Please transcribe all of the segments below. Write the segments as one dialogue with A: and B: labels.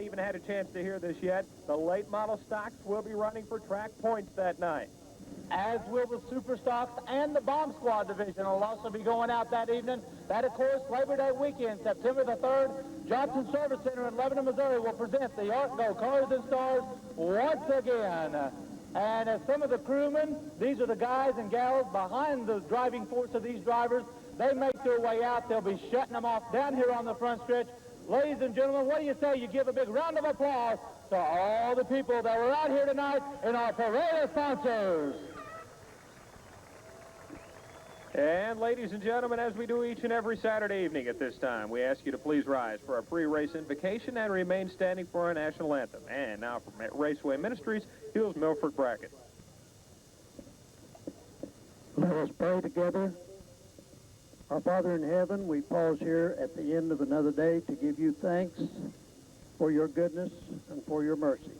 A: Even had a chance to hear this yet. The late model stocks will be running for track points that night.
B: As will the Super Stocks and the Bomb Squad division will also be going out that evening. That, of course, Labor Day weekend, September the 3rd, Johnson Service Center in Lebanon, Missouri will present the ARCGO Cars and Stars once again. And as some of the crewmen, these are the guys and gals behind the driving force of these drivers. They make their way out. They'll be shutting them off down here on the front stretch. Ladies and gentlemen, what do you say you give a big round of applause to all the people that were out here tonight and our parade of sponsors.
A: And ladies and gentlemen, as we do each and every Saturday evening at this time, we ask you to please rise for our pre-race invocation and remain standing for our national anthem. And now from Raceway Ministries, here's Milford Brackett.
C: Let us pray together. Our Father in heaven, we pause here at the end of another day to give you thanks for your goodness and for your mercy.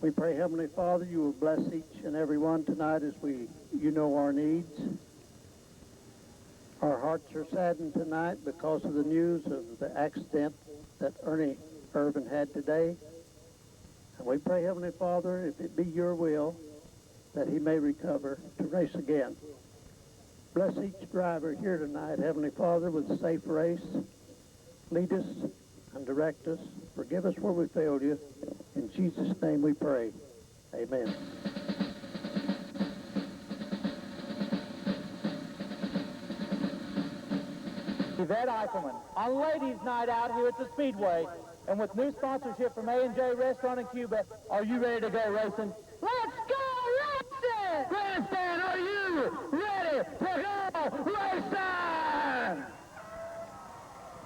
C: We pray, Heavenly Father, you will bless each and every one tonight as you know our needs. Our hearts are saddened tonight because of the news of the accident that Ernie Irvin had today. And we pray, Heavenly Father, if it be your will, that he may recover to race again. Bless each driver here tonight, Heavenly Father, with a safe race. Lead us and direct us. Forgive us where we failed you. In Jesus' name we pray. Amen.
B: Yvette Eichelman on Ladies' Night Out here at the Speedway. And with new sponsorship from A&J Restaurant in Cuba, are you ready to go racing?
D: Let's go racing!
B: Grandstand, are you ready to go racing?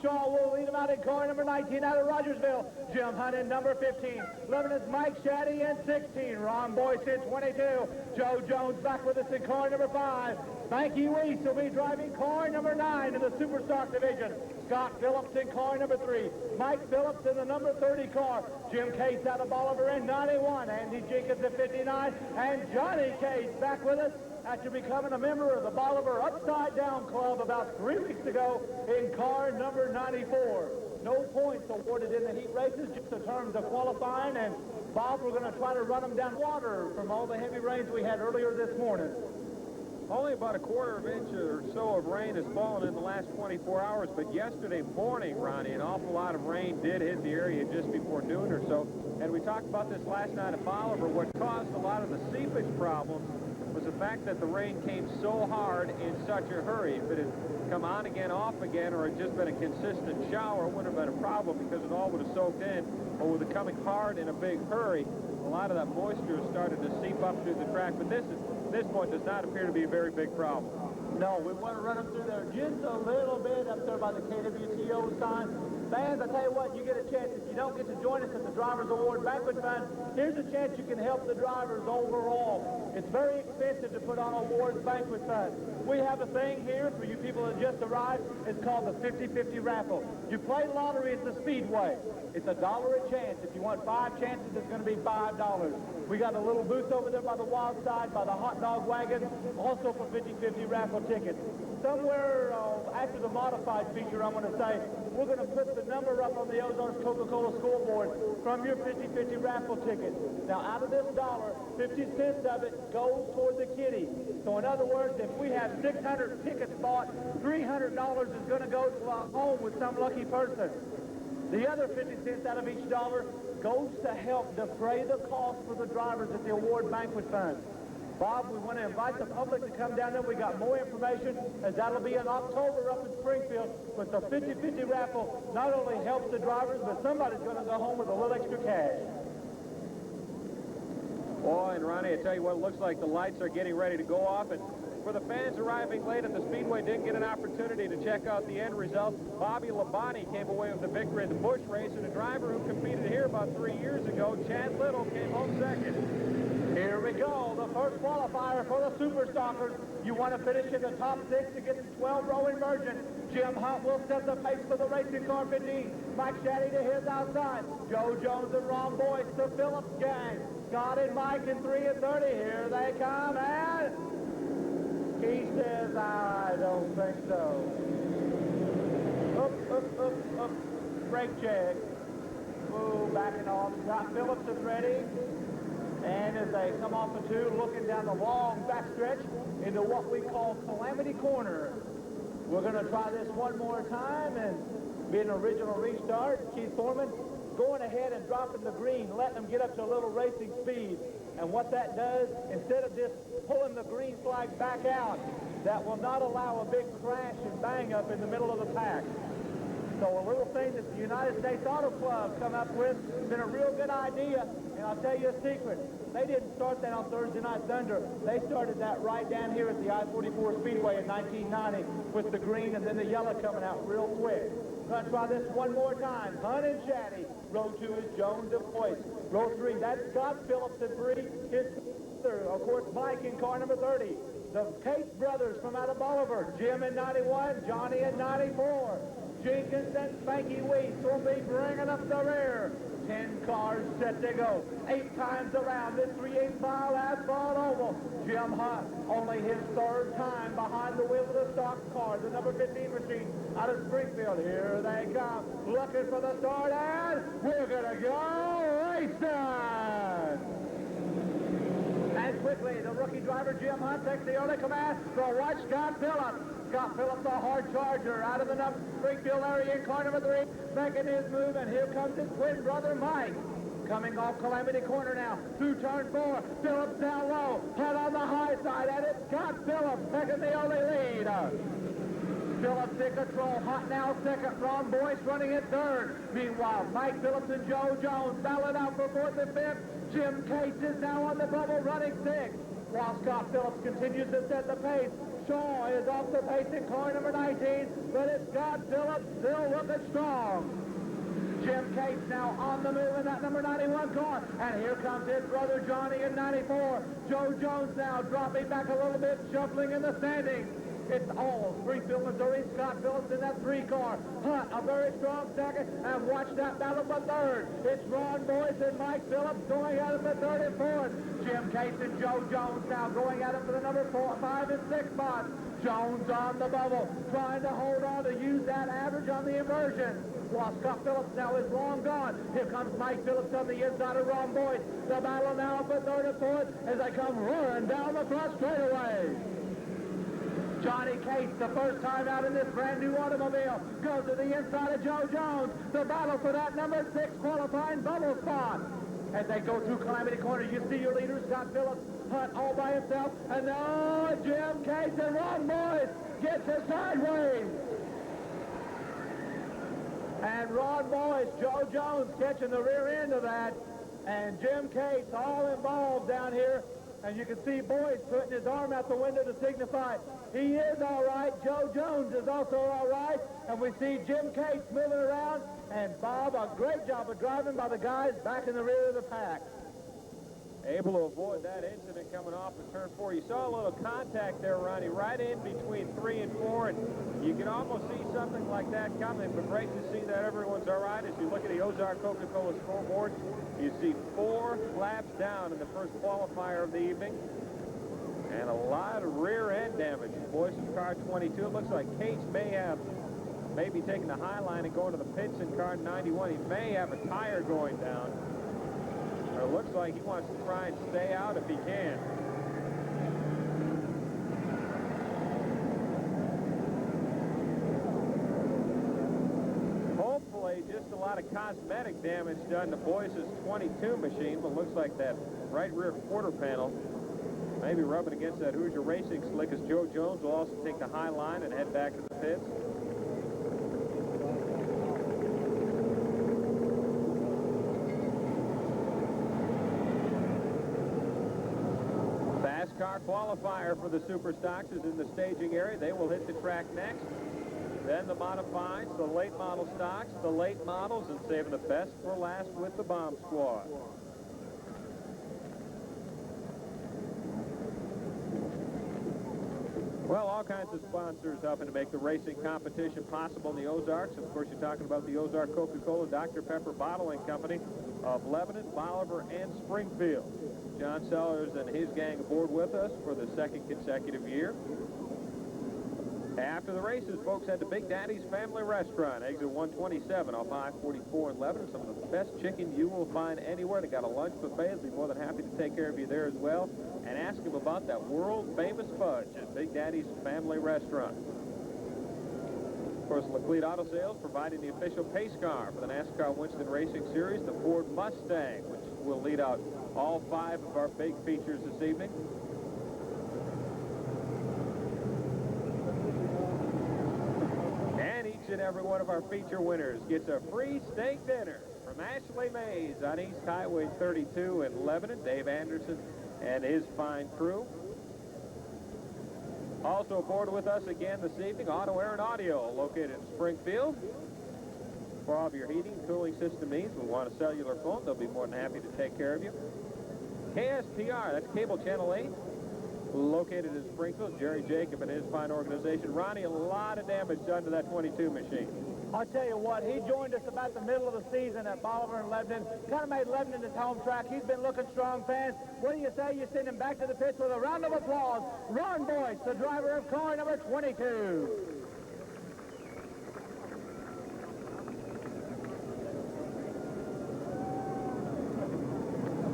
B: Shaw will lead him out in car number 19 out of Rogersville. Jim Hunt in number 15. Lebanon's Mike Shaddy in 16. Ron Boyce in 22. Joe Jones back with us in car number 5. Frankie Weiss will be driving car number 9 in the Superstock division. Scott Phillips in car number 3. Mike Phillips in the number 30 car. Jim Case out of Bolivar in 91. Andy Jenkins at 59. And Johnny Case back with us after becoming a member of the Bolivar Upside Down Club about 3 weeks ago in car number 94. No points awarded in the heat races, just in terms of qualifying. And Bob, we're going to try to run them down water from all the heavy rains we had earlier this morning.
A: Only about a quarter of an inch or so of rain has fallen in the last 24 hours, but yesterday morning, Ronnie, an awful lot of rain did hit the area just before noon or so. And we talked about this last night at Bolivar. What caused a lot of the seepage problems was the fact that the rain came so hard in such a hurry. If it had come on again, off again, or had just been a consistent shower, it wouldn't have been a problem because it all would have soaked in. But with it coming hard in a big hurry, a lot of that moisture started to seep up through the track. But this point does not appear to be a very big problem.
B: No, we want to run them through there just a little bit up there by the KWTO sign. Fans, I tell you what, you get a chance. If you don't get to join us at the Drivers Award Banquet Fund, here's a chance you can help the drivers overall. It's very expensive to put on awards banquet fund. We have a thing here for you people that just arrived. It's called the 50-50 raffle. You play lottery at the Speedway. It's $1 a chance. If you want 5 chances, it's going to be $5. We got a little booth over there by the wild side, by the hot dog wagon, also for 50-50 raffle tickets. Somewhere after the modified feature, I'm going to say, we're going to put the number up on the Ozarks Coca-Cola scoreboard from your 50-50 raffle ticket. Now, out of this $1, 50 cents of it goes toward the kitty. So, in other words, if we have 600 tickets bought, $300 is going to go to a home with some lucky person. The other 50 cents out of each dollar goes to help defray the cost for the drivers at the award banquet fund. Bob, we want to invite the public to come down there. We got more information, as that'll be in October up in Springfield. But the 50-50 raffle not only helps the drivers, but somebody's going to go home with a little extra cash.
A: Boy, and Ronnie, I tell you what, it looks like the lights are getting ready to go off. And for the fans arriving late at the Speedway, didn't get an opportunity to check out the end result. Bobby Labonte came away with the victory in the Busch race, and a driver who competed here about 3 years ago, Chad Little, came home second. Here we go, the first qualifier for the Super Stalkers. You want to finish in the top 6 to get the 12-row inversion. Jim Hunt will set the pace for the racing car 15. Mike Shaddy to his outside. Joe Jones and Ron Boyce, the Phillips gang. Scott and Mike in 3 and 30. Here they come, and he says, I don't think so. Up. Brake check. Whoa.
B: Scott Phillips is ready. And as they come off the two, looking down the long backstretch into what we call Calamity Corner. We're going to try this one more time and be an original restart. Keith Foreman going ahead and dropping the green, letting them get up to a little racing speed. And what that does, instead of just pulling the green flag back out, that will not allow a big crash and bang up in the middle of the pack. So a little thing that the United States Auto Club come up with has been a real good idea. And I'll tell you a secret. They didn't start that on Thursday Night Thunder. They started that right down here at the I-44 Speedway in 1990 with the green and then the yellow coming out real quick. Let's try this one more time. Hunt and Chatty. Row 2 is Joan DePoyce. Row 3, that's Scott Phillips in 3. His brother, of course, Mike in car number 30. The Cates brothers from out of Bolivar. Jim in 91, Johnny in 94. Jenkins and Spanky Weeks will be bringing up the rear. 10 cars set to go. 8 times around this 3/8 mile asphalt oval. Jim Hunt, only his 3rd time behind the wheel of the stock car, the number 15 machine out of Springfield. Here they come, looking for the start, and we're gonna go racing! And quickly, the rookie driver Jim Hunt takes the early command. So watch Scott Phillips. Scott Phillips, a hard charger, out of the Springfield area in car number 3, making his move, and here comes his twin brother Mike. Coming off Calamity Corner now, through turn 4, Phillips down low, head on the high side, and it's Scott Phillips taking the early lead. Phillips in control, Hunt now second, Ron Boyce running in 3rd. Meanwhile, Mike Phillips and Joe Jones battling out for 4th and 5th. Jim Cates is now on the bubble running 6th. While Scott Phillips continues to set the pace, Shaw is off the pace in car number 19, but it's Scott Phillips still looking strong. Jim Cates now on the move in that number 91 car, and here comes his brother Johnny in 94. Joe Jones now dropping back a little bit, shuffling in the standings. It's all Springfield, Missouri. Scott Phillips in that 3 car. Hunt, a very strong second, and watch that battle for 3rd. It's Ron Boyce and Mike Phillips going at it for 3rd and 4th. Jim Cates and Joe Jones now going at it for the number 4, 5, and 6 spots. Jones on the bubble, trying to hold on to use that average on the inversion. While Scott Phillips now is long gone. Here comes Mike Phillips on the inside of Ron Boyce. The battle now for 3rd and 4th as they come roaring down the front straightaway. Johnny Cates, the first time out in this brand new automobile, goes to the inside of Joe Jones. The battle for that number 6 qualifying bubble spot. As they go through Calamity Corner, you see your leader, Scott Phillips, Hunt all by himself. And now Jim Cates and Ron Boyce gets it sideways. And Ron Boyce, Joe Jones catching the rear end of that. And Jim Cates all involved down here. And you can see Boyce putting his arm out the window to signify he is all right. Joe Jones is also all right. And we see Jim Cates moving around. And Bob, a great job of driving by the guys back in the rear of the pack.
A: Able to avoid that incident coming off of turn 4. You saw a little contact there, Ronnie, right in between 3 and 4, and you can almost see something like that coming, but great to see that everyone's all right. As you look at the Ozark Coca-Cola scoreboard, you see 4 laps down in the first qualifier of the evening, and a lot of rear end damage. Boyce in car 22. It looks like Cates may be taking the high line and going to the pits in car 91. He may have a tire going down. It looks like he wants to try and stay out if he can. Hopefully, just a lot of cosmetic damage done to Boyce's 22 machine, but looks like that right rear quarter panel maybe rubbing against that Hoosier Racing slick, as Joe Jones will also take the high line and head back to the pits. Car qualifier for the Super Stocks is in the staging area. They will hit the track next. Then the modifieds, the late model stocks, the late models, and saving the best for last with the bomb squad. Well, all kinds of sponsors helping to make the racing competition possible in the Ozarks. Of course, you're talking about the Ozark Coca-Cola Dr. Pepper Bottling Company of Lebanon, Bolivar, and Springfield. John Sellers and his gang aboard with us for the 2nd consecutive year. After the races, folks head to Big Daddy's Family Restaurant, exit 127 off I-44 in Lebanon. Some of the best chicken you will find anywhere. They got a lunch buffet. They'll be more than happy to take care of you there as well. And ask them about that world-famous fudge at Big Daddy's Family Restaurant. Of course, Laclede Auto Sales providing the official pace car for the NASCAR Winston Racing Series, the Ford Mustang, which will lead out all 5 of our big features this evening. And each and every one of our feature winners gets a free steak dinner from Ashley Mays on East Highway 32 in Lebanon. Dave Anderson and his fine crew. Also aboard with us again this evening, Auto Air and Audio, located in Springfield. For all of your heating and cooling system needs, we want a cellular phone. They'll be more than happy to take care of you. KSPR, that's Cable Channel 8, located in Springfield. Jerry Jacob and his fine organization. Ronnie, a lot of damage done to that 22 machine.
B: I'll tell you what, he joined us about the middle of the season at Bolivar and Lebanon. Kind of made Lebanon his home track. He's been looking strong, fans. What do you say? You send him back to the pits with a round of applause. Ron Boyce, the driver of car number 22.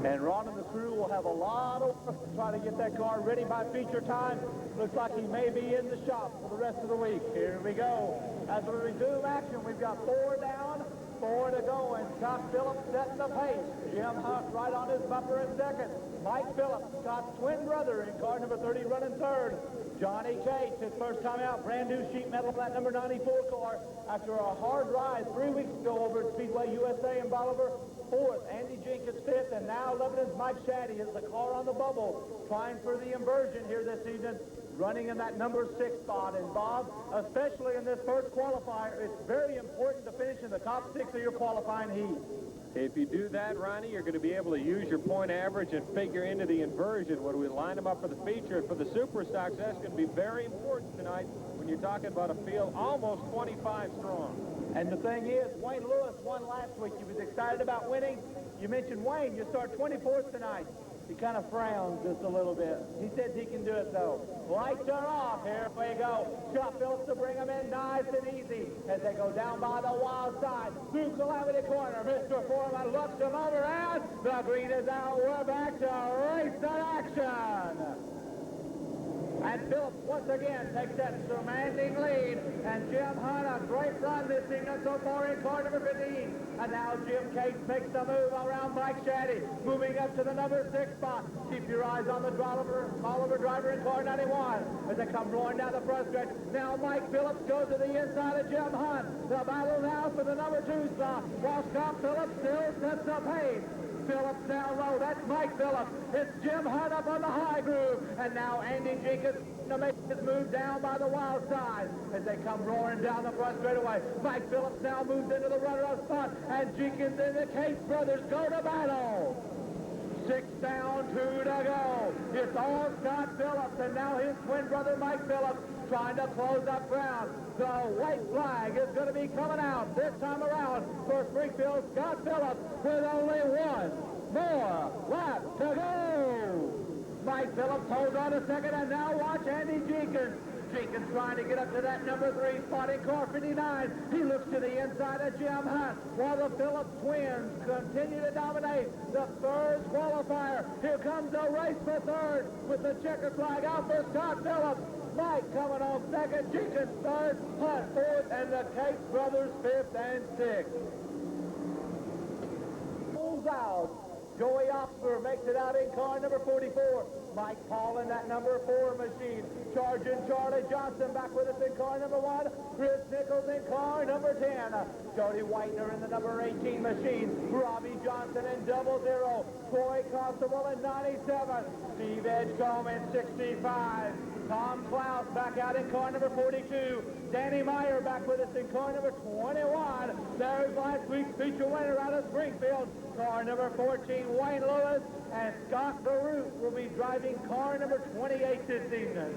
B: And Ron and the crew will have a lot of work to try to get that car ready by feature time. Looks like he may be in the shop for the rest of the week. Here we go. As we resume action, we've got 4 down, 4 to go, and Scott Phillips setting the pace. Jim Huff right on his bumper in second. Mike Phillips, Scott's twin brother, in car number 30 running third. Johnny Cates, his first time out, brand new sheet metal, that number 94 car. After a hard ride 3 weeks ago over at Speedway USA in Bolivar, fourth. Andy Jenkins fifth, and now Lebanon's Mike Shaddy is the car on the bubble, trying for the inversion here this season, running in that number 6 spot. And Bob, especially in this first qualifier, it's very important to finish in the top 6 of your qualifying heat.
A: If you do that, Ronnie, you're going to be able to use your point average and figure into the inversion. When we line them up for the feature and for the super stocks, that's going to be very important tonight when you're talking about a field almost 25 strong.
B: And the thing is, Wayne Lewis won last week. He was excited about winning. You mentioned Wayne. You start 24th tonight. He kind of frowned just a little bit. He says he can do it, though. Lights are off. Here we go. Scott Phillips to bring them in nice and easy as they go down by the wild side. Through Calamity Corner, Mr. Foreman looks them over, and the green is out. We're back to race to action. And Phillips once again takes that commanding lead. And Jim Hunt, a great run this evening so far in car number 15. And now Jim Cates makes the move around Mike Shaddy, moving up to the number 6 spot. Keep your eyes on the Bolivar driver in car 91 as they come roaring down the front stretch. Now Mike Phillips goes to the inside of Jim Hunt. The battle now for the number 2 spot, while Scott Phillips still sets the pace. Phillips down low. That's Mike Phillips. It's Jim Hunt up on the high groove. And now Andy Jenkins to make his move down by the wild side as they come roaring down the front straightaway. Mike Phillips now moves into the runner-up spot. And Jenkins and the Cates brothers go to battle. 6 down, 2 to go. It's all Scott Phillips, and now his twin brother Mike Phillips trying to close up ground. The white flag is going to be coming out this time around for Springfield. Scott Phillips with only 1 more lap to go. Mike Phillips holds on a second, and now watch Andy Jenkins. Jenkins trying to get up to that number 3 spot in car 59. He looks to the inside of Jim Hunt while the Phillips twins continue to dominate the third qualifier. Here comes the race for third with the checker flag out for Scott Phillips. Mike coming on second, Jenkins third, Hunt fourth, and the Cates brothers 5th and 6th. Pulls out. Joey Oxford makes it out in car number 44. Mike Paul in that number 4 machine. Charging Charlie Johnson back with us in car number 1. Chris Nichols in car number 10. Jody Whitener in the number 18 machine. Robbie Johnson in 00. Troy Constable in 97. Steve Edgecombe in 65. Tom Klaus back out in car number 42. Danny Meyer back with us in car number 21. There's last week's feature winner out of Springfield. Car number 14, Wayne Lewis, and Scott Baruch will be driving car number 28 this evening.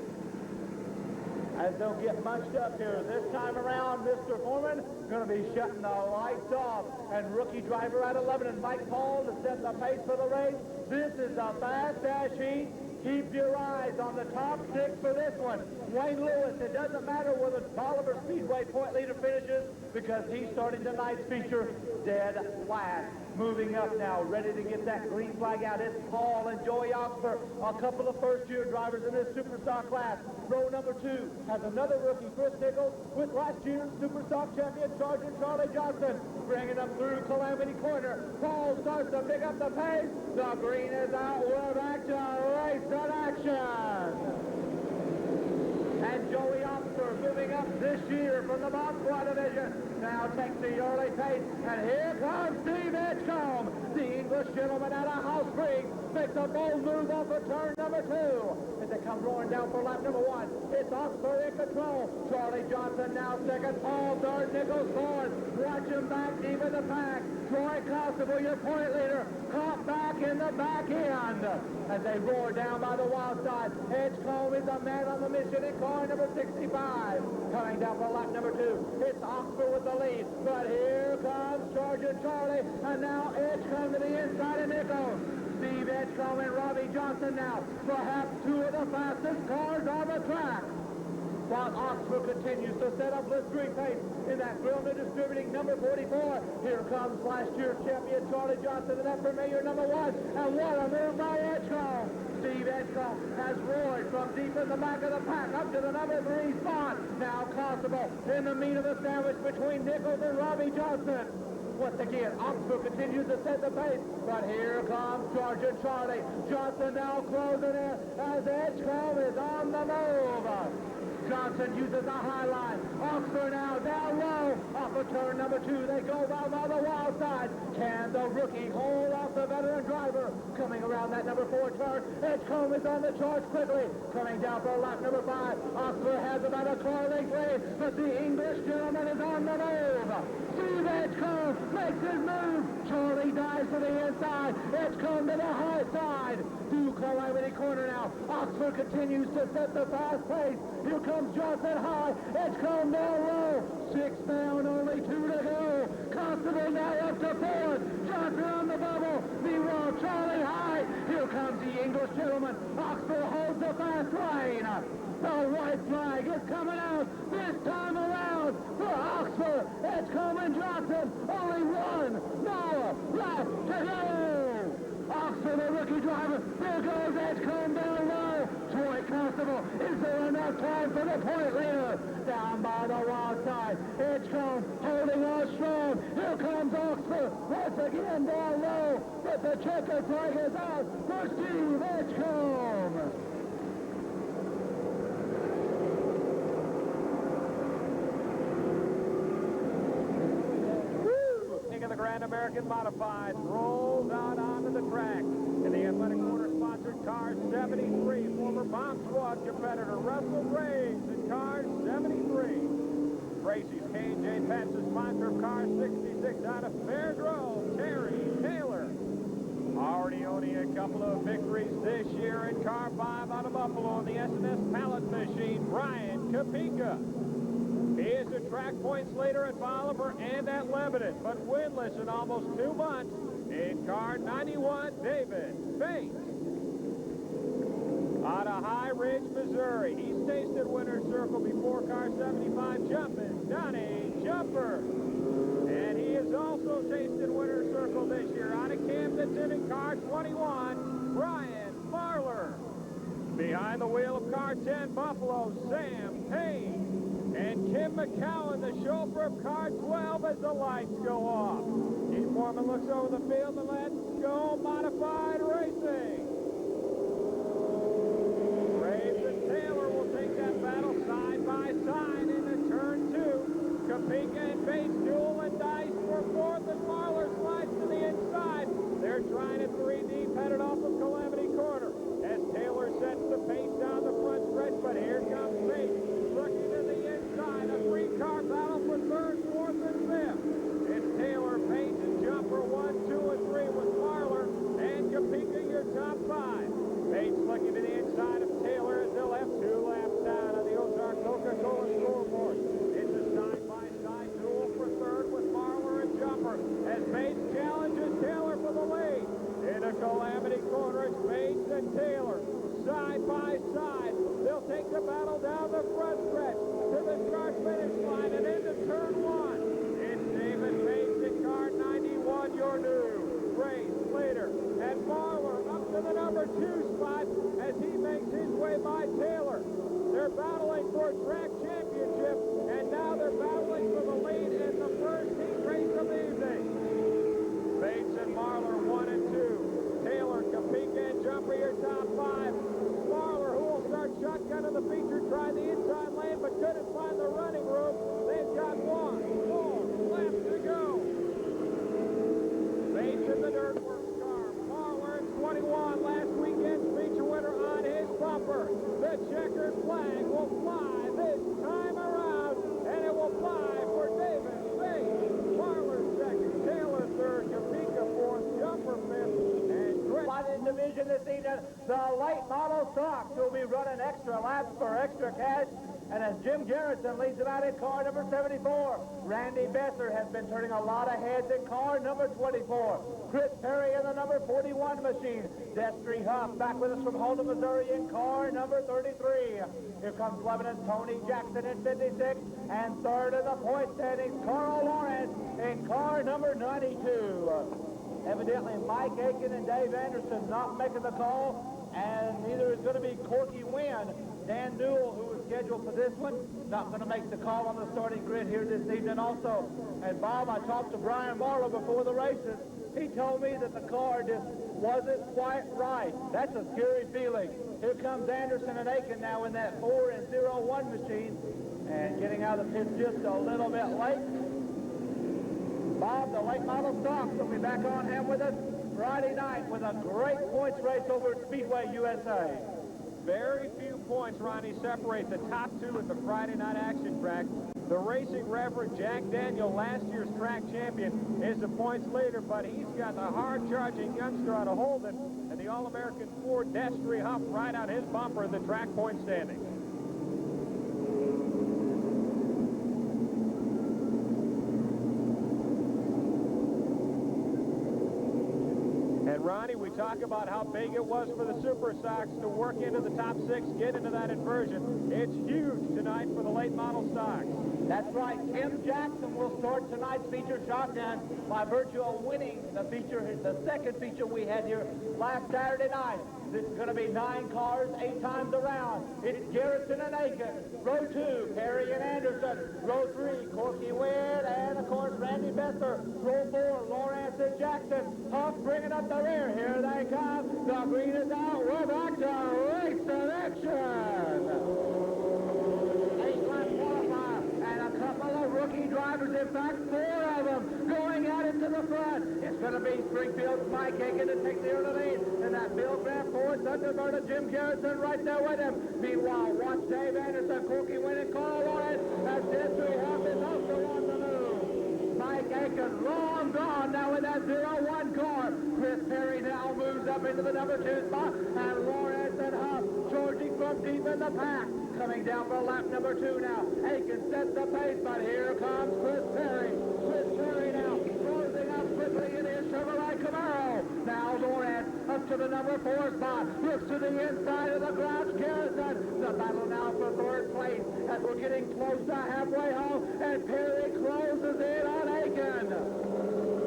B: As they'll get munched up here this time around, Mr. Foreman going to be shutting the lights off. And rookie driver out of Lebanon, Mike Paul, to set the pace for the race. This is a fast dash heat. Keep your eyes on the top 6 for this one. Wayne Lewis, it doesn't matter where the Bolivar Speedway point leader finishes because he's starting tonight's feature dead last. Moving up now, ready to get that green flag out. It's Paul and Joey Oxford, a couple of first-year drivers in this Superstock class. Row number 2 has another rookie, Chris Nichols, with last year's Superstock champion, Sergeant Charlie Johnson, bringing them through Calamity Corner. Paul starts to pick up the pace. The green is out with action, race in action. And Joey Oxford moving up this year from the Bob Squad division. Now takes the early pace, and here comes Steve Edgecombe. The English gentleman out of House Springs makes a bold move off of turn number 2. As they come roaring down for lap number 1, it's Oxford in control. Charlie Johnson now second. Paul third. Nichols fourth. Watch him back deep in the pack. Troy Constable, your point leader, caught back in the back end. As they roar down by the wild side, Edgecombe is a man on the mission in car number 65. Coming down for lap number 2, it's Oxford with the lead. But here comes Sergeant Charlie, and now Edgecombe to the inside of Nichols. Steve Edgecombe and Robbie Johnson now, perhaps 2 of the fastest cars on the track. While Oxford continues to set up blistering pace in that Grillner Distributing number 44. Here comes last year's champion Charlie Johnson in that familiar number 1. And what a move by Edgecombe. Steve Edgecombe has roared from deep in the back of the pack up to the number 3 spot. Now Constable in the meat of the sandwich between Nichols and Robbie Johnson. Once again, Oxford continues to set the pace, but here comes Sergeant Charlie. Johnson now closing in as Edgecombe is on the move. Johnson uses the high line. Oxford now down low. Off of turn number 2, they go by the wild side. Can the rookie hold off the veteran driver? Coming around that number 4 turn, Edgecombe is on the charge quickly. Coming down for lap number 5, Oxford has about a car length lead, but the English gentleman is on the move. Steve Edgecombe makes his move. Charlie dives to the inside. Edgecombe to the high side. Through Calamity Corner now. Oxford continues to set the fast pace. Here comes Johnson high. Edgecombe now low. 6 down, only 2 to go. Constable now up to 4th. Johnson on the bubble. Meanwhile, Charlie high. Here comes the English gentleman. Oxford holds the fast lane. The white flag is coming out this time around for Oxford. Edgecombe and Johnson. Only 1 more lap to go. Oxford, the rookie driver. There goes Edgecombe down low. Troy Constable. Is there enough time for the point leader? Down by the wild side. Edgecombe holding on strong. Here comes Oxford. Once again down low. But the checker flag is out for Steve Edgecombe.
A: The Grand American Modifieds rolls out onto the track. In the athletic quarter-sponsored car 73, former bomb squad competitor Russell Graves in car 73. Tracy's K&J Pence, the sponsor of car 66 out of Fair Grove, Terry Taylor. Already owning a couple of victories this year in car 5 out of Buffalo in the S&S Pallet Machine, Brian Kapika. He is a track points leader at Bolivar and at Lebanon, but winless in almost 2 months in car 91, David Bates. Out of High Ridge, Missouri, he's tasted winner's circle before car 75, jumping Donnie Jumper. And he has also tasted winner's circle this year out of Camden in car 21, Brian Marler. Behind the wheel of car 10, Buffalo, Sam Payne. And Kim McCowan, the chauffeur of car 12, as the lights go off. Keith Foreman looks over the field, and let's go Modified Racing. Graves and Taylor will take that battle side by side into turn 2. Kapika and Bates duel and dice for 4th, and Marler slides to the inside. They're trying it 3 deep, headed off of Calamity Corner. As Taylor sets the pace down the front stretch, but here comes Bates. Looking to the inside, a 3-car battle for 3rd, 4th, and 5th. It's Taylor, Bates, and Jumper 1, 2, and 3 with Marler and Kapika, your top 5. Bates looking to the inside of Taylor as they'll have 2 laps down on the Ozark Coca-Cola scoreboard. It's a side-by-side duel for 3rd with Marler and Jumper as Bates challenges Taylor for the lead. In a Calamity Corner, it's Bates and Taylor. side by side. They'll take the battle down the front stretch to the start finish line and into turn one. It's David Bates in car 91, your new race leader. And Marler up to the number 2 spot as he makes his way by Taylor. They're battling for track championship, and now they're battling for the lead in the first heat race of the evening. Bates and Marler 1 and 2. Taylor, Kapika, and Jumper your top 5. Marler, who will start shotgun in the feature, tried the inside lane but couldn't find the running room. They've got 1 more left to go. Bates in the dirt works car. Marler in 21, last weekend's feature winner on his bumper. The checkered flag will fly this time around, and it will fly for David Bates. Marler second, Taylor third, Kapika fourth, Jumper fifth, and Chris.
B: In division this evening, the late model stocks will be running extra laps for extra cash. And as Jim Garrison leads them out in car number 74, Randy Besser has been turning a lot of heads in car number 24. Chris Perry in the number 41 machine. Destry Huff back with us from Holden, Missouri in car number 33. Here comes Lebanon's Tony Jackson in 56. And third in the point standings, Carl Lawrence in car number 92. Evidently, Mike Aiken and Dave Anderson not making the call, and neither is going to be Corky Wynn. Dan Newell, who was scheduled for this one, not going to make the call on the starting grid here this evening also. And Bob, I talked to Brian Barlow before the races. He told me that the car just wasn't quite right. That's a scary feeling. Here comes Anderson and Aiken now in that 4 and 01 machine, and getting out of the pits just a little bit late. Bob, the late model stocks will be back on hand with us Friday night with a great points race over at Speedway USA.
A: Very few points, Ronnie, separate the top 2 at the Friday night action track. The Racing Reverend Jack Daniel, last year's track champion, is the points leader, but he's got the hard-charging youngster out of Holden and the All-American Ford Destry Huff right on his bumper in the track point standings. Ronnie, we talk about how big it was for the Super Stocks to work into the top 6, get into that inversion. It's huge tonight for the late model stocks.
B: That's right. Tim Jackson will start tonight's feature shotgun by virtue of winning the second feature we had here last Saturday night. This is going to be 9 cars, 8 times around. It's Garrison and Aiken. Row 2, Perry and Anderson. Row 3, Corky Wynn, and of course Randy Besser. Row 4, Lawrence and Jackson. Huff bringing up the rear. Here they come. The green is out. We're back to race selection. 8-lap qualifier and a couple of rookie drivers. In fact, 4 of them going out into the front. It's going to be Springfield's Mike Aiken to take the early lead. And that Bill Grant Ford Thunderbird of Jim Garrison right there with him. Meanwhile, watch Dave Anderson, Corky Wynn, and Carl Lawrence as Destry Huff is also on the move. Mike Aiken long gone now in that 01 car. Chris Perry now moves up into the number 2 spot. And Lawrence and Huff charging from deep in the pack. Coming down for lap number 2 now. Aiken sets the pace, but here comes Chris Perry. Chris Perry now closing up quickly in his Chevrolet Camaro. Now Lawrence up to the number 4 spot. Looks to the inside of the Grouch Garrison. The battle now for 3rd place as we're getting close to halfway home. And Perry closes in on Aiken.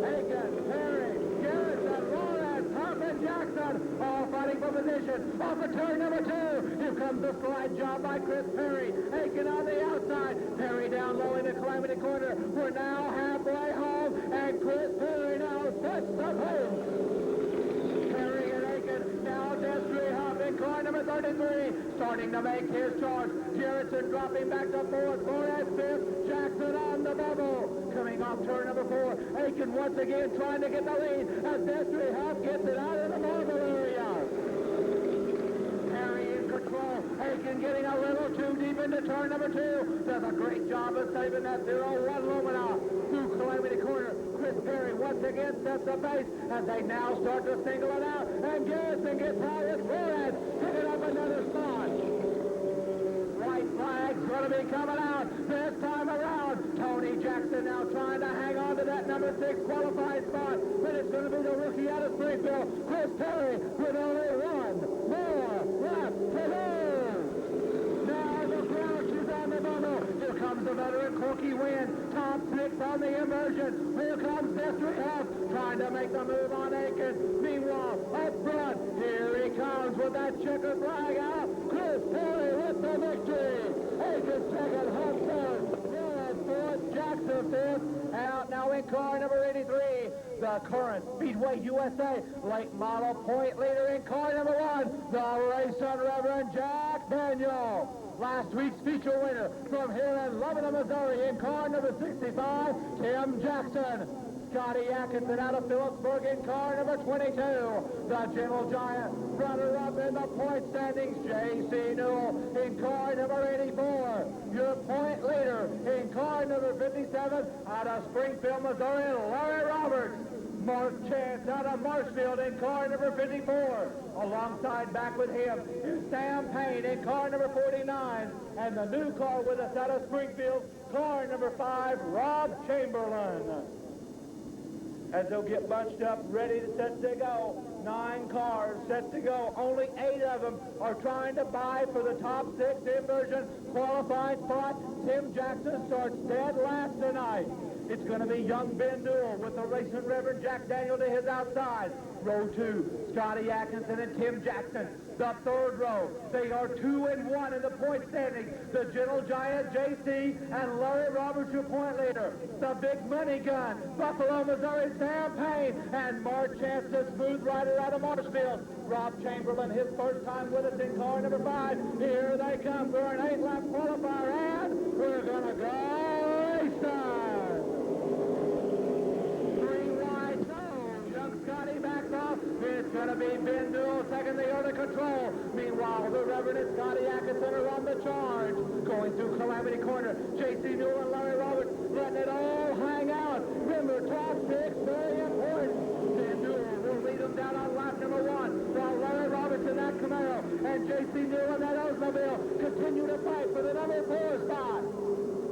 B: Aiken, Perry, Garrison, Lawrence, Huff, and Jackson all fighting for position. Off of turn number 2. Here comes the slide job by Chris Perry. Aiken on the outside. Perry down low in the Calamity Corner. We're now halfway home, and Chris Perry now sets the pace. Perry and Aiken now Destry Huff in car number 33, starting to make his charge. Garrison dropping back to 4th, Lawrence 5th, Jackson on the bubble. Coming off turn number 4, Aiken once again trying to get the lead as Destry Huff gets it out of the marble area. Perry in control. Aiken getting a little too deep into turn number 2. Does a great job of saving that 01 Lumina through Calamity Corner. Chris Perry once again sets the pace as they now start to single it out. And Garrison gets highest. Lawrence picking up another spot. White flag's going to be coming out this time around. Tony Jackson now trying to hang on to that number 6 qualified spot, but it's going to be the rookie out of Springfield, Chris Perry, with only one more lap to go. Now the crouch is on the bubble. Here comes the veteran Corky Wynn, top 6 on the inversion. Here comes Destry Huff, trying to make the move on Aiken. Meanwhile, up front, here he comes with that checkered flag out. Chris Perry with the victory. Aiken second, Huff third. Fourth, Jackson fifth, out now in car number 83, the current Speedway USA late model point leader in car number 1, the racing Reverend Jack Daniel. Last week's feature winner from here in Lebanon, Missouri in car number 65, Tim Jackson. Scotty Atkinson out of Phillipsburg in car number 22. The Gentle Giant runner-up in the point standings, J.C. Newell in car number 84. Your point leader in car number 57 out of Springfield, Missouri, Larry Roberts. Mark Chance out of Marshfield in car number 54. Alongside back with him is Sam Payne in car number 49. And the new car with us out of Springfield, car number 5, Rob Chamberlain. As they'll get bunched up, ready to set to go. 9 cars set to go. Only 8 of them are trying to vie for the top 6 inversion qualified spot. Tim Jackson starts dead last tonight. It's going to be young Ben Newell with the racing Reverend Jack Daniel to his outside. Row 2, Scotty Atkinson and Tim Jackson. The third row, they are 2 and 1 in the point standings. The Gentle Giant, J.C. and Larry Roberts, your point leader. The big money gun, Buffalo, Missouri, Sam Payne, and Mark Chance, the smooth rider out of Marshfield. Rob Chamberlain, his first time with us in car number 5. Here they come for an 8-lap qualifier, and we're going to go race time. 3 wide zones. Young Scotty backs off. It's going to be Ben Newell taking the other control. Meanwhile, the Reverend and Scotty Atkinson are on the charge. Going through Calamity Corner. J.C. Newell and Larry Roberts letting it all hang out. Remember, top 6, very important. Ben Newell will lead them down on lap number 1. While Larry Roberts in that Camaro and J.C. Newell in that Oldsmobile continue to fight for the number 4 spot.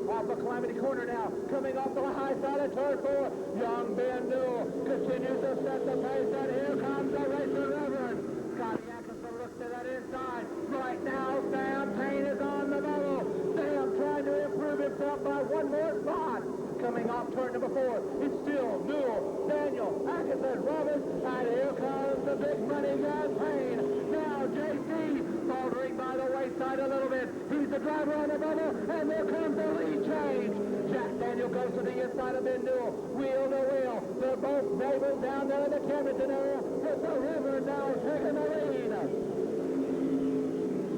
B: Off the Calamity Corner now, coming off the high side of turn 4. Young Ben Newell continues to set the pace, and here comes the racing Reverend. Scotty Atkinson looks to that inside. Right now, Sam Payne is on the bubble. Sam trying to improve himself by 1 more spot. Coming off turn number 4, it's still Newell, Daniel, Atkinson, Roberts, and here comes the big money gun Payne. Now J.C. faltering by the wayside a little bit. He's the driver on the bubble, and there comes the lead change. Jack Daniel goes to the inside of Ben Newell, wheel to wheel. They're both neighbors down there in the Camden area, with the river now taking the lead.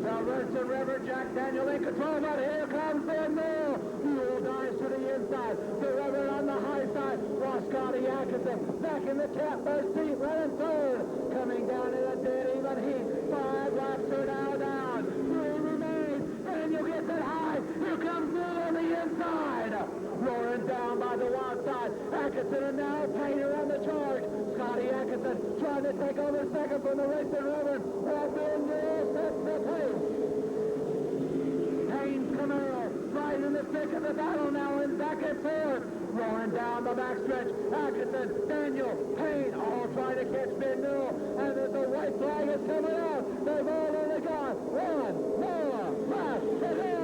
B: The racing Reverend Jack Daniel in control, but here comes Ben Newell. Newell dives to the inside. The Reverend on the high side. While Scotty Atkinson back in the catbird seat, running third. Coming down in a dead even heat. 5 laps are now down. 3 remain. Daniel gets it high. Here comes Newell on the inside. Roaring down by the wild side. Atkinson and now Payne on the charge. Scotty Atkinson trying to take over second from the racing Reverend. While Ben Newell sets the pace. Payne's Camaro right in the thick of the battle now and back and forth. Roaring down the backstretch. Atkinson, Daniel, Payne all trying to catch Ben Newell. And the white flag is coming out. They've all only got 1 more lap to go.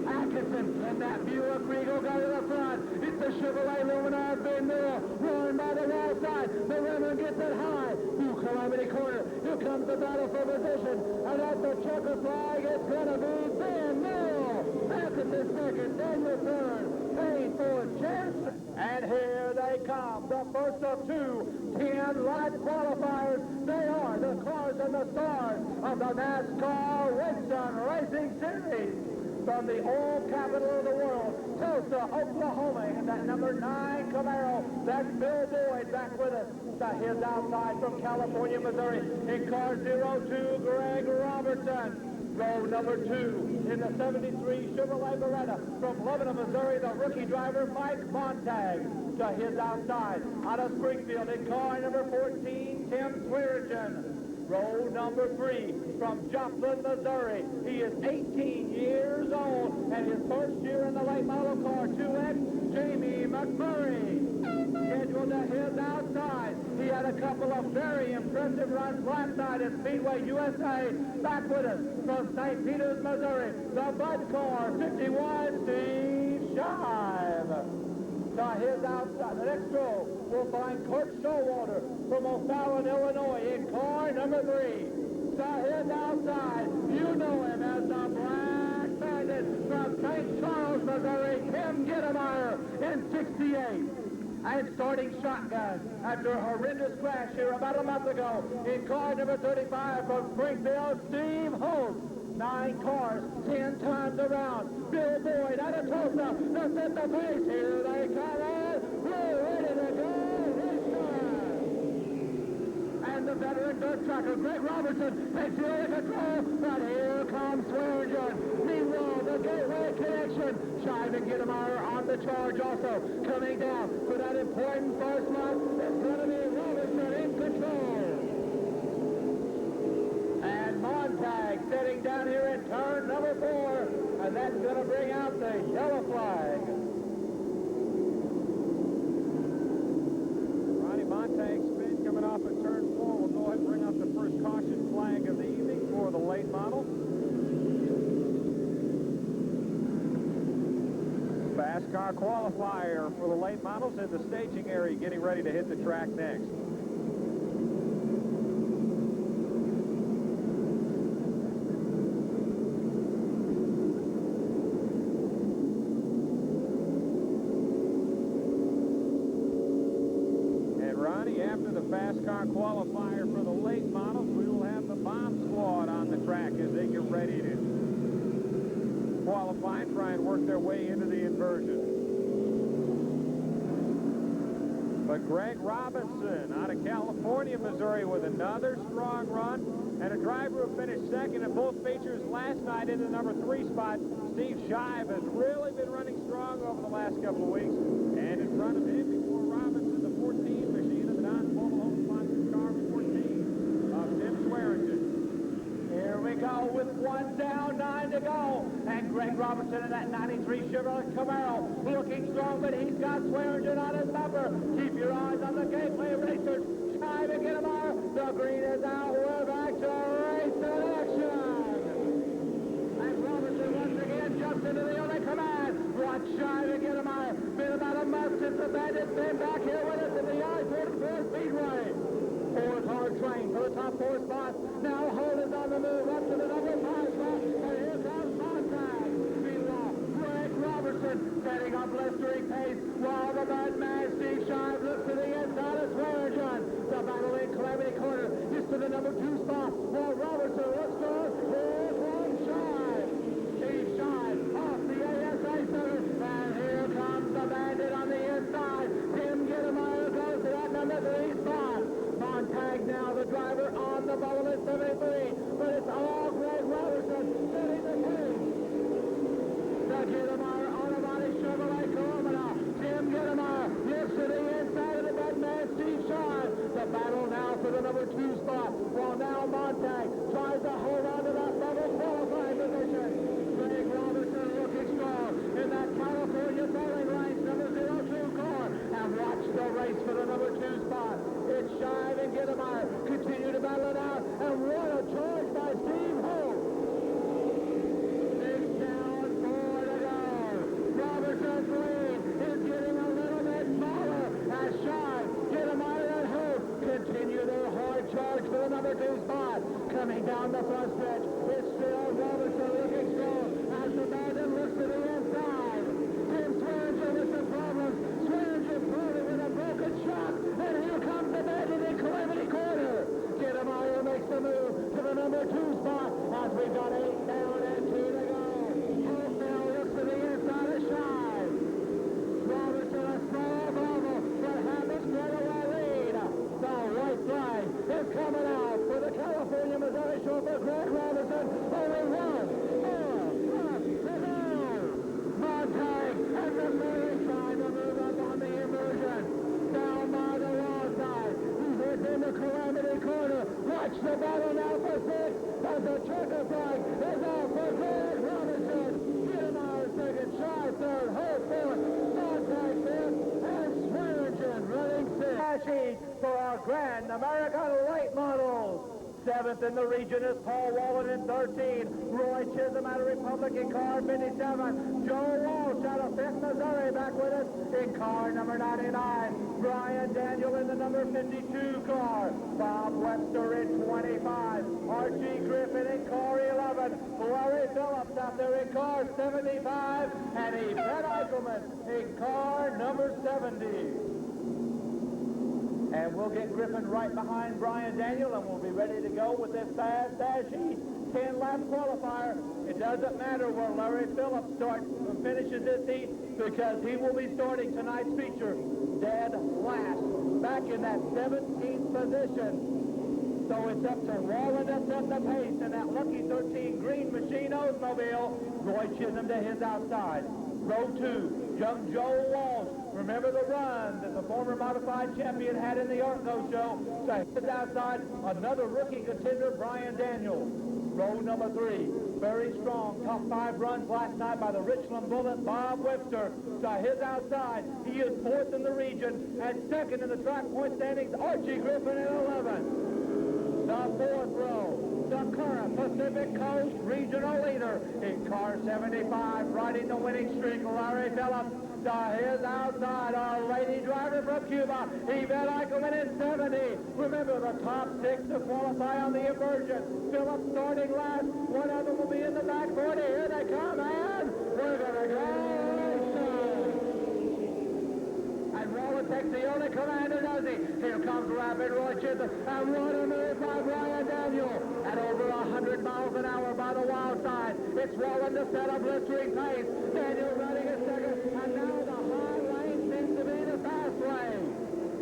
B: Atkinson and that Buick Regal go to the front. It's the Chevrolet Luminar Ben Newell roaring by the wall side. The Reverend gets it high. Through Calamity Corner. Here comes the battle for position. And at the checker flag, it's going to be Ben Newell. Atkinson second, Daniel third. Payne fourth, Chance. And here they come. The first of 2 10-lap qualifiers. They are the cars and the stars of the NASCAR Winston Racing Series. From the oil capital of the world, Tulsa, Oklahoma, in that number 9 Camaro. That's Bill Boyd back with us. To his outside from California, Missouri. In car 02, Greg Robertson. Row number 2 in the 73 Chevrolet Beretta from Lebanon, Missouri, the rookie driver Mike Montag. To his outside, out of Springfield, in car number 14, Tim Swearigan. Row number 3 from Joplin, Missouri. He is 18 years old, and his first year in the late model car, 2X, Jamie McMurray. Scheduled to his outside. He had a couple of very impressive runs last night at Speedway USA. Back with us from St. Peters, Missouri, the Bud Car, 51, Steve Shive. To his outside, the next row, we'll find Kurt Showalter from O'Fallon, Illinois, in car number 3. To his outside, you know him as the Black Bandit from St. Charles, Missouri, Tim Gittemeyer in 68. And starting shotgun after a horrendous crash here about a month ago in car number 35 from Springfield, Steve Holt. 9 cars, 10 times around. Bill Boyd out of Tulsa to set the pace. Here they come in. We're ready to go. And the veteran dirt tracker, Greg Robertson, takes the early control. But here comes Swearingen. Meanwhile, the Gateway Connection. Shive and Gittemeyer on the charge also. Coming down for that important first lap. It's going to be Robertson in control. Montag sitting down here in turn number 4, and that's going to bring out the yellow flag.
A: Ronnie Montag's spin coming off at turn 4. We'll go ahead and bring out the first caution flag of the evening for the late model. Fast car qualifier for the late models in the staging area, getting ready to hit the track next. Fast car qualifier for the late models. We will have the bomb squad on the track as they get ready to qualify and try and work their way into the inversion. But Greg Robinson out of California, Missouri with another strong run, and a driver who finished second in both features last night in the number 3 spot. Steve Shive has really been running strong over the last couple of weeks, and in front of him before Robinson, the 14 machine of the non-Polo Home sponsored car 14 of Tim Swearingen.
B: Here we go with 1 down, 9 to go. And Greg Robertson in that 93 Chevrolet Camaro looking strong, but he's got Swearingen on his bumper. Keep your eyes on the Gateway Racers. Shive and Gittemeyer. The green is out. We're back to race in action. And Robertson once again jumps into the only command. Watch Shive and Gittemeyer. Been about a month since the Bandit's been back here with us in the I-44 Speedway. 4-car train for the top 4 spots. Now Holt is on the move up to the number 5 spot. And here comes Montag. Meanwhile, Greg Robertson setting up blistering pace while the bad man Steve Shive looks to the inside of Swearingen. The battle in Calamity Corner is to the number 2 spot. While Robertson looks good. Here comes Shive. Steve Shive off the ASA center. And here comes the Bandit on the inside. Tim Gittemeyer goes to that number 3 spot. Montag now the driver on the bubble at 73, but it's all Greg Robertson setting the pace. The Gittemeyer automatic Chevrolet Corona. Tim Gittemeyer lifts to the inside of the bad man Steve Shive. The battle now for the number 2 spot, while now Montag tries to hold on to that bubble qualifying position. Greg Robertson looking strong in that California bowling range number 02 car. And watch the race for the number 2 spot. It's Shive and Gittemeyer continue to battle it out, and what a charge by Steve Holt. 6 down, 4 to go. Robertson's lead is getting a little bit smaller as Shive, Gittemeyer, and Holt continue their hard charge for the number 2 spot. Coming down the front stretch, it's still Robertson looking strong as the Bandit looks to the inside. Tim Swearingen with some problems. Swearingen floating with a broken shock, and here comes the Bandit in Calamity Corner. Gittemeyer makes the move to the number 2 spot as we've got 8 down and 2 to go. Holt now looks to the inside of Shive. Robertson a small bubble, but has a straightaway lead. The white flag is coming out for the California Missouri Show for Greg Robertson. Only 1 more left to go. Montag and the Murray trying to move up on the inversion. Down by the wall side. He's within the Calamity Corner. Watch the battle now for six. As the checker flag is out for Greg Robinson. Kiermaier second, Shy third, Hope fourth, Sontag fifth, and Swearingen running sixth. For our Grand American late models. Seventh in the region is Paul Wallen in 13. Roy Chisholm out of Republican car 57. Joe Walsh out of 5th Missouri back with us in car number 99. Brian Daniel in the number 52 car. Bob Webster in 25. Archie Griffin in car 11. Larry Phillips out there in car 75. And Yvette Eichelman in car number 70. And we'll get Griffin right behind Brian Daniel, and we'll be ready to go with this fast dash heat 10-lap qualifier. It doesn't matter where Larry Phillips finishes this heat, because he will be starting tonight's feature dead last, back in that 17th position. So it's up to Wallen to set the pace in that Lucky 13 Green Machine Oldsmobile. Roy Chisholm to his outside. Row 2, young Joe Walsh. Remember the run that the former modified champion had in the Arco Show. So his outside, another rookie contender, Brian Daniel. Row number 3, very strong. Top 5 runs last night by the Richland Bullet, Bob Webster. To his outside, he is 4th in the region, and 2nd in the track point standings, Archie Griffin at 11. The 4th row, the current Pacific Coast regional leader in car 75, riding the winning streak, Larry Phillips. To his outside, our lady driver from Cuba, Yvette Eichelman in 70. Remember, the top 6 to qualify on the inversion. Phillips starting last. One of them will be in the back 40. Here they come, and we're going to go racing. And Wallen takes the only commander, does he? Here comes Rapid Roy Chisholm, and what a move by Brian Daniel. At over 100 miles an hour by the wild side. It's Wallen to set a blistering pace. Daniel running a second, and now the high lane seems to be the fast lane.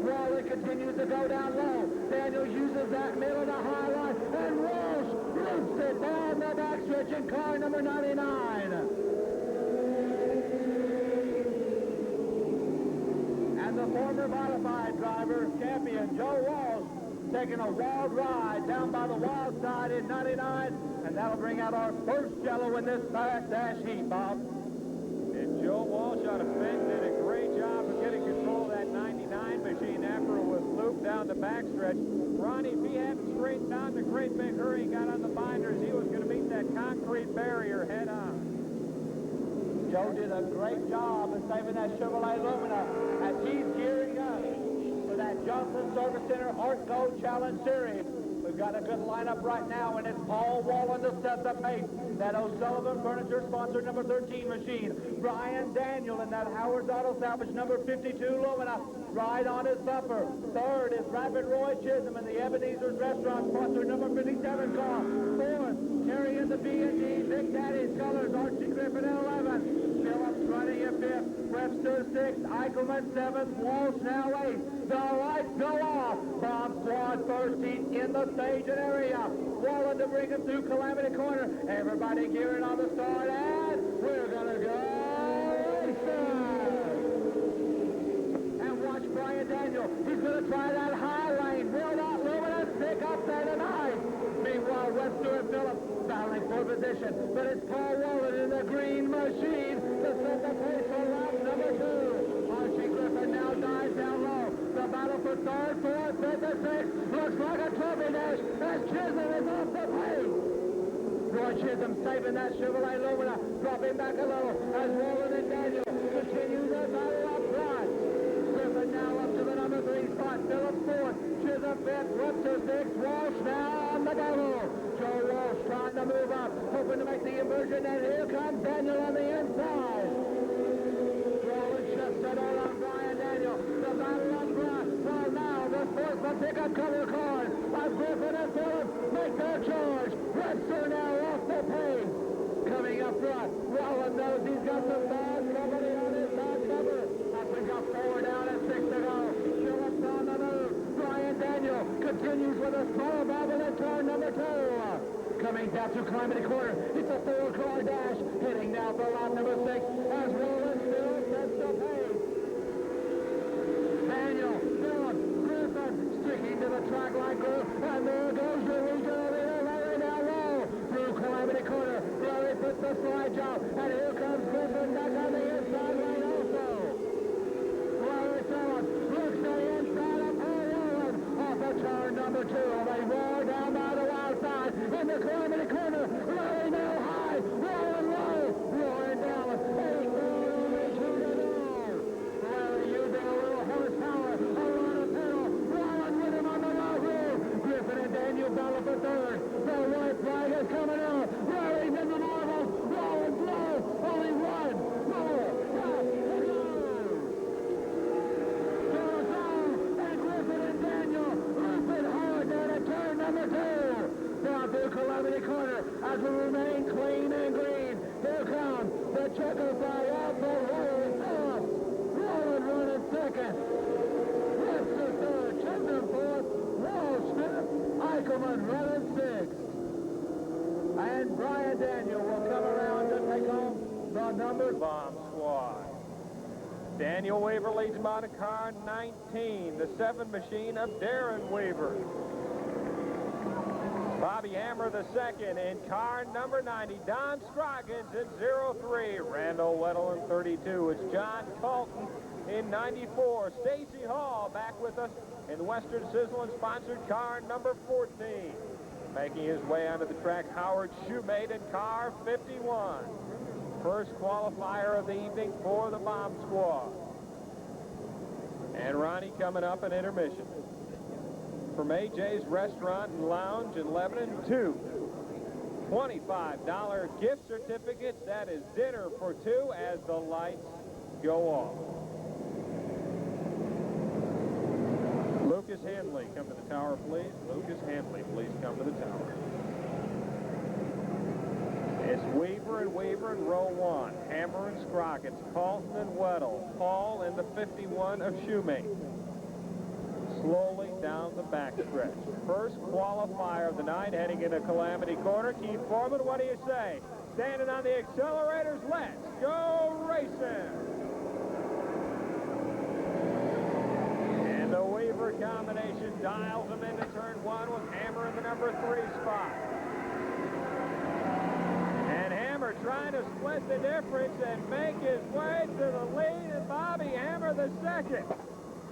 B: Wallen continues to go down low. Daniel uses that middle to high line, and Walsh loops it down the backstretch in car number 99. And the former modified driver, champion Joe Walsh, taking a wild ride down by the wild side in 99, and that'll bring out our first yellow in this fast dash heat, Bob.
A: And Joe Walsh out of Fenton did a great job of getting control of that 99 machine after it was looped down the backstretch. Ronnie, if he hadn't straightened out in a great big hurry and got on the binders, he was going to meet that concrete barrier head on.
B: Joe did a great job of saving that Chevrolet Lumina as he's gearing up for that Johnson Service Center Art Gold Challenge Series. We've got a good lineup right now, and it's Paul Wallen to set the pace. That O'Sullivan Furniture sponsored number 13 machine. Brian Daniel in that Howard's Auto Salvage number 52 Lumina right on his bumper. Third is Rapid Roy Chisholm in the Ebenezer's Restaurant sponsored number 57 car. Fourth, carrying the B&D Big Daddy's colors, Archie Griffin at 11. Phillips running at 5th. Webster 6th. Eichelman 7th. Walsh now 8th. The lights go off. Bomb Squad first. He's in the staging area. Wallen to bring him through Calamity Corner. Everybody gearing on the start, and we're going to go racing. And watch Brian Daniel. He's going to try that high lane. Will not Lumina pick up that tonight. Meanwhile, Webster and Phillips battling for position. But it's Paul Wallen in the green machine to set the pace for lap number 2. Archie Griffin now dives down low. The battle for 3rd, 4th, 5th, and 6th looks like a trophy dash as Chisholm is off the pace. Roy Chisholm saving that Chevrolet Lumina, dropping back a little as Wallen and Daniel continue the battle up front. Griffin now up to the number 3 spot. Phillips 4th, Chisholm 5th, Webster 6th, Walsh now on the double. Joe Walsh trying to move up, hoping to make the inversion, and here comes Daniel on the inside. Wallen shuts it all on Brian Daniel. The battle up front. Well, now the sportsman pickup cover cars as Griffin and Phillips make their charge. Webster now off the pace. Coming up front, Wallen knows he's got some bad company on his back cover. As we got 4 down and 6 to go. Phillips on the move. Brian Daniel continues with a small bobble in car number 2. Coming down through Calamity Corner. It's a 4-car dash. Hitting now for lap number 6 as Wallen still sets the pace. Daniel, Phillips, Griffin sticking to the track like glue, and there goes a slide job. And here comes Griffin back on the inside lane also. Larry Phillips looks to the inside of Paul Rowland off of turn number 2. They roar down by the wild side in the calamity corner. Larry now high, Rowland low, roaring down. 8 only 2 to go. Larry using a little horsepower, a lot of pedal. Rowland with him on the low road. Griffin and Daniel Bella for third. The white flag is coming out. Larry's in the marbles. Rowland's low. Only 1 more lap to go. And Griffin and Daniel looping hard down at turn number 2. Down through Calamity Corner as we remain clean and green. Here comes the checker flag out for Larry Phillips. Rowland running second. Webster third. Chisholm fourth. Wall Smith. Eichelman running 6th. And Brian Daniel will come around to take on the number
A: Bomb Squad. Daniel Weaver leads him out of car 19, the 7 machine of Darren Weaver. Bobby Hammer the second in car number 90. Don Scroggins in 03. Randall Weddle in 32. It's John Colton in 94. Stacy Hall back with us in Western Sizzlin' sponsored car number 14. Making his way onto the track, Howard Shoemate in car 51. First qualifier of the evening for the Bomb Squad. And Ronnie coming up in intermission. From AJ's Restaurant and Lounge in Lebanon, 2 $25 gift certificates. That is dinner for 2 as the lights go off. Lucas Handley, come to the tower, please. Lucas Handley, please come to the tower. It's Weaver and Weaver in row 1. Hammer and Scroggins, Colton and Weddle, Paul in the 51 of Shoemate. Slowly down the backstretch. First qualifier of the night heading into Calamity Corner. Keith Foreman, what do you say? Standing on the accelerators, let's go racing! And the Weaver combination dials them into turn 1 with Hammer in the number 3 spot. And Hammer trying to split the difference and make his way to the lead, and Bobby Hammer the second.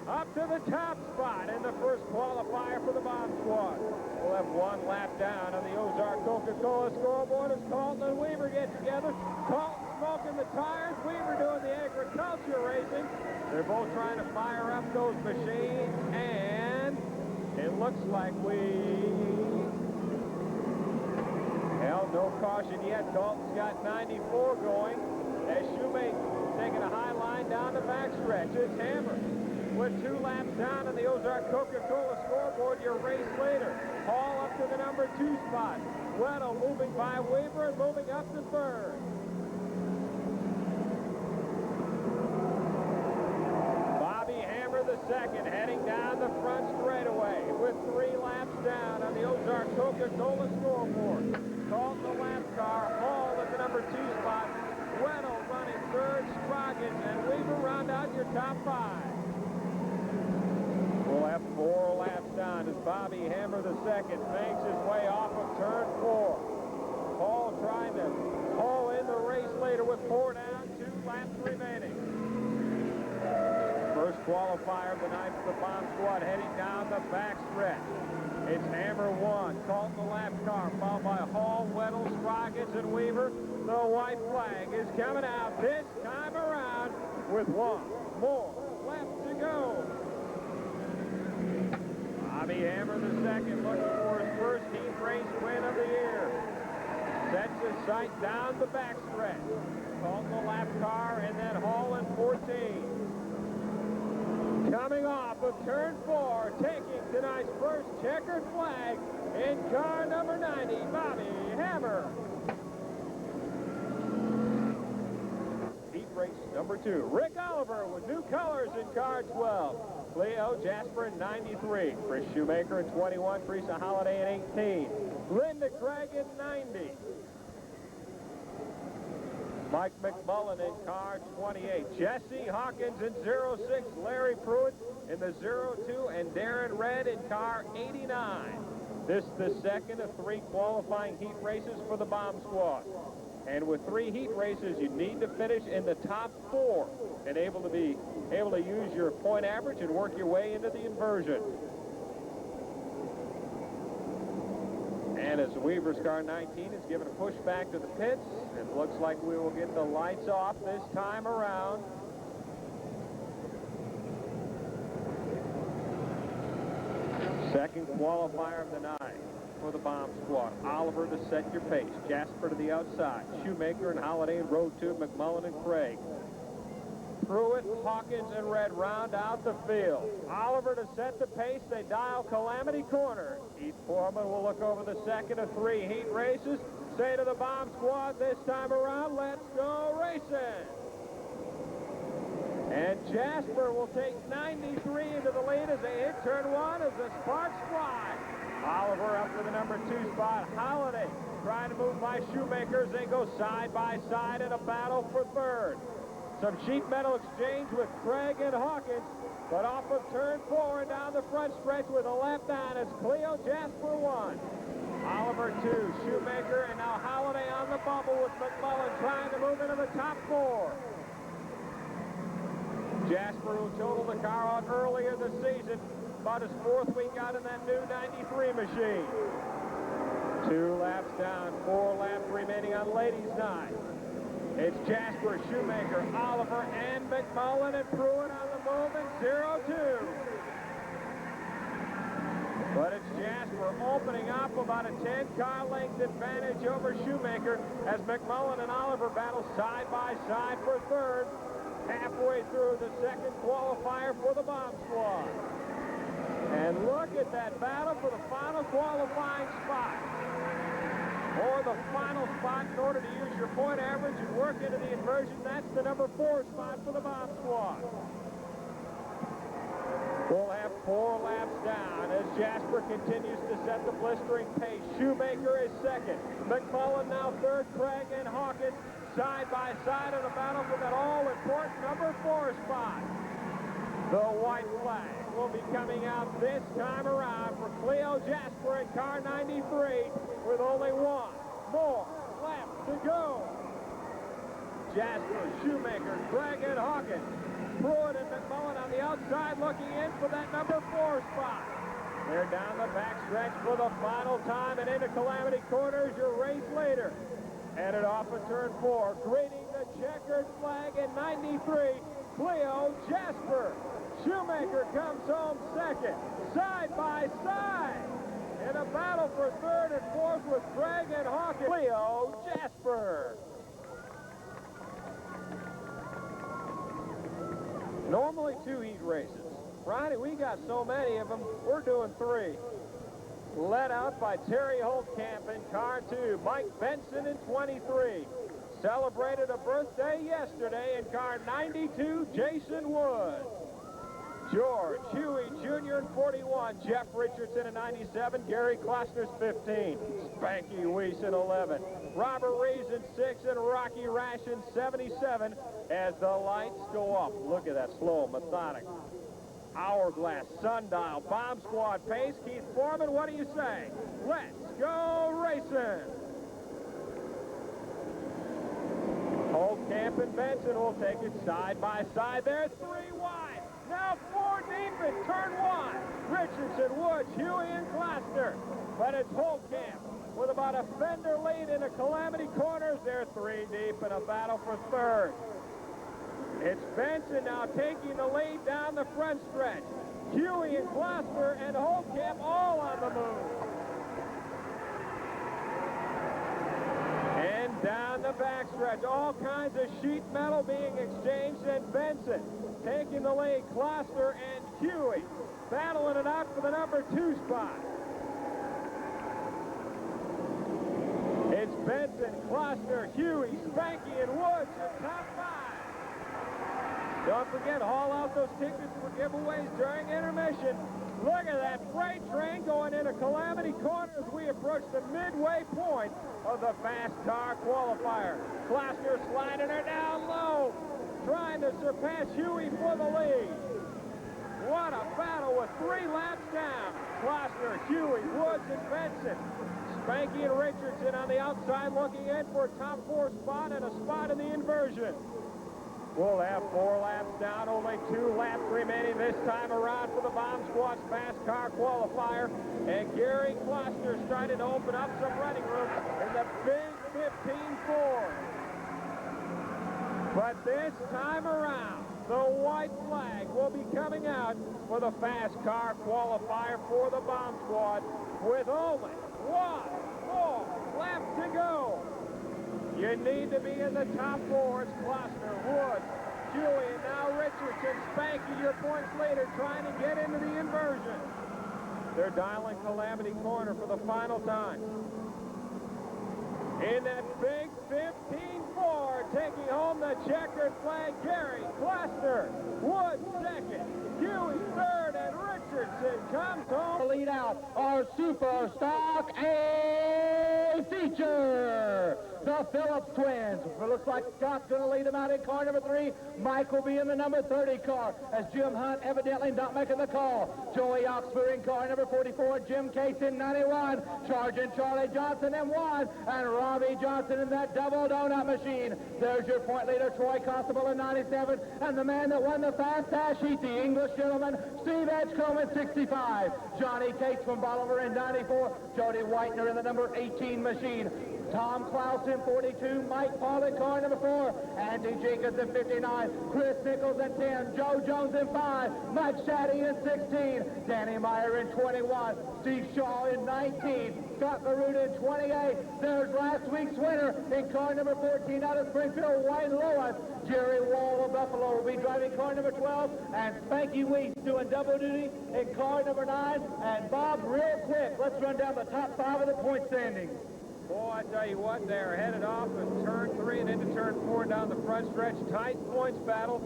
A: Up to the top spot in the first qualifier for the Bomb Squad. We'll have 1 lap down on the Ozark Coca-Cola scoreboard as Colton and Weaver get together. Colton smoking the tires, Weaver doing the agriculture racing. They're both trying to fire up those machines, and it looks like hell, no caution yet. Colton's got 94 going as Shoemate taking a high line down the backstretch. It's Hammer with 2 laps down on the Ozark Coca-Cola scoreboard, your race leader. Hall up to the number 2 spot. Weddle moving by Weaver and moving up to 3rd. Bobby Hammer the second heading down the front straightaway with 3 laps down on the Ozark Coca-Cola scoreboard. Colton the lap car, Hall at the number 2 spot. Weddle running 3rd, Scroggins and Weaver round out your top 5. We'll have 4 laps down as Bobby Hammer the second makes his way off of turn 4. Paul trying to haul in the race later with 4 down, 2 laps remaining. First qualifier of the night for the Bomb Squad heading down the backstretch. It's Hammer 1, Colton the lap car, followed by Hall, Weddle, Scroggins, and Weaver. The white flag is coming out this time around with 1 more lap to go. Bobby Hammer the second looking for his first heat race win of the year. Sets his sight down the backstretch. Colton the lap car and then Hall in 14. Coming off of turn 4, taking tonight's first checkered flag in car number 90, Bobby Hammer. Heat race number 2. Rick Oliver with new colors in car 12. Cleo Jasper in 93. Chris Shoemaker in 21. Teresa Holiday in 18. Linda Craig in 90. Mike McMullen in car 28. Jesse Hawkins in 06. Larry Pruitt in the 02. And Darren Red in car 89. This is the second of 3 qualifying heat races for the Bomb Squad. And with 3 heat races, you need to finish in the top 4 and able to use your point average and work your way into the inversion. And as Weaver's car 19 is given a push back to the pits, it looks like we will get the lights off this time around. Second qualifier of the night for the bomb squad. Oliver to set your pace. Jasper to the outside. Shoemaker and Holiday in row 2. McMullen and Craig. Pruitt, Hawkins, and Red round out the field. Oliver to set the pace. They dial Calamity Corner. Keith Foreman will look over the second of 3 heat races. Say to the bomb squad this time around, let's go racing. And Jasper will take 93 into the lead as they hit turn 1 as the sparks fly. Oliver up to the number 2 spot. Holiday trying to move by Shoemaker as they go side by side in a battle for third. Some sheet metal exchange with Craig and Hawkins, but off of turn 4 and down the front stretch with a lap down as Cleo Jasper 1. Oliver 2, Shoemaker, and now Holiday on the bubble with McMullen trying to move into the top 4. Jasper, who totaled the car out earlier this season, about his 4th week out in that new 93 machine. 2 laps down, 4 laps remaining on ladies' night. It's Jasper, Shoemaker, Oliver, and McMullen and Pruitt on the move in 0-2. But it's Jasper opening up about a 10-car length advantage over Shoemaker as McMullen and Oliver battle side by side for third. Halfway through the second qualifier for the bomb squad. And look at that battle for the final qualifying spot. Or the final spot in order to use your point average and work into the inversion. That's the number 4 spot for the bomb squad. We'll have 4 laps down as Jasper continues to set the blistering pace. Shoemaker is second. McMullen now third. Craig and Hawkins side by side in a battle for that all-important number 4 spot. The white flag will be coming out this time around for Cleo Jasper in car 93 with only 1 more lap to go. Jasper, Shoemaker, Craig, and Hawkins. Pruitt and McMullen on the outside looking in for that number 4 spot. They're down the backstretch for the final time and into Calamity Corners your race leader. Headed off of turn 4, greeting the checkered flag in 93, Cleo Jasper. Shoemaker comes home second, side by side, in a battle for third and fourth with Craig and Hawkins. Cleo Jasper. Normally 2 heat races. Ronnie, we got so many of them, we're doing 3. Led out by Terry Holtkamp in car 2. Mike Benson in 23. Celebrated a birthday yesterday in car 92, Jason Wood. George Huey Jr. in 41. Jeff Richardson in 97. Gary Klossner's 15. Spanky Weiss in 11. Robert Reeves in 6 and Rocky Rash in 77 as the lights go up. Look at that slow, methodic. Hourglass, sundial, bomb squad pace. Keith Foreman, what do you say? Let's go racing. Holtkamp and Benson will take it side by side. They're 3 wide. Now 4 deep in turn 1. Richardson, Woods, Huey, and Klossner. But it's Holtkamp with about a fender lead into Calamity Corners. They're 3 deep in a battle for third. It's Benson now taking the lead down the front stretch. Huey and Klossner and Holtkamp all on the move. And down the backstretch, all kinds of sheet metal being exchanged, and Benson taking the lead. Klossner and Huey battling it out for the number 2 spot. It's Benson, Klossner, Huey, Spanky, and Woods, your top 5. Don't forget, haul out those tickets for giveaways during intermission. Look at that freight train going into Calamity Corner as we approach the midway point of the fast car qualifier. Klossner sliding her down low, trying to surpass Huey for the lead. What a battle with 3 laps down. Klossner, Huey, Woods, and Benson. Spanky and Richardson on the outside looking in for a top 4 spot and a spot in the inversion. We'll have 4 laps down, only 2 laps remaining this time around for the Bomb Squad's fast car qualifier. And Gary Klossner is trying to open up some running room in the big 15-4. But this time around, the white flag will be coming out for the fast car qualifier for the Bomb Squad with only 1 more lap to go. You need to be in the top 4. It's Klossner, Woods, Huey, and now Richardson. Spanky, your points later, trying to get into the inversion. They're dialing Calamity Corner for the final time. In that big 15-4, taking home the checkered flag, Gary Klossner. Woods second, Huey third, and Richardson comes home.
B: Lead out our Super Stock A feature, the Phillips twins. It looks like Scott's going to lead them out in car number 3. Mike will be in the number 30 car as Jim Hunt evidently not making the call. Joey Oxford in car number 44, Jim Case in 91, Sergeant Charlie Johnson in 1, and Robbie Johnson in that double donut machine. There's your point leader, Troy Constable in 97, and the man that won the fast dash heat, the English gentleman, Steve Edgecombe in 65. Johnny Cates from Bolivar in 94, Jody Whitener in the number 18 machine. Tom Klaus in 42, Mike Paul in car number 4, Andy Jenkins in 59, Chris Nichols in 10, Joe Jones in 5, Mike Shaddy in 16, Danny Meyer in 21, Steve Shaw in 19, Scott LaRue in 28. There's last week's winner in car number 14 out of Springfield, Wayne Lewis. Jerry Wall of Buffalo will be driving car number 12, and Spanky Weeks doing double duty in car number 9. And Bob, real quick, let's run down the top 5 of the point standings.
A: Boy, I tell you what, they're headed off in turn 3 and into turn 4 down the front stretch. Tight points battle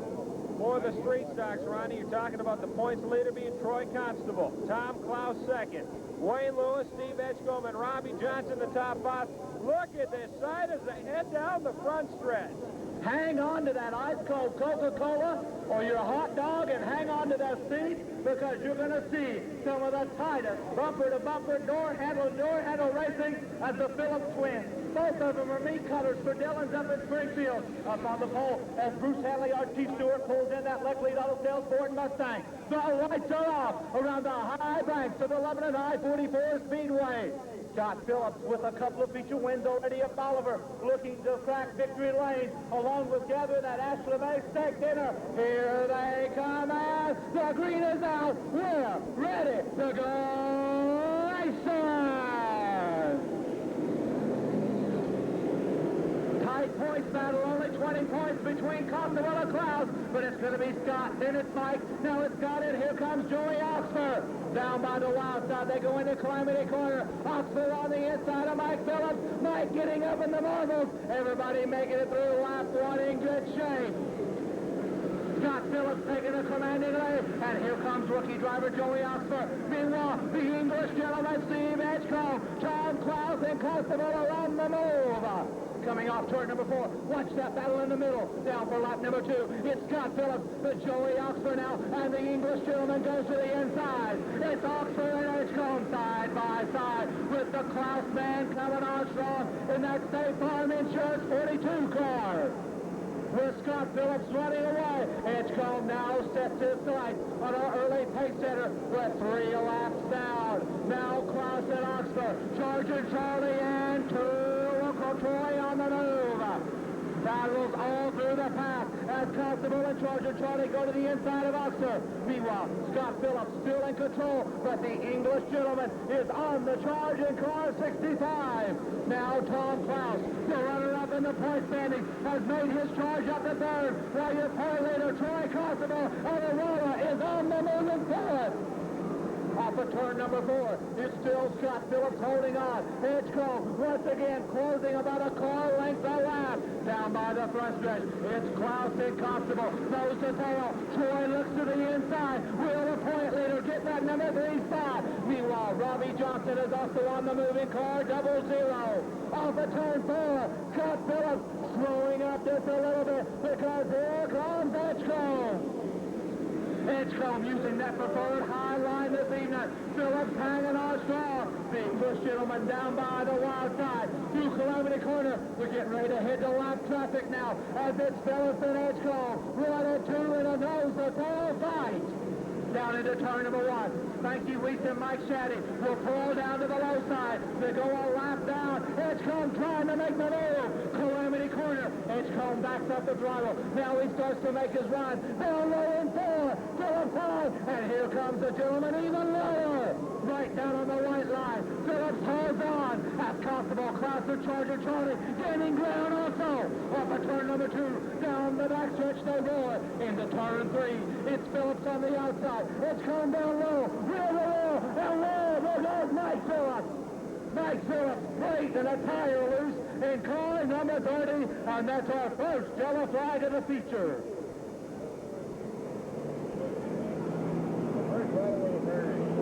A: for the street stocks, Ronnie. You're talking about the points leader being Troy Constable. Tom Klaus second. Wayne Lewis, Steve Edgecombe, and Robbie Johnson the top 5. Look at this side as they head down the front stretch.
B: Hang on to that ice-cold Coca-Cola or your hot dog and hang on to that seat, because you're going to see some of the tightest bumper-to-bumper door-handle racing as the Phillips twins. Both of them are meat cutters for Dillon's up in Springfield. Up on the pole as Bruce Hadley, our chief steward, pulls in that Leclerc Auto Sales Ford Mustang. The lights are off around the high banks of the Lebanon I-44 Speedway. Scott Phillips with a couple of feature wins already at Bolivar, looking to crack victory lane, along with gathering that Ashland Bay steak dinner. Here they come, as the green is out. We're ready to go racing. Tight points battle, only 20 points between Constable and Klaus, but it's going to be Scott, then it's Mike, now it's Scott, and here comes Joey Oxford. Down by the wild side, they go into Calamity Corner. Oxford on the inside of Mike Phillips. Mike getting up in the marbles. Everybody making it through lap 1 in good shape. Scott Phillips taking a commanding lead, and here comes rookie driver Joey Oxford. Meanwhile, the English gentleman Steve Edgecombe, Tom Klaus, and Constable are on the move. Coming off turn number 4. Watch that battle in the middle. Down for lap number 2. It's Scott Phillips, but Joey Oxford now, and the English gentleman goes to the inside. It's Oxford and Edgecombe side by side with the Klaus man coming on strong in that State Farm Insurance 42 car. With Scott Phillips running away. Edgecombe now sets his sights on our early pace setter. We're 3 laps down. Now Klaus and Oxford. Sergeant Charlie and 2 local Troy on the move. Battles all through the path as Constable and Sergeant Charlie go to the inside of Oxford. Meanwhile, Scott Phillips still in control, but the English gentleman is on the charge in car 65. Now Tom Klaus, the runner-up in the point standing, has made his charge up to 3rd, while your point leader, Troy Constable, and Aurora is on the move in 4th. Off of turn number 4, it's still Scott Phillips holding on. Edgecombe once again closing about a car length a lap. Down by the front stretch, it's Klaus and Constable, nose to tail. Troy looks to the inside. Will the point leader get that number 3 spot? Meanwhile, Robbie Johnson is also on the moving car, 00. Off of turn 4, Scott Phillips slowing up just a little bit, because here comes Edgecombe. Edgecombe using that preferred high line this evening. Phillips hanging on strong. Being pushed, gentlemen, down by the wild side. Through Calamity Corner. We're getting ready to hit the lap traffic now as it's Phillips and Edgecombe. Right at 2 and a nose, the tail fight. Down into turn number 1. Spanky Weiss and Mike Shaddy will pull down to the low side. They go a lap down. Edgecombe trying to make the move. Calamity Corner. Edgecombe backs up the throttle. Now he starts to make his run. Down low in 4. Phillips high. And here comes the gentleman even lower. Right down on the white line. Phillips holds on. As Constable Clouser Charger Charlie gaining ground also. Off of turn number 2. Down the backstretch they roar. Into turn 3. It's Phillips on the outside. It's come down low, real low, and low. There goes Mike Phillips. Mike Phillips breaks and a tire loose in car number 30, and that's our first yellow flag of the feature.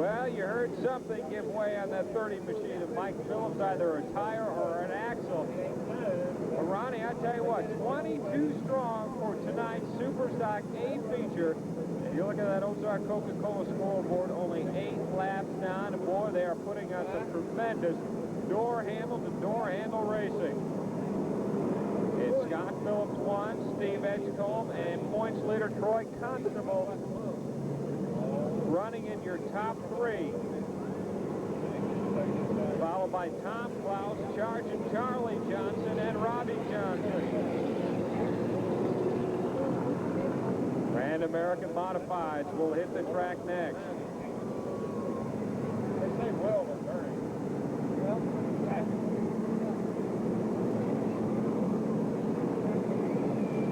A: Well, you heard something give way on that 30 machine of Mike Phillips, either a tire or an axle. Well, Ronnie, I tell you what, 22 strong for tonight's Superstock A feature. If you look at that Ozark Coca-Cola scoreboard, only 8 laps down, and boy, they are putting on some tremendous door handle to door handle racing. It's Scott Phillips 1, Steve Edgecombe, and points leader Troy Constable running in your top 3. Followed by Tom Klaus, Sergeant Charlie Johnson, and Robbie Johnson. Grand American Modifieds will hit the track next. They say well, but turning.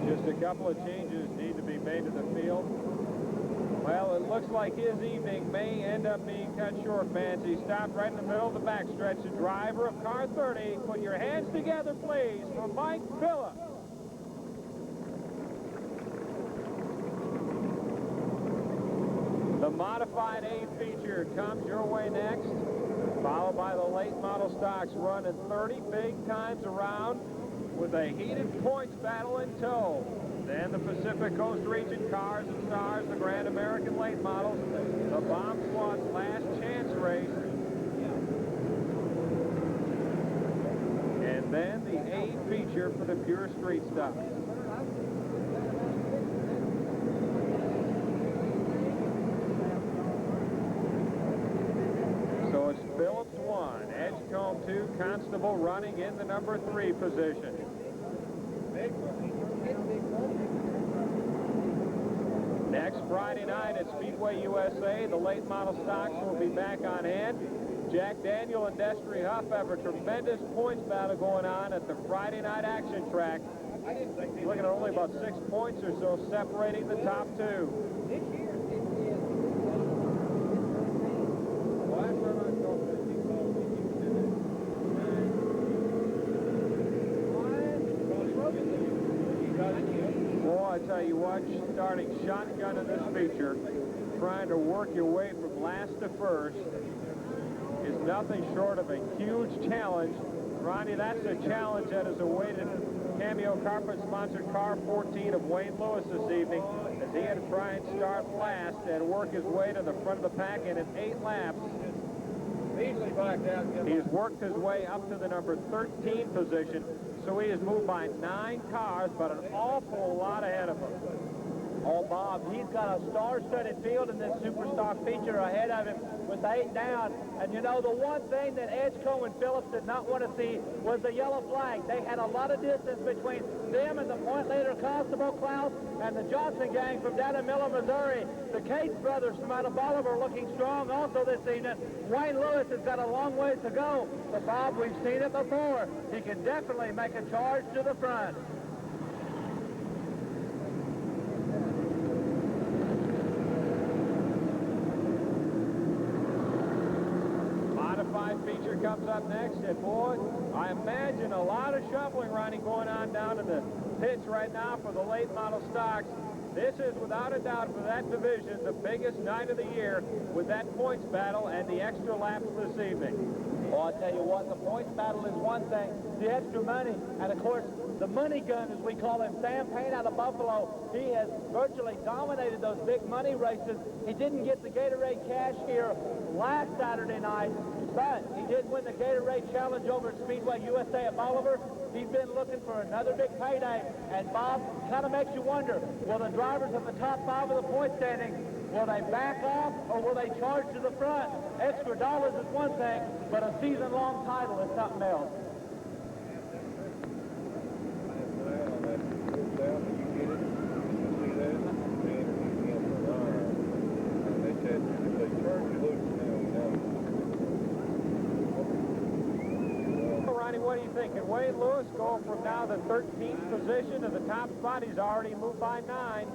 A: Just a couple of changes need to be made to the field. Well, it looks like his evening may end up being cut short, man. He stopped right in the middle of the backstretch. The driver of car 30. Put your hands together, please, for Mike Phillips. The modified A feature comes your way next, followed by the late model stocks running 30 big times around with a heated points battle in tow. Then the Pacific Coast Region Cars and Stars, the Grand American late models, the Bomb Squad's last chance race, and then the A feature for the pure street stuff. So it's Phillips 1, Edgecombe 2, Constable running in the number 3 position. Next Friday night at Speedway USA, the late model stocks will be back on hand. Jack Daniel and Destry Huff have a tremendous points battle going on at the Friday night action track. Looking at only about 6 points or so separating the top 2. I tell you what, starting shotgun in this feature, trying to work your way from last to first is nothing short of a huge challenge. Ronnie, that's a challenge that is awaited Cameo Carpet sponsored car 14 of Wayne Lewis this evening, as he had to try and start last and work his way to the front of the pack, and in 8 laps he's worked his way up to the number 13 position. So he has moved by 9 cars, but an awful lot ahead of him.
B: Oh, Bob, he's got a star-studded field in this Superstock feature ahead of him with 8 down. And, you know, the one thing that Edgecombe and Phillips did not want to see was the yellow flag. They had a lot of distance between them and the point leader, Constable Klaus, and the Johnson gang from down in Miller, Missouri. The Cates brothers from out of Bolivar looking strong also this evening. Wayne Lewis has got a long ways to go. But, Bob, we've seen it before. He can definitely make a charge to the front.
A: Feature comes up next, and boy, I imagine a lot of shuffling, Ronnie, going on down in the pits right now for the late model stocks. This is, without a doubt, for that division, the biggest night of the year with that points battle and the extra laps this evening.
B: Well, I'll tell you what, the points battle is one thing, the extra money, and of course, the money gun, as we call him, Sam Payne out of Buffalo. He has virtually dominated those big money races. He didn't get the Gatorade cash here last Saturday night, but he did win the Gatorade Challenge over at Speedway USA at Bolivar. He's been looking for another big payday, and Bob, kind of makes you wonder, will the drivers at the top 5 of the point standing, will they back off or will they charge to the front? Extra dollars is one thing, but a season-long title is something else.
A: What do you think? Can Wayne Lewis go from now the 13th position to the top spot? He's already moved by 9.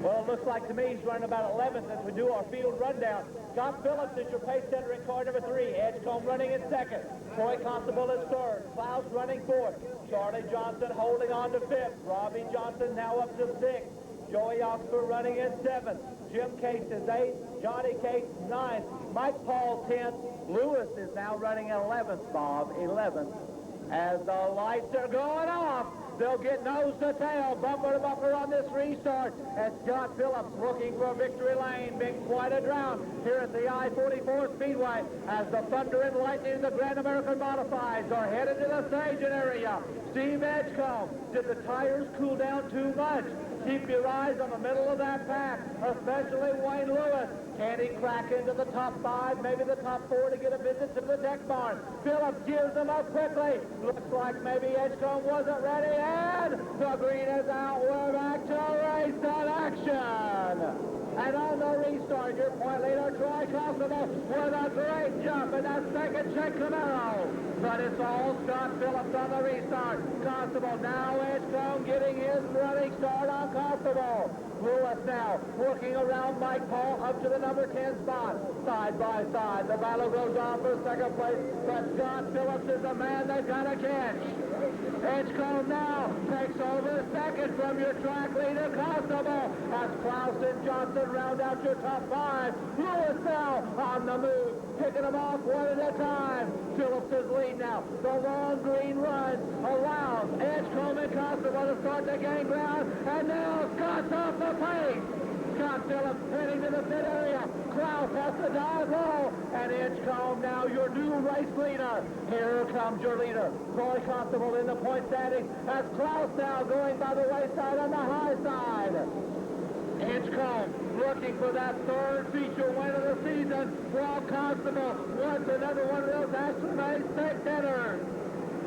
B: Well, it looks like to me he's running about 11th as we do our field rundown. Scott Phillips is your pace setter in car number 3. Edgecombe running in 2nd. Troy Constable is 3rd. Klaus running 4th. Charlie Johnson holding on to 5th. Robbie Johnson now up to 6th. Joey Oxford running in 7th. Jim Case is 8th. Johnny Case 9th. Mike Paul 10th. Lewis is now running 11th, Bob, 11th. As the lights are going off, they'll get nose to tail, bumper to bumper on this restart. As Scott Phillips looking for victory lane, being quite a drought here at the I-44 Speedway as the Thunder and Lightning, the Grand American Modifieds, are headed to the staging area. Steve Edgecombe, did the tires cool down too much? Keep your eyes on the middle of that pack, especially Wayne Lewis. Can he crack into the top 5, maybe the top 4 to get a visit to the deck barn? Phillips gives them up quickly. Looks like maybe Edgecombe wasn't ready, and the green is out. We're back to race in action. And on the restart, your point leader, Troy Constable, with a great jump in that second check Camaro. But it's all Scott Phillips on the restart. Constable now Edgecombe getting his running start on Constable. Lewis now working around Mike Paul up to the number 10 spot. Side by side, the battle goes on for second place, but Scott Phillips is the man they've got to catch. Edgecombe now takes over second from your track leader, Constable, as Klaus and Johnson round out your top 5. Lewis now on the move, picking them off one at a time. Phillips is lead now. The long green run allows Edgecombe and Constable to start to gain ground, and now Scott's off the pace. Scott Phillips heading to the pit area. Klaus has to dive low, and Edgecombe now your new race leader. Here comes your leader, Troy Constable in the point standing, as Klaus now going by the wayside on the high side. Edgecombe looking for that 3rd feature win of the season, while Constable wants another one of those Astronauts stick hitters.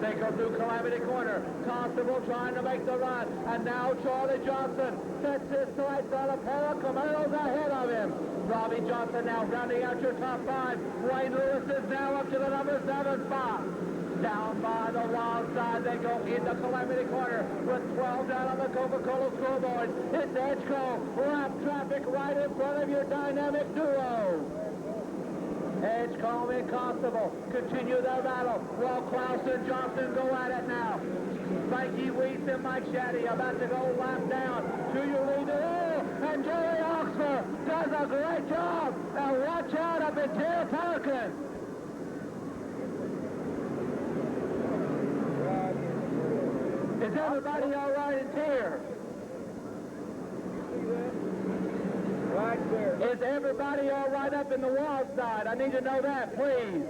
B: They go through Calamity Corner. Constable trying to make the run. And now Charlie Johnson sets his sights on a pair of Camaros ahead of him. Robbie Johnson now rounding out your top 5. Wayne Lewis is now up to the number 7 spot. Down by the wild side, they go into Calamity Corner with 12 down on the Coca-Cola scoreboard. It's Edgecombe, lap traffic right in front of your dynamic duo. Edgecombe and Constable continue their battle while Klaus and Johnson go at it now. Mikey Weiss and Mike Shaddy about to go lap down to your leader. Oh, and Jerry Oxford does a great job. Now watch out up in Terre Parkin. Is everybody all right in Terre?
A: Right there.
B: Is everybody all right up in the wall side? I need to know that, please.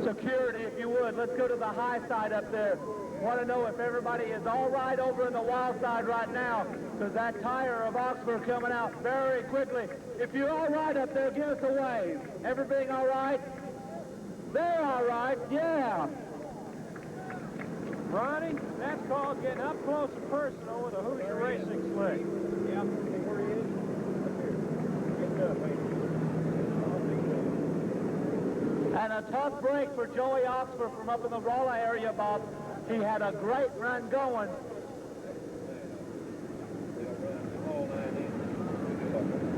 B: Security, if you would, let's go to the high side up there. Want to know if everybody is all right over in the wild side right now, because that tire of Oxford coming out very quickly. If you're all right up there, give us a wave. Everything all right? They're all right, yeah.
A: Ronnie, that's called getting up close and personal with a Hoosier racing slick.
E: Yep. Where he is? Up here.
B: And a tough break for Joey Oxford from up in the Rolla area, Bob. He had a great run going.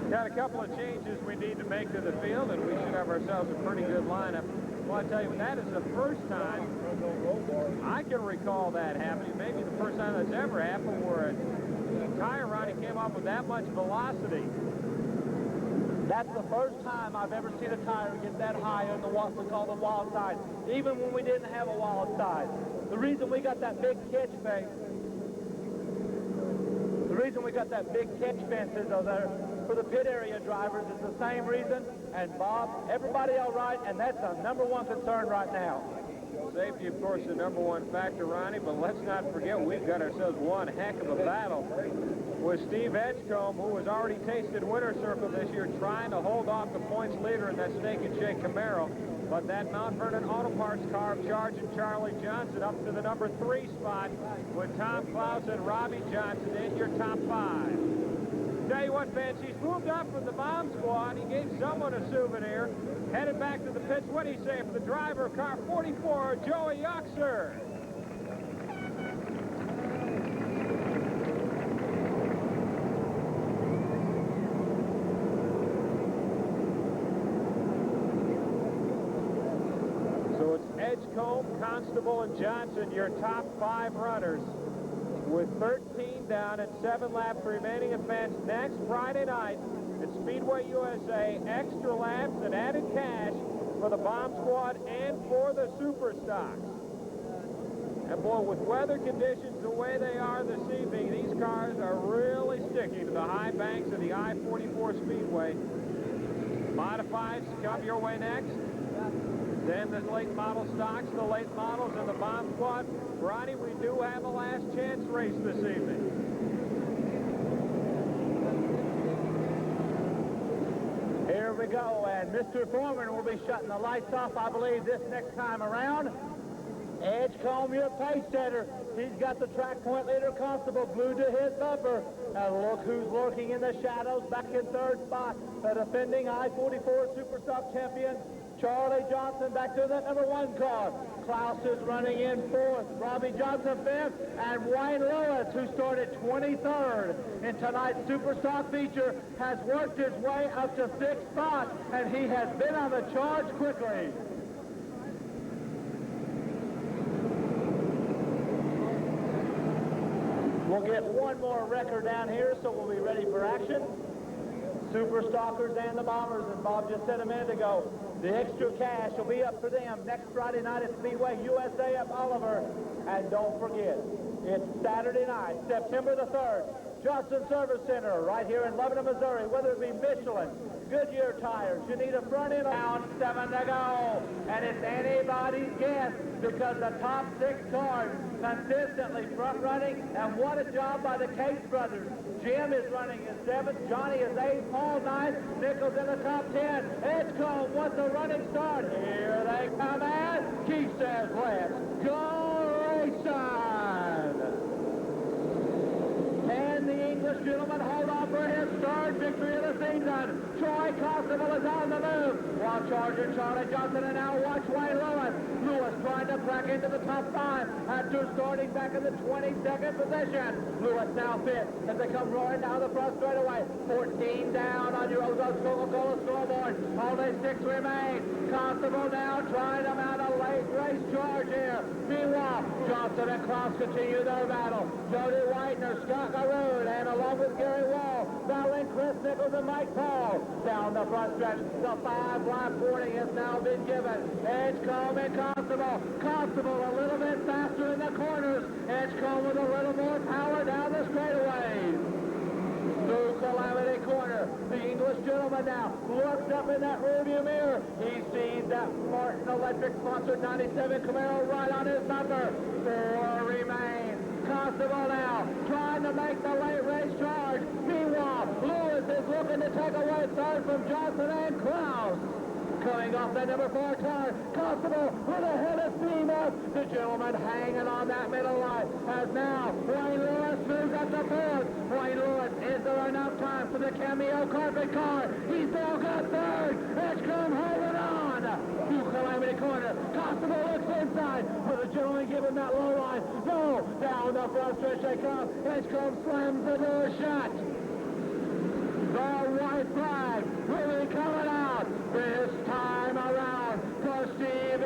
A: Got a couple of changes we need to make to the field, and we should have ourselves a pretty good lineup Well, I tell you, that is the first time I can recall that happening. Maybe the first time that's ever happened where a tire Ronnie came off with that much velocity.
B: That's the first time I've ever seen a tire get that high on the what we call the wild side, even when we didn't have a wild side. The reason we got that big catch fence, is there for the pit area drivers is the same reason. And Bob, everybody all right? And that's the number one concern right now.
A: Safety, of course, the number one factor, Ronnie, but let's not forget we've got ourselves one heck of a battle with Steve Edgecombe, who has already tasted winner's circle this year, trying to hold off the points leader in that Snake and Shake Camaro. But that Mount Vernon Auto Parts car of Charging Charlie Johnson up to the number 3 spot with Tom Klaus and Robbie Johnson in your top 5. Tell you what, fans, he's moved up from the bomb squad. He gave someone a souvenir. Headed back to the pits. What do you say for the driver of car 44, Joey Yoxer? So it's Edgecombe, Constable, and Johnson, your top 5 runners, with 13 down and 7 laps remaining. And fans, next Friday night at Speedway USA, extra laps and added cash for the bomb squad and for the super stocks. And boy, with weather conditions the way they are this evening, these cars are really sticking to the high banks of the I-44 Speedway. Modifieds come your way next. Then the late model stocks, the late models, and the bomb squad. Ronnie, we do have a last chance race this evening.
B: Here we go, and Mr. Foreman will be shutting the lights off, I believe, this next time around. Edgecombe, your pace setter. He's got the track point leader, Constable, glued to his bumper. And look who's lurking in the shadows, back in 3rd spot. The defending I-44 Superstock champion, Charlie Johnson, back to the number 1 car. Klaus is running in 4th. Robbie Johnson 5th. And Wayne Lewis, who started 23rd in tonight's Superstock feature, has worked his way up to 6th spot, and he has been on the charge quickly. We'll get one more wrecker down here, so we'll be ready for action. Super Stalkers and the Bombers, and Bob just said a minute ago, the extra cash will be up for them next Friday night at Speedway USA at Oliver. And don't forget, it's Saturday night, September the 3rd, Justin Service Center right here in Lebanon, Missouri. Whether it be Michelin, Goodyear tires, you need a front end. Round 7 to go, and it's anybody's guess because the top 6 cars consistently front running, and what a job by the Cates brothers. Jim is running in 7th, Johnny is 8th, Paul 9th, Nichols in the top 10. Edgecombe wants a running start. Here they come in. Keith says, let's go racing. And the English gentleman hold on for his 3rd victory of the season. Troy Constable is on the move, while Charger Charlie Johnson, and now watch Wayne Lewis. Lewis trying to crack into the top 5 after starting back in the 22nd position. Lewis now 5th as they come roaring down the front straightaway. 14 down on your Ozone Coca-Cola scoreboard. Only 6 remain. Constable now trying to mount a late race charge here. Meanwhile, Johnson and Klaus continue their battle. Jody Whitener, Scott Maroon, and along with Gary Wall, battling Chris Nichols and Mike Paul. Down the front stretch, the 5-lap warning has now been given. Edgecombe and Constable. Constable a little bit faster in the corners. Edgecombe with a little more power down the straightaways. Through Calamity Corner, the English gentleman now looks up in that rearview mirror. He sees that Martin Electric sponsored 97 Camaro right on his bumper. 4 remain. Constable now trying to make the late race charge. Meanwhile, Lewis is looking to take away 3rd from Johnson and Klaus. Coming off that number 4 car, Constable with a head of steam up. The gentleman hanging on that middle line as now Wayne Lewis moves up to 4th. Wayne Lewis, is there enough time for the Cameo Carpet car? He's now got 3rd. Edgecombe holding on. Through Calamity Corner, Constable looks inside. Will the gentleman give him that low line? No. Down the front stretch they come. Edgecombe slams the door shut. The white flag really coming out this time around for Steve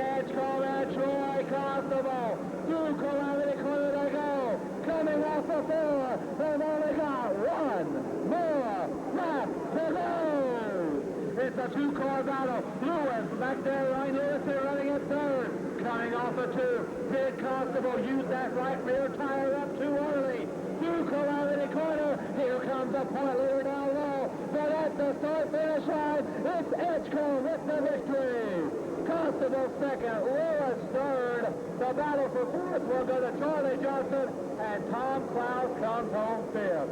B: It's a two-car battle. Lewis back there, Ryan Lewis here running at third. Coming off of two. Pit Constable used that right rear tire up too early. Through Calamity Corner. Here comes the point leader down low. But at the start-finish line, it's Edgecombe with the victory. Constable second, Lewis third. The battle for fourth will go to Charlie Johnson, and Tom Cloud comes home fifth.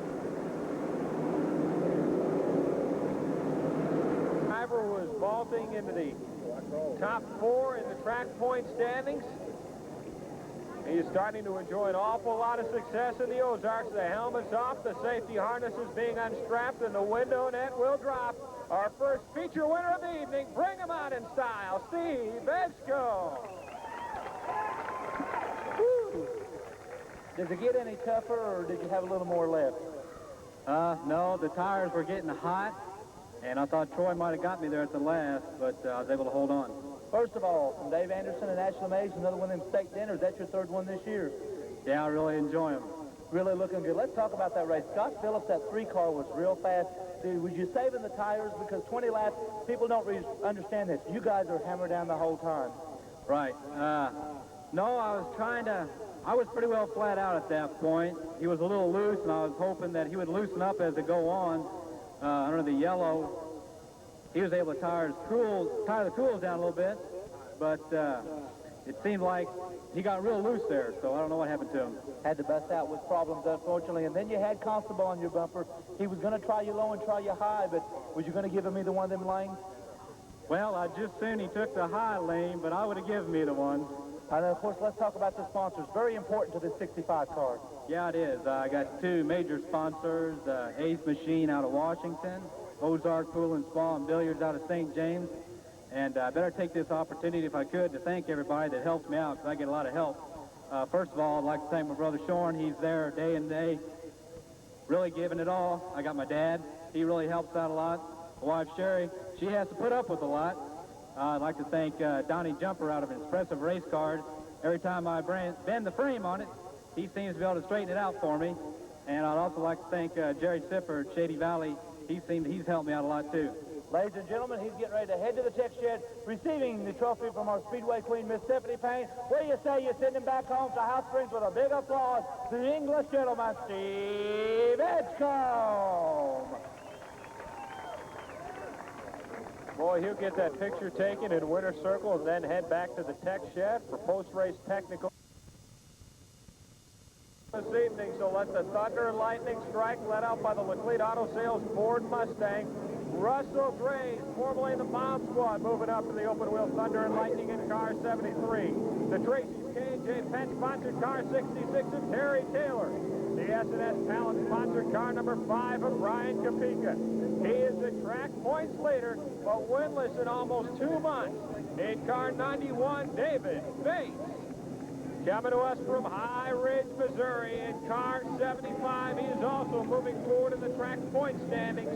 A: Driver was vaulting into the top four in the track point standings. He's starting to enjoy an awful lot of success in the Ozarks. The helmet's off, the safety harness is being unstrapped, and the window net will drop. Our first feature winner of the evening, bring him out in style, Steve Edgecombe.
B: Did it get any tougher, or did you have a little more left?
F: No, the tires were getting hot, and I thought Troy might have got me there at the last, but I was able to hold on.
B: First of all, from Dave Anderson and Ashley Mays, another one of them state dinners. That's your third one this year.
F: Yeah, I really enjoy them.
B: Really looking good. Let's talk about that race. Scott Phillips, that 3-car was real fast. Was you saving the tires? Because 20 laps, people don't really understand this. You guys are hammered down the whole time.
F: Right. No, I was pretty well flat out at that point. He was a little loose, and I was hoping that he would loosen up as it go on. Under the yellow, he was able to tire the cools down a little bit, but it seemed like he got real loose there, so I don't know what happened to him.
B: Had to bust out with problems, unfortunately. And then you had Constable on your bumper. He was going to try you low and try you high, but was you going to give him either one of them lanes?
F: Well, I just soon he took the high lane, but I would have given me the one.
B: And of course, let's talk about the sponsors. Very important to this 65 car.
F: Yeah, it is. I got two major sponsors, Ace Machine out of Washington, Ozark Pool and Spa and Billiards out of St. James. And I better take this opportunity, if I could, to thank everybody that helps me out, because I get a lot of help. First of all, I'd like to thank my brother Shorn. He's there day and day, really giving it all. I got my dad. He really helps out a lot. My wife, Sherry, she has to put up with a lot. I'd like to thank Donnie Jumper out of Expressive Race Cars. Every time I bend the frame on it, he seems to be able to straighten it out for me. And I'd also like to thank Jerry Sipper at Shady Valley. He's helped me out a lot, too.
B: Ladies and gentlemen, he's getting ready to head to the tech shed, receiving the trophy from our Speedway Queen, Miss Stephanie Payne. What do you say you send him back home to House Springs with a big applause? The English gentleman, Steve Edgecombe.
A: Boy, he'll get that picture taken in winner's circle and then head back to the tech shed for post-race technical this evening. So let the thunder and lightning strike, led out by the Laclede Auto Sales Ford Mustang. Russell Graves, formerly in the Bomb Squad, moving up to the open wheel Thunder and Lightning in car 73. The Tracy's K&J Penn sponsored car 66 of Terry Taylor. The S&S Talent sponsored car number 5 of Brian Kapika. He is the track points leader, but winless in almost 2 months. In car 91, David Bates. Coming to us from High Ridge, Missouri, in car 75. He is also moving forward in the track point standings.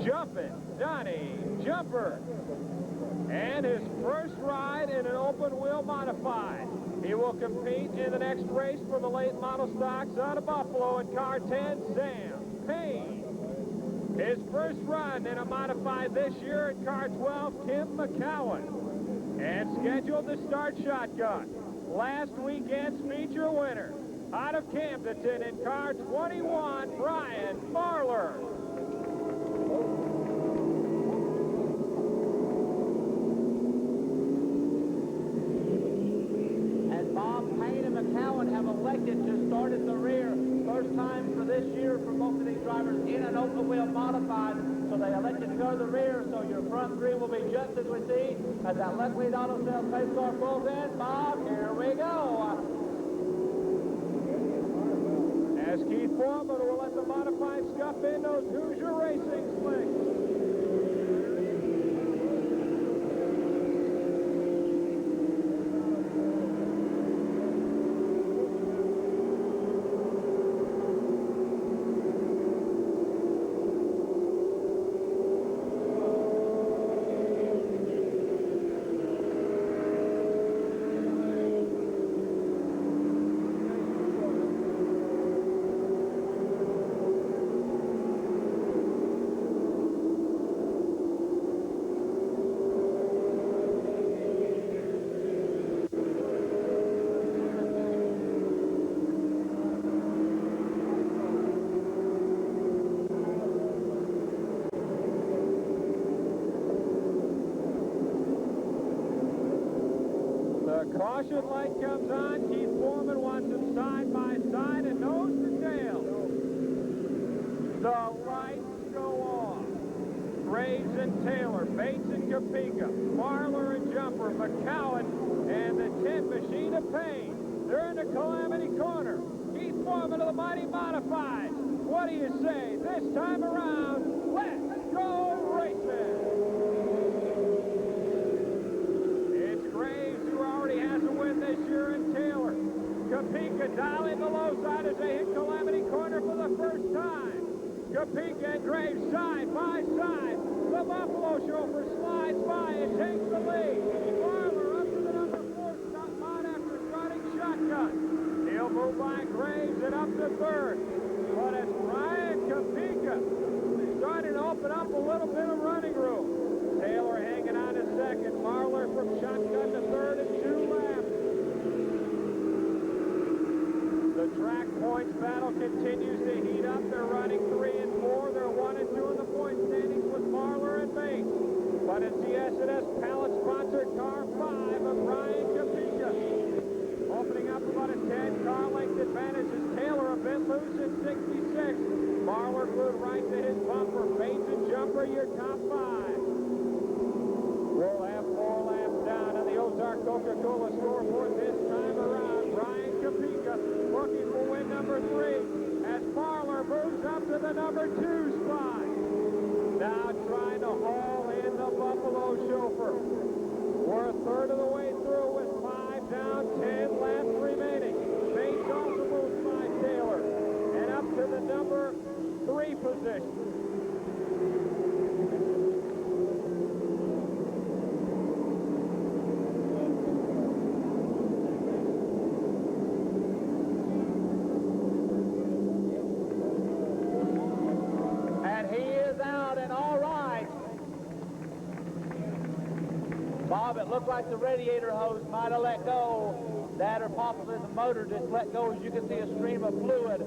A: Jumping, Donnie Jumper. And his first ride in an open wheel modified. He will compete in the next race for the late model stocks out of Buffalo in car 10, Sam Payne. His first run in a modified this year in car 12, Tim McCowan. And scheduled to start shotgun. Last weekend's feature winner out of Camdenton in car 21, Brian Marler.
B: And Bob Payne and McCowan have elected to start at the rear. First time for this year for both of these drivers in an open wheel modified. So they elected to go to the rear, so your front three will be just as we see as that Laclede Auto Sales pace car pulls in. Bob, here we go.
A: As Keith Foreman will let the modified scuff in those Hoosier Racing slicks. Caution light comes on. Keith Foreman wants them side by side and nose to tail. The lights go off. Graves and Taylor, Bates and Kapika, Marler and Jumper, McCowan, and the 10 machine of Payne. They're in the Calamity Corner. Keith Foreman of the Mighty Modifieds. What do you say? This time around, let's go racing! It's Graves who already has a win this year, and Taylor. Kapika dialing the low side as they hit Calamity Corner for the first time. Kapika and Graves side by side. The Buffalo chauffeur slides by and takes the lead. Marler up to the number 4 spot after starting shotgun. He'll move by Graves and up to third. But it's Ryan Kapika starting to open up a little bit of running room. Taylor hanging on to second. Marler from shotgun to third and 2 laps. The track points battle continues to heat up. They're running 3 and 4. They're 1 and 2 in the point standings with Marler and Bates. But it's the S&S Pallet-sponsored car 5 of Ryan Kapika. Opening up about a 10-car length advantage is Taylor a bit loose at 66. Marler glued right to his bumper. Bates and Jumper, your top 5. We'll have 4 laps down on the Ozark Coca-Cola scoreboard this time around. Ryan Kapika looking for win number 3 as Marler moves up to the number 2 spot. Now trying to haul in the Buffalo chauffeur. We're a third of the way through with 5 down, 10 laps remaining. Bates also moves by Taylor and up to the number 3 position.
B: Bob, it looked like the radiator hose might have let go. That or possibly the motor just let go. As you can see a stream of fluid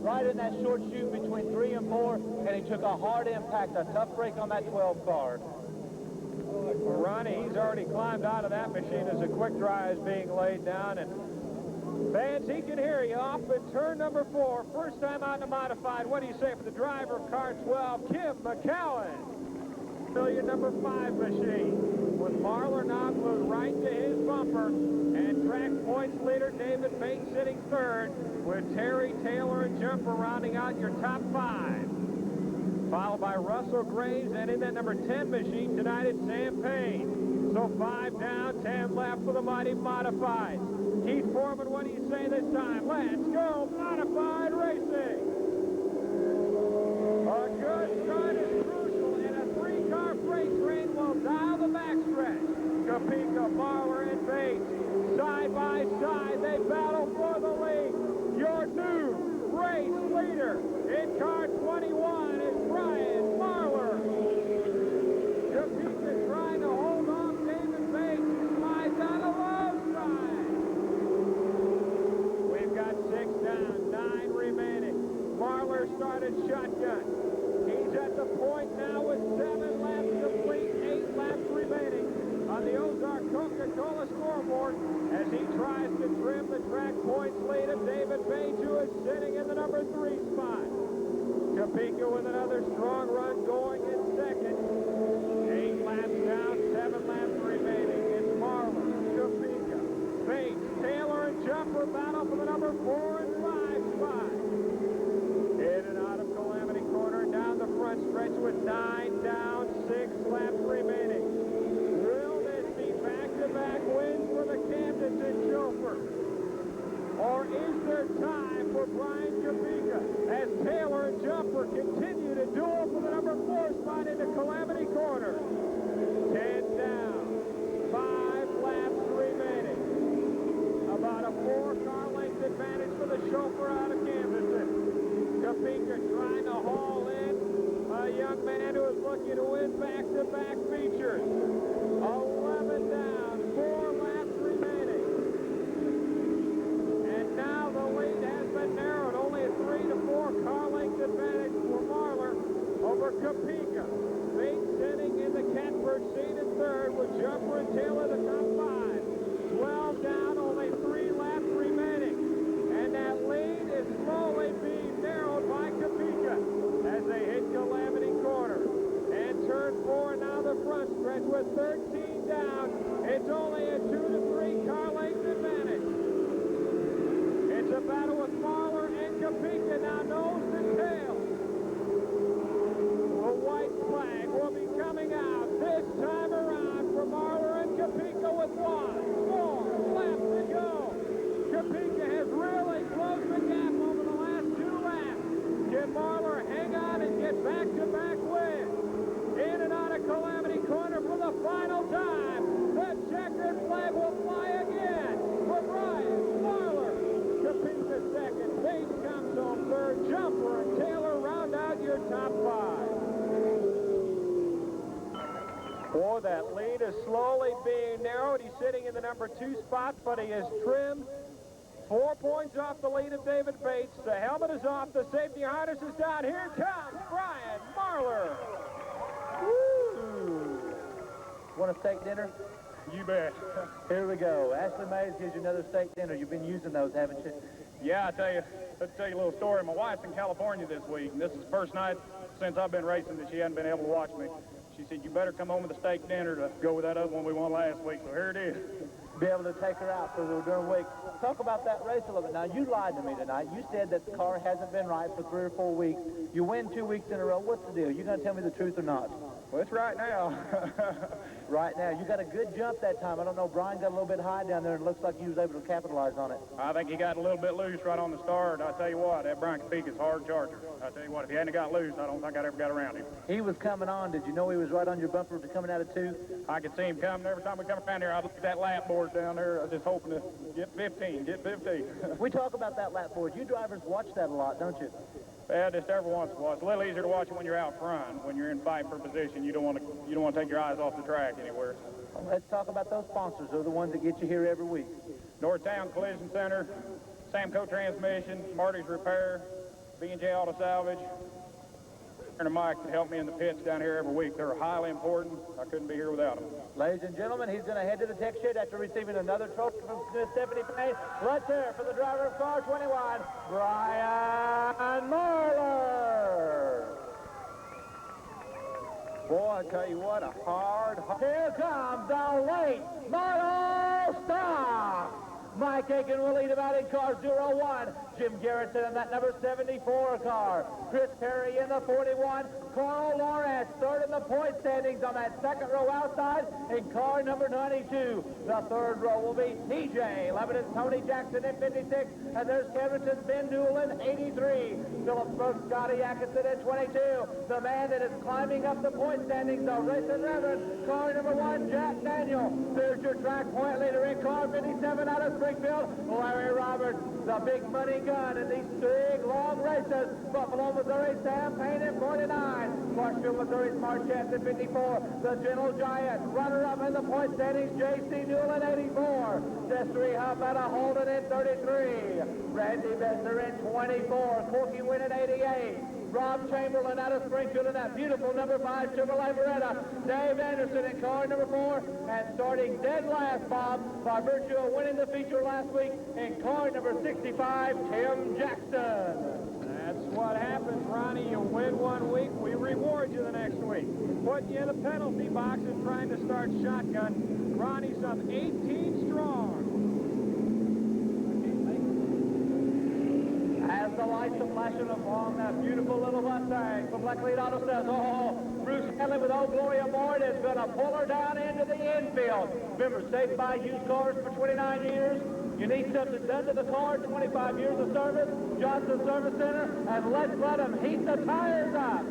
B: right in that short chute between 3 and 4, and he took a hard impact, a tough break on that 12 car.
A: Well, Ronnie, he's already climbed out of that machine as a quick dry is being laid down. And fans, he can hear you off at turn number 4. First time out in the modified. What do you say for the driver of car 12, Kim McCowan? Million number 5 machine. With Marler now glued right to his bumper, and track points leader David Bates sitting third, with Terry, Taylor, and Jumper rounding out your top 5. Followed by Russell Graves, and in that number 10 machine tonight it's Sam Payne. So 5 down, 10 left for the Mighty Modifieds. Keith Foreman, what do you say this time? Let's go Modified Racing! A good start is crucial, and a 3-car freight train will dial the backstretch. Kapika, Marler, and Bates, side by side, they battle for the lead. Your new race leader in car 21 is Brian Marler. Kapika trying to hold off David Bates, who slides on the low side. We've got 6 down, 9 remaining. Marler started shotgun. He's at the point now with 7 laps complete, 8 laps remaining on the Ozark Coca-Cola scoreboard as he tries to trim the track points lead of David Bates, who is sitting in the number 3 spot. Kapika with another strong run going in second. 8 laps down, 7 laps remaining. It's Marler, Kapika, Bates, Taylor, and Jumper battle for the number 4 and 5 spot. In and out of Calamity Corner, down the front stretch with 9 down, 6 laps remaining. Will this be back-to-back wins for the Camden chauffeur? Or is there time for Brian Kapika as Taylor and Jumper continue to duel for the number 4 spot into Calamity Corner? 10 down, 5 laps remaining. About a 4-car length advantage for the chauffeur out of Camden. Kapika trying to haul in a young man who is looking to win back-to-back features. 11 down, 4 laps remaining. And now the lead has been narrowed. Only a 3 to 4 car length advantage for Marler over Kapika. Bates sitting in the catbird seat in third with Jumper and Taylor the top 5. 12 down, only 3 laps remaining. And that lead is slowly being narrowed by Topeka as they hit Calamity Corner. And turn 4, now the front stretch with 13 down. It's only a 2 to 3 car length advantage. It's a battle with Marler and Topeka now nose to tail. The white flag will be coming out this time around for Marler and Topeka with 1 more lap to go. Topeka has really closed the gap over the last 2 laps. Can Marler hang on and get back-to-back wins? In and out of Calamity Corner for the final time. The checkered flag will fly again for Brian Marler. Topeka second. Bates comes on third. Jumper and Taylor round out your top 5. Boy, that lead is slowly being narrowed. He's sitting in the number 2 spot, but he is trimmed 4 points off the lead of David Bates. The helmet is off. The safety harness is down. Here comes Brian Marler.
B: Woo! Want a steak dinner?
A: You bet.
B: Here we go. Ashley Mays gives you another steak dinner. You've been using those, haven't you?
A: Yeah, let's tell you a little story. My wife's in California this week, and this is the first night since I've been racing that she hadn't been able to watch me. She said, you better come home with a steak dinner to go with that other one we won last week, so here it is.
B: Be able to take her out for the during week. Talk about that race a little bit. Now, you lied to me tonight. You said that the car hasn't been right for 3 or 4 weeks. You win 2 weeks in a row. What's the deal? You going to tell me the truth or not?
A: Well, it's right now.
B: Right now. You got a good jump that time. I don't know. Brian got a little bit high down there, and it looks like he was able to capitalize on it.
A: I think he got a little bit loose right on the start. I tell you what, that Brian Topeka's hard charger. I tell you what, if he hadn't got loose, I don't think I'd ever got around him.
B: He was coming on. Did you know he was right on your bumper coming out of 2?
A: I could see him coming. Every time we come around here, I'd look at that lap board down there. I was just hoping to get 15, get 15.
B: We talk about that lap board. You drivers watch that a lot, don't you?
A: Yeah, just every once in a while. It's a little easier to watch it when you're out front. When you're in fight for position, you don't want to take your eyes off the track anywhere.
B: Well, let's talk about those sponsors. They're the ones that get you here every week.
A: Northtown Collision Center, Samco Transmission, Marty's Repair, B&J Auto Salvage, and Mike to help me in the pits down here every week. They're highly important. I couldn't be here without them.
B: Ladies and gentlemen, he's going to head to the tech shed after receiving another trophy from Stephanie Payne. Let's hear it for the driver of car 21, Brian Marler.
A: Boy, I tell you what, a hard...
B: Here comes the late model stop. Mike Aiken will lead about in car 01. Jim Garrison in that number 74 car. Chris Perry in the 41. Carl Lawrence third in the point standings on that second row outside in car number 92. The third row will be TJ Lebanon, Tony Jackson in 56. And there's Kevinton Ben Newland, 83. Phillips Brooks, Scotty Atkinson at 22. The man that is climbing up the point standings, the racing Reverend, car number 1, Jack Daniel. There's your track point leader in car 57 out of Springfield, Larry Roberts, the big money gun in these big, long races. Buffalo, Missouri, Sam Payne at 49. Marshfield, Missouri, Smart Chance at 54. The Gentle Giant, runner-up in the point standings, J.C. Newell at 84. Destry Huff at a Holden at 33. Randy Besser at 24. Corky Wynn at 88. Rob Chamberlain out of Springfield in that beautiful number 5 Chevrolet Beretta. Dave Anderson in car number 4. And starting dead last, Bob, by virtue of winning the feature last week in car number 65, Tim Jackson.
A: That's what happens, Ronnie. You win one week, we reward you the next week. Putting you in a penalty box and trying to start shotgun. Ronnie's up 18 strong.
B: As the lights are flashing along that beautiful little Mustang from Blacklead Auto says, oh, Bruce Henley with Old Glory aboard is going to pull her down into the infield. Remember, Safe Buy used cars for 29 years. You need something done to the car, 25 years of service, Johnson Service Center, and let's let them heat the tires up.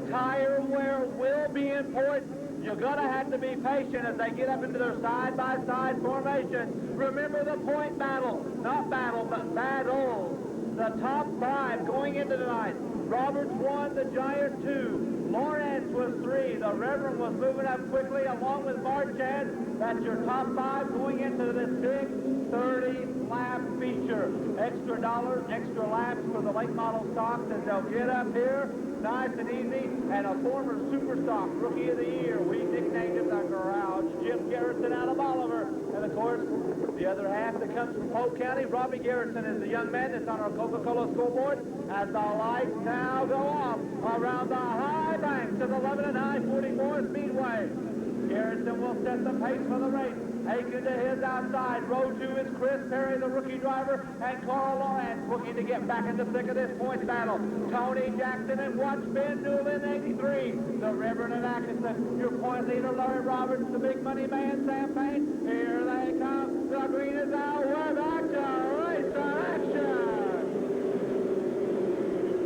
B: tire wear will be important. You're going to have to be patient as they get up into their side-by-side formation. Remember the point battle. Not battle, but battle. The top 5 going into tonight. Roberts 1, the Giant 2. Lawrence was 3. The Reverend was moving up quickly along with Marchand. That's your top 5 going into this big 30-lap feature. Extra dollars, extra laps for the late model stocks as they'll get up here. Nice and easy. And a former super stock Rookie of the Year. We nicknamed him the Grouch. Jim Garrison out of Oliver. And of course, the other half that comes from Polk County, Robbie Garrison is the young man that's on our Coca-Cola scoreboard. As the lights now go off around the high banks of the Lebanon I-44 Speedway. Garrison will set the pace for the race. Aiken to his outside. Row 2 is Chris Perry, the rookie driver, and Carl Lawrence looking to get back in the thick of this points battle. Tony Jackson and watch Ben Newland, 83. The Reverend and Atkinson. Your point leader, Larry Roberts, the big money man, Sam Payne. Here they come. The green is out. We're back to race action.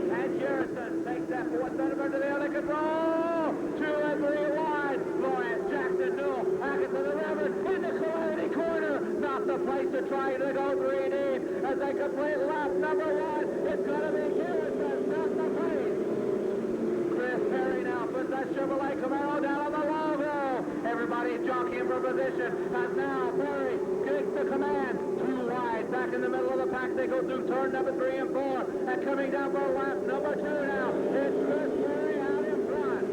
B: And Garrison takes that fourth Thunderbird to the other control. 2 and 3 wide. Lawrence, Jackson, Newell, Atkinson, the Reverend in the Calamity corner. Not the place to try to go 3 deep as they complete lap number 1. It's going to be Garrison. Not the pace. Chris Perry now puts that Chevrolet Camaro down on the logo. Everybody jockeying for position. And now Perry takes the command. 2 wide. Back in the middle of the pack. They go through turn number 3 and 4. And coming down for lap number 2 now. It's Chris Perry out in front.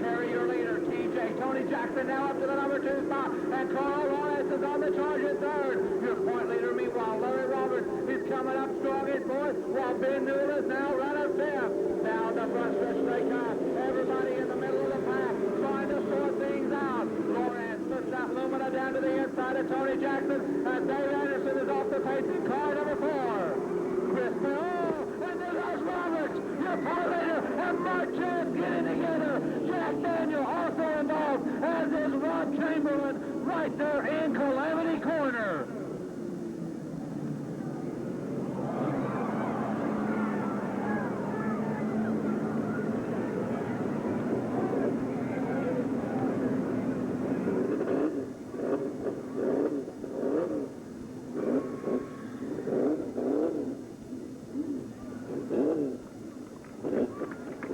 B: Perry, your leader. TJ. Tony Jackson now up to the number 2 spot. And Carl Lawrence is on the charge in 3rd. Your point leader, meanwhile, Larry Roberts is coming up strong in 4th. While Ben Newell is now running 5th. Now the front stretch they come. Everybody in the middle of the pack trying to sort things out. Lawrence puts that Lumina down to the inside of Tony Jackson. And Dave Anderson is off the pace in car number 4. Chris Perry, and there's Roberts, your point leader, and Marchand getting together. Jack Daniel also involved, as is Rob Chamberlain right there in Calamity Corner.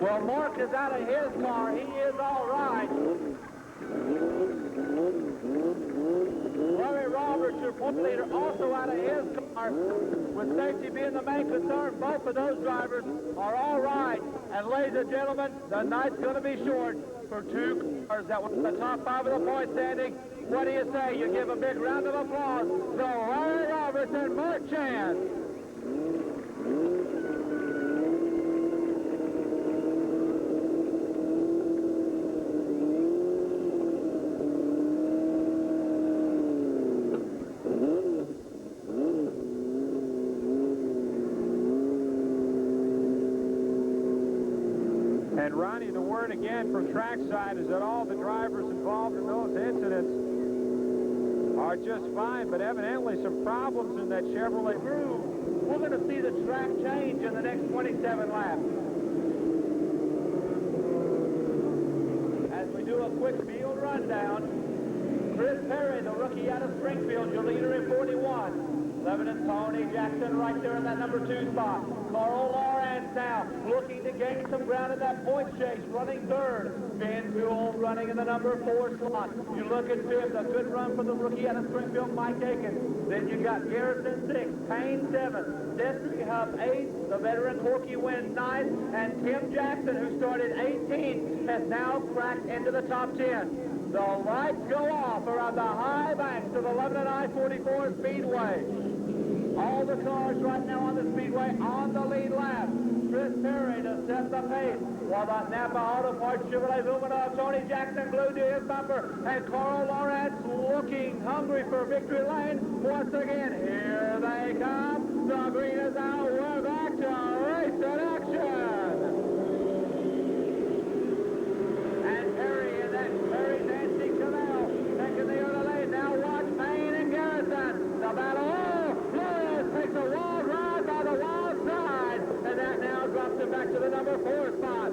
B: Well, Mark is out of his car. He is all right. Larry Roberts, your point leader, also out of his car. With safety being the main concern, both of those drivers are all right. And ladies and gentlemen, the night's going to be short for 2 cars that were in the top 5 of the point standing. What do you say? You give a big round of applause to Larry Roberts and Marchand.
A: And Ronnie, the word again from trackside is that all the drivers involved in those incidents are just fine, but evidently some problems in that Chevrolet groove.
B: We're going to see the track change in the next 27 laps. As we do a quick field rundown, Chris Perry, the rookie out of Springfield, your leader in 41. Lebanon Tony Jackson right there in that number 2 spot. Carl Lawrence now looking to gain some ground in that points chase, running 3rd. Ben Newell running in the number 4 slot. You look at 5th, a good run for the rookie out of Springfield, Mike Aiken. Then you got Garrison 6th, Payne 7th, Destry Huff 8th, the veteran Corky Wynn 9th, and Tim Jackson, who started 18th, has now cracked into the top 10. The lights go off around the high banks of the Lebanon I-44 Speedway. All the cars right now on the Speedway on the lead lap. Chris Perry to set the pace, while the Napa Auto Parts Chevrolet Lumina, Tony Jackson glued to his bumper, and Carl Lawrence looking hungry for victory lane. Once again, here they come. The green is out. We're back to race in action. And Perry and then Perry's Nancy Cannell taking the other lane. Now watch Payne and Garrison. The battle. Lawrence takes a wild ride by the wild side, and that now drops him back to the number 4 spot.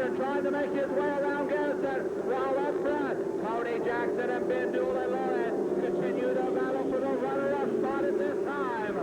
B: Jackson trying to make his way around Garrison. While up front, Tony Jackson and Ben Newell and Lawrence continue the battle for the runner-up spot at this time.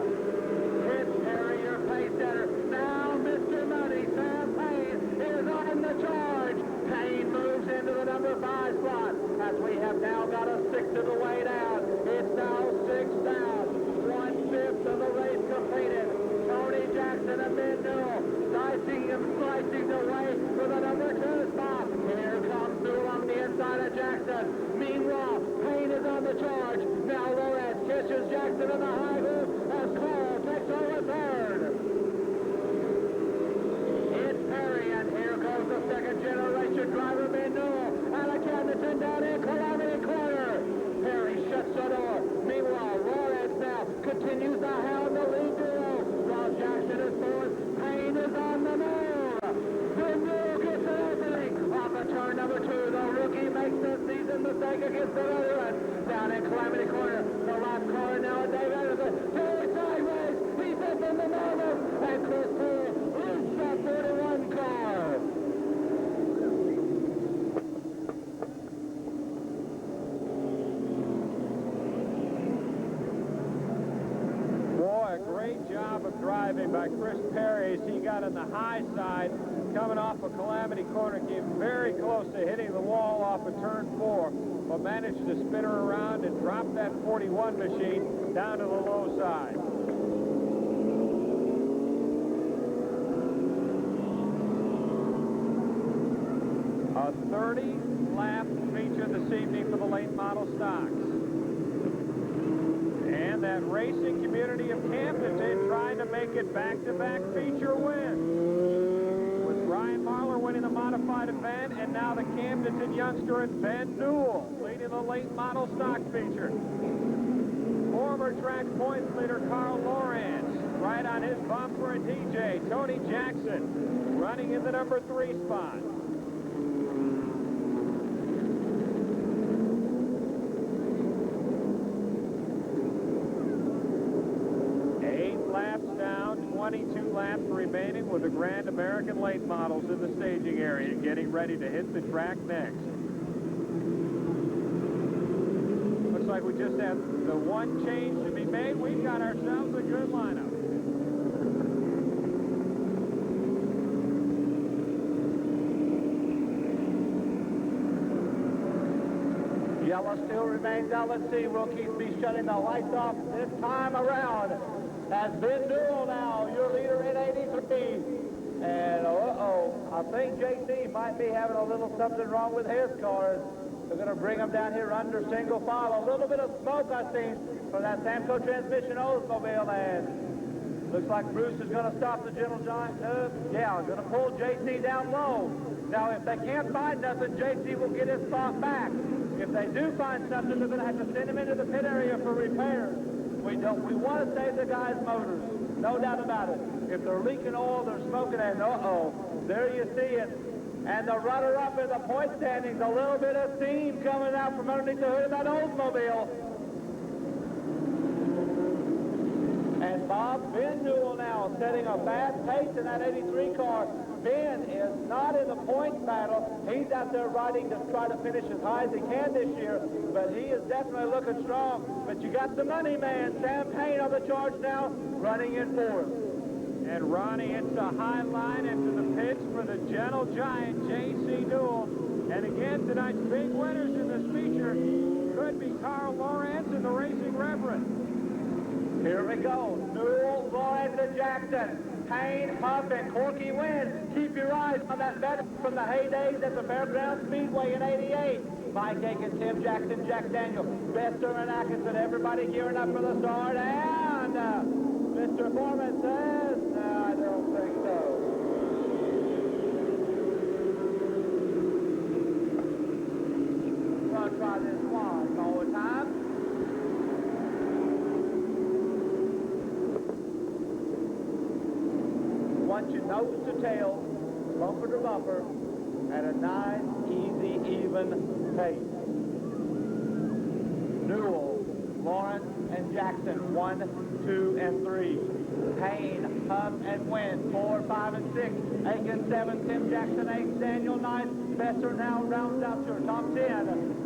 B: It's Perry, your pace setter. Now Mr. Money, Sam Payne, is on the charge. Payne moves into the number 5 spot as we have now got a 1/6 of the way down. It's now 6 down. 1/5 of the race completed. Tony Jackson and Ben Newell slicing the way for the number 2 spot. Here comes Newell on the inside of Jackson. Meanwhile, Payne is on the charge. Now Lawrence catches Jackson in the high hoop as Carl takes over third. It's Perry, and here goes the second-generation driver, Ben Newell, out of Camden down in Calamity Corner. Perry shuts the door. Meanwhile, Lawrence now continues to hound the lead duo, while Jackson is fourth. Payne is on the move. Ben Newell gets an opening off of turn number 2. The rookie makes the season mistake against the veteran. Down in Calamity Corner, the last corner now at Dave Anderson. Perry sideways. He's up in the moment. And Chris Poole leads that 41 car.
A: Boy, a great job of driving by Chris Perry as he got on the high side, coming off of Calamity Corner, came very close to hitting the wall off of turn 4, but managed to spin her around and drop that 41 machine down to the low side. A 30-lap feature this evening for the late model stocks. And that racing community of Camden trying to make it back-to-back feature wins. With Brian Marler winning the modified event, and now the Camden youngster and Ben Newell leading the late model stock feature. Former track points leader Carl Lawrence right on his bumper and DJ. Tony Jackson running in the number 3 spot. Laps down, 22 laps remaining with the Grand American late models in the staging area, getting ready to hit the track next. Looks like we just have the one change to be made. We've got ourselves a good lineup.
B: Yellow still remains out. Let's see, rookies be shutting the lights off this time around. As Ben Newell now, your leader in 83. And I think JC might be having a little something wrong with his cars. They're going to bring him down here under single file. A little bit of smoke I seen from that Samco transmission Oldsmobile, and looks like Bruce is going to stop the General Giant. Yeah, going to pull JC down low. Now, if they can't find nothing, JC will get his spot back. If they do find something, they're going to have to send him into the pit area for repairs. We want to save the guys' motors, no doubt about it. If they're leaking oil, they're smoking, and there you see it. And the runner-up in the point standings, a little bit of steam coming out from underneath the hood of that Oldsmobile. And Ben Newell now setting a bad pace in that 83 car. Ben is not in the points battle. He's out there riding to try to finish as high as he can this year, but he is definitely looking strong. But you got the money man, Sam Payne, on the charge now, running in fourth.
A: And Ronnie hits the high line into the pits for the Gentle Giant, J.C. Newell. And again, tonight's big winners in this feature could be Carl Lawrence and the Racing Reverend.
B: Here we go. Newell, Lawrence, and Jackson. Payne, Huff, and Corky wins. Keep your eyes on that veteran from the heydays at the Fairgrounds Speedway in '88. Mike Aiken, Tim Jackson, Jack Daniel, Bester and Atkinson, everybody gearing up for the start. And Mr. Foreman says, no, I don't think so. We're going to try this one more time. Want you nose to tail, bumper to bumper, at a nice, easy, even pace. Newell, Lawrence and Jackson, 1, 2, and 3. Payne, Huff, and Wynn, 4, 5, and 6. Aiken, 7, Tim Jackson, 8, Daniel, 9. Besser now rounds out your top 10.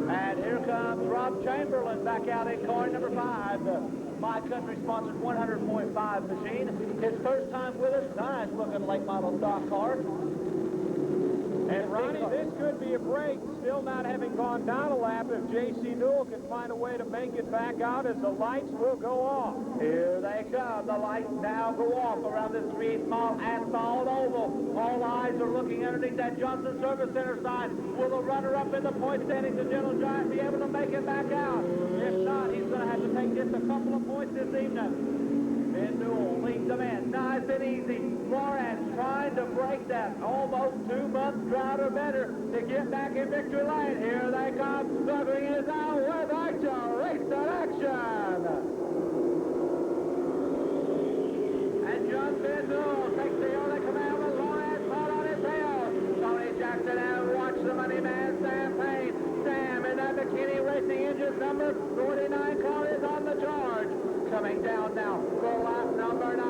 B: And here comes Rob Chamberlain back out in car number 5. My Country sponsored 100.5 machine. His first time with us. Nice looking late model stock car.
A: And Ronnie, this could be a break, still not having gone down a lap if J.C. Newell can find a way to make it back out as the lights will go off.
B: Here they come. The lights now go off around this 3-mile asphalt oval. All eyes are looking underneath that Johnson Service Center sign. Will the runner-up in the point standing, the Gentle Giant, be able to make it back out? If not, he's going to have to take just a couple of points this evening. Ben Newell leads them in, nice and easy. Lawrence trying to break that almost 2-month drought or better to get back in victory lane. Here they come, struggling is out with IMCA Race in action. And John Ben Newell takes the only command with Lawrence hot on his tail. Tony Jackson and watch the money man, Sam Payne. Sam in that McKinney Racing Engines number 49 car is on the charge. Coming down now for lap number 9.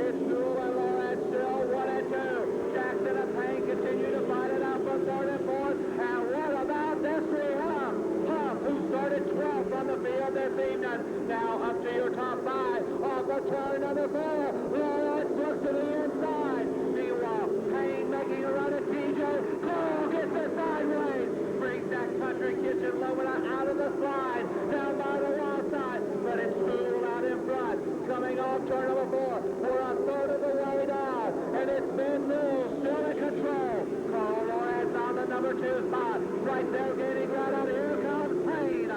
B: It's Newell and Lawrence still 1 and 2. Jackson and Payne continue to fight it out for 3rd and 4th. And what about Desiree Huff? Huff, who started 12th on the field this evening. Now up to your top 5. Off of turn number 4. Lawrence looks to the inside. Meanwhile, Payne making a run at TJ. Cole gets it sideways. Brings that Country Kitchen Lebanon out of the slide. Down by the wall side. But it's Newell out in front. Coming off turn number 4. We're a third of the way down. And it's Ben Newell still in control. Carl Lawrence on the number 2 spot. Right there gaining ground out. Here comes Payne.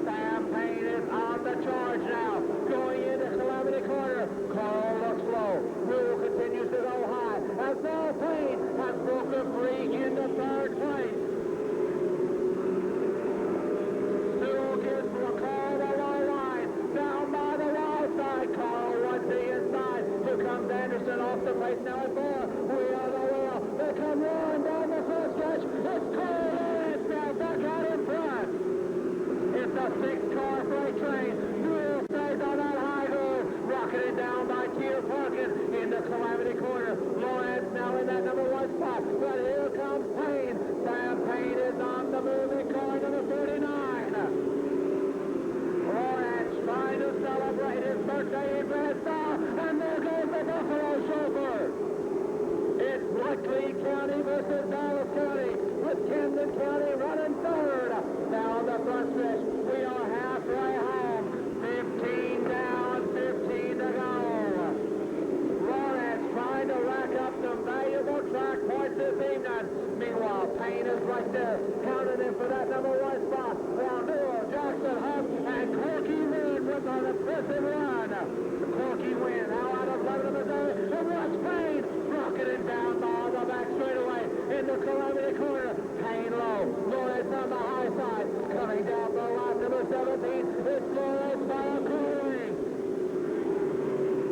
B: Sam Payne is on the charge now. Going into Calamity Corner. Carl looks low. Newell continues to go high. As now Payne has broken free into 3rd place. Newell gives Carl the low line. Down by the wall side. Carl runs the inside. Here comes Anderson off the pace now at 4. Wheel to wheel. They come roaring down the front stretch. It's Carl Lawrence now back out in front. It's a 6-car freight train. Newell stays on that high groove. Rocketing down by Tier Parkin into Calamity Corner. Lawrence now in that number 1 spot. But here comes Payne. Sam Payne is on the move in car number 39. Lawrence trying to celebrate his birthday in Glasgow, and there goes the Buffalo chauffeur. It's Bleckley County versus Dallas County, with Camden County running 3rd. Now the front stretch, we are halfway home. 15 down, 15 to go. Lawrence trying to rack up some valuable track points this evening. Meanwhile, Payne is right there, counting in for that number 1 spot. Now Newell, Jackson, Huff, and Corky Wynn with an impressive run. Corky Wynn now out of Lebanon, Missouri, and watch Payne rocketing down by the back straightaway into Calamity Corner. Payne low, Lawrence on the high side, coming down the line number 17. It's Lawrence by a cooling.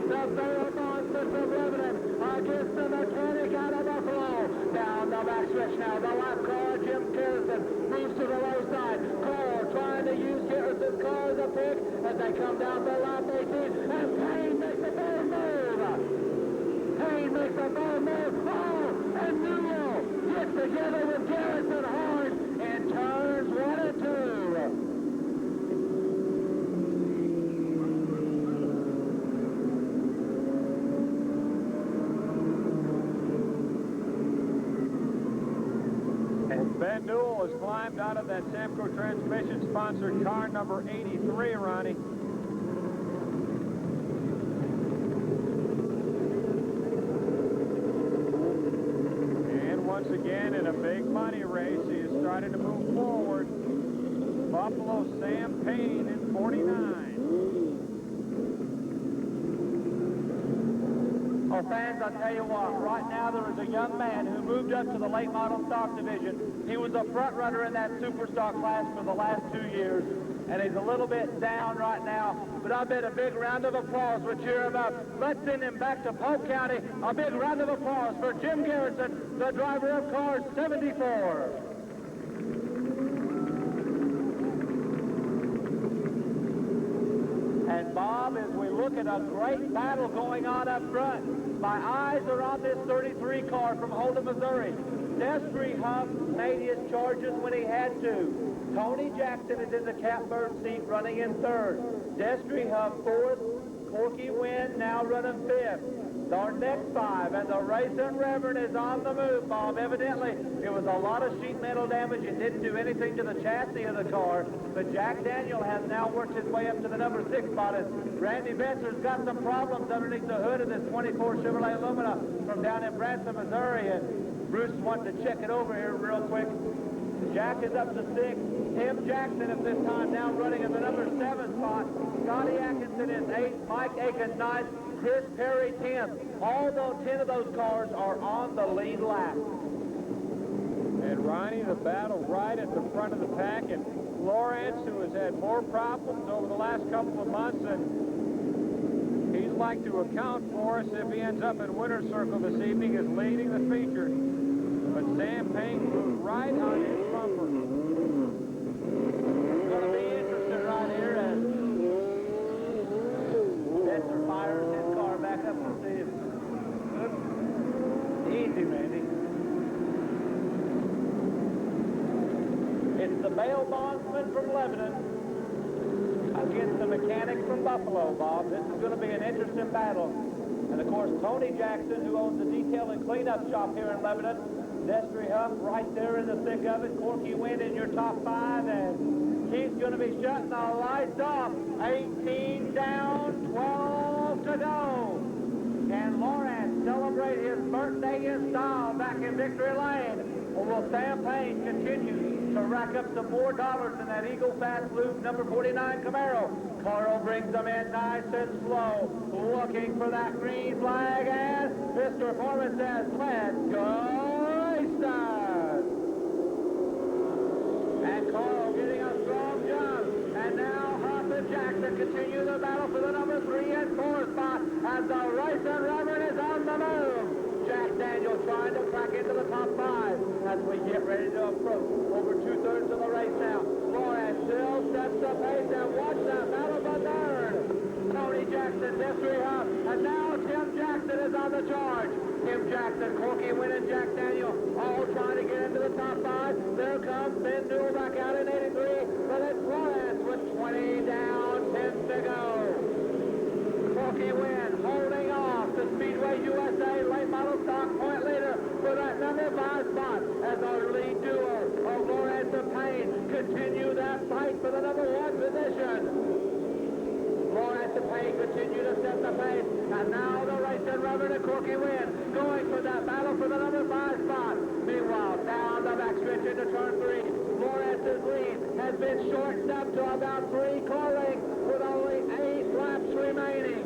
B: The Marathon of Lebanon against the mechanic out of Buffalo. Down the backstretch now, the lap car, Jim Garrison, moves to the low side. Cole trying to use Garrison's car as a pick as they come down the lap 18, and Payne makes a bold move. Payne makes a bold move. Oh, and Newell gets together with Garrison hard and turns 1 and 2.
A: Ben Newell has climbed out of that Samco Transmission-sponsored car number 83, Ronnie. And once again, in a big money race, he is starting to move forward. Buffalo Sam Payne in 49.
B: Well, fans, I'll tell you what, right now there is a young man who moved up to the late model stock division. He was a front runner in that super stock class for the last 2 years, and he's a little bit down right now, but I bet a big round of applause would cheer him up. Let's send him back to Polk County. A big round of applause for Jim Garrison, the driver of car 74. And Bob, as we look at a great battle going on up front, my eyes are on this 33 car from Holden, Missouri. Destry Huff made his charges when he had to. Tony Jackson is in the catbird seat running in third. Destry Huff fourth. Corky Wynn now running fifth. Our next five, and the Racing Reverend is on the move, Bob. Evidently, it was a lot of sheet metal damage. It didn't do anything to the chassis of the car, but Jack Daniel has now worked his way up to the number 6 spot. And Randy Benser's got some problems underneath the hood of this 24 Chevrolet Lumina from down in Branson, Missouri, and Bruce wanted to check it over here real quick. Jack is up to 6. Tim Jackson at this time now running in the number 7 spot. Scotty Atkinson is 8th. Mike Aiken 9th. Chris Perry 10th. All those 10 of those cars are on the lead lap.
A: And Ronnie, the battle right at the front of the pack, and Lawrence, who has had more problems over the last couple of months, and he'd like to account for us if he ends up in winner's circle this evening, is leading the feature. But Sam Payne flew right on his bumper.
B: It's going to be interesting right here as Spencer fires his car back up to see if... Easy, Randy. It's the bail bondsman from Lebanon against the mechanic from Buffalo, Bob. This is going to be an interesting battle. And, of course, Tony Jackson, who owns the detail and cleanup shop here in Lebanon, Destry Huff right there in the thick of it. Corky Wynn in your top 5, and he's going to be shutting the lights off. 18 down, 12 to go. Can Lawrence celebrate his birthday in style back in Victory Lane? Or will Sam Payne continue to rack up some more dollars in that Eagle Fast Loop number 49 Camaro? Carl brings them in nice and slow, looking for that green flag, and Mr. Foreman says, let's go. And Carl getting a strong jump. And now Huff and Jackson continue the battle for the number 3 and 4 spot as the Racing Reverend is on the move. Jack Daniel trying to crack into the top 5 as we get ready to approach over 2/3 of the race now. Lawrence still sets the pace, and watch that battle for third. Tony Jackson, Destry Huff, and now Tim Jackson is on the charge. Tim Jackson, Corky Wynn, and Jack Daniel all trying to get into the top 5. There comes Ben Newell back out in 83, but it's Lawrence with 20 down, 10 to go. Corky Wynn holding off the Speedway USA late model stock point leader for that number 5 spot as our lead duo of Lawrence and Payne continue that fight for the number 1 position. Lawrence and Payne continue to set the pace, and now the Racing Reverend and Corky Wynn going for that battle for the number 5 spot. Meanwhile, down the backstretch into turn 3, Lawrence's lead has been shortened up to about 3 car lengths with only 8 laps remaining.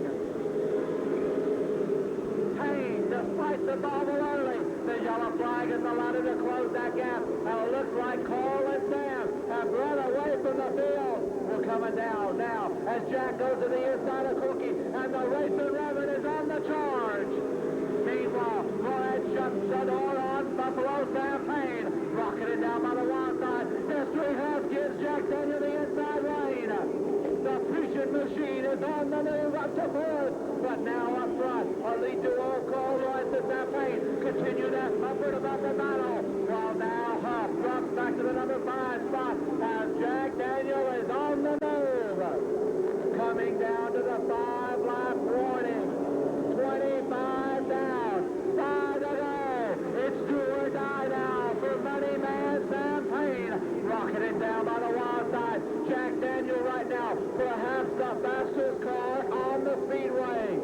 B: Payne, despite the bobble early, the yellow flag is allowed to close that gap, and it looks like Carl and Sam have run away from the field. We're coming down now as Jack goes to the inside of Corky, and the Racing Reverend is on the charge. Meanwhile, Lawrence shuts the door on Buffalo Sam Payne, rocketing down by the wild side. Destry Huff gives Jack Daniel the inside lane. The Fusion machine is on the move up to 4th, but now up front, our lead duo, Carl Lawrence and Sam Payne, continue that upward about the battle, while now Huff drops back to the number 5 spot as Jack Daniel is on the move. Coming down to the 5-lap warning. 25 down, 5 to go. It's do or die now for Money Man Sam Payne. Rocketing down by the wild side. Jack Daniel right now, perhaps the fastest car on the speedway.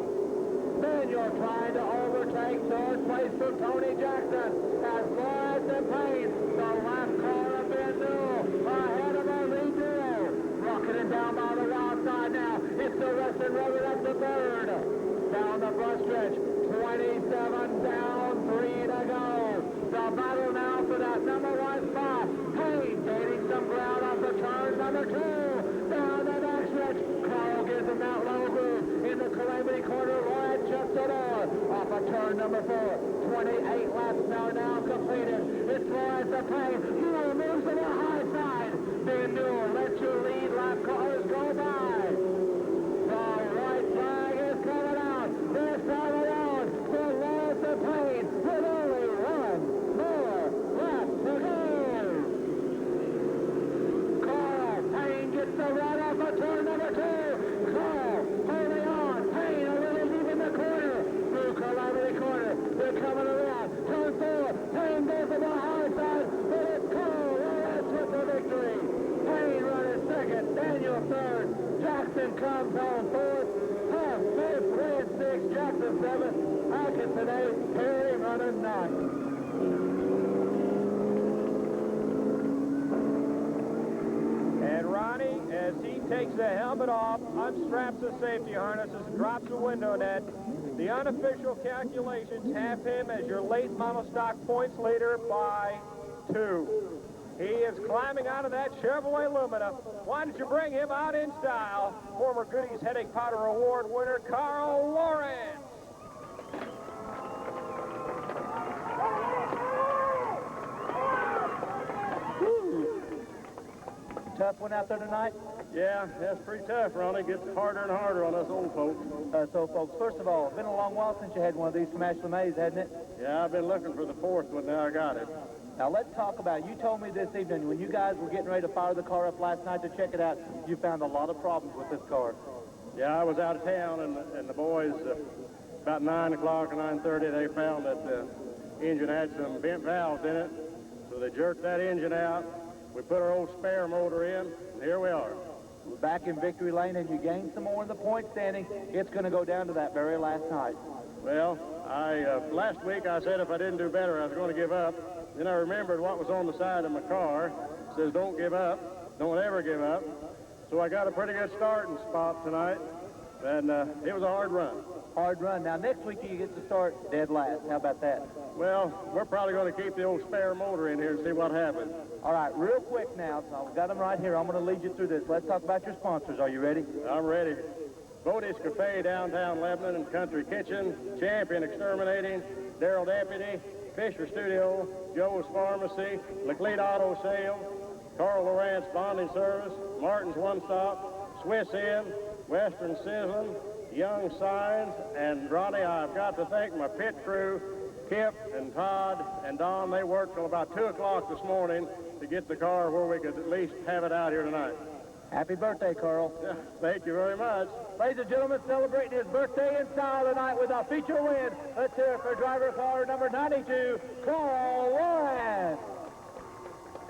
B: Daniel trying to overtake third place from Tony Jackson as Lawrence and Payne, the last car of Ben Newell, ahead of our lead duo. Rocketing down by the wild side now. It's the Racing Reverend up to 3rd. Down the front stretch, 27 down, 3 to go. The battle now for that number 1 spot. Payne gaining some ground off the turn number 2. Down the back stretch, Carl gives him that low groove in the Calamity corner. Lawrence shuts the door off of turn number 4. 28 laps now completed. It's Lawrence and Payne. Newell moves to the high side. Ben Newell, let your lead lap cars go by. The Lebanon comes on fourth. Huff, fifth, Red, sixth, Jackson, seventh. Atkinson, eighth, Perry running ninth.
A: And Ronnie, as he takes the helmet off, unstraps the safety harnesses, drops the window net, the unofficial calculations have him as your late model stock points leader by 2. He is climbing out of that Chevrolet Lumina. Why did you bring him out in style? Former Goodies Headache Powder Award winner, Carl Lawrence.
B: Tough one out there tonight?
E: Yeah, that's pretty tough, Ronnie. Gets harder and harder on us old folks.
B: So, folks, first of all, it's been a long while since you had one of these Smash LeMays, hasn't it?
E: Yeah, I've been looking for the fourth one. Now I got it.
B: Now, let's talk about, you told me this evening, when you guys were getting ready to fire the car up last night to check it out, you found a lot of problems with this car.
E: Yeah, I was out of town, and the boys, about 9 o'clock or 9:30, they found that the engine had some bent valves in it. So they jerked that engine out. We put our old spare motor in, and here we are.
B: We're back in victory lane, and you gained some more in the point standing. It's going to go down to that very last night.
E: Well, last week I said if I didn't do better, I was going to give up. Then I remembered what was on the side of my car. It says, don't give up. Don't ever give up. So I got a pretty good starting spot tonight, and it was a hard run.
B: Hard run. Now, next week you get to start dead last. How about that?
E: Well, we're probably going to keep the old spare motor in here and see what happens.
B: All right, real quick now. So I've got them right here. I'm going to lead you through this. Let's talk about your sponsors. Are you ready?
E: I'm ready. Bodie's Cafe, downtown Lebanon, and Country Kitchen, Champion Exterminating, Darrell Deputy, Fisher Studio, Joe's Pharmacy, Leclerc Auto Sales, Carl Lawrence Bonding Service, Martin's One Stop, Swiss Inn, Western Sizzling, Young Signs, and Ronnie, I've got to thank my pit crew, Kip and Todd and Don. They worked till about 2 o'clock this morning to get the car where we could at least have it out here tonight.
B: Happy birthday, Carl.
E: Yeah, thank you very much.
B: Ladies and gentlemen, celebrating his birthday in style tonight with a feature win. Let's hear it for driver car number 92, Carl Lawrence.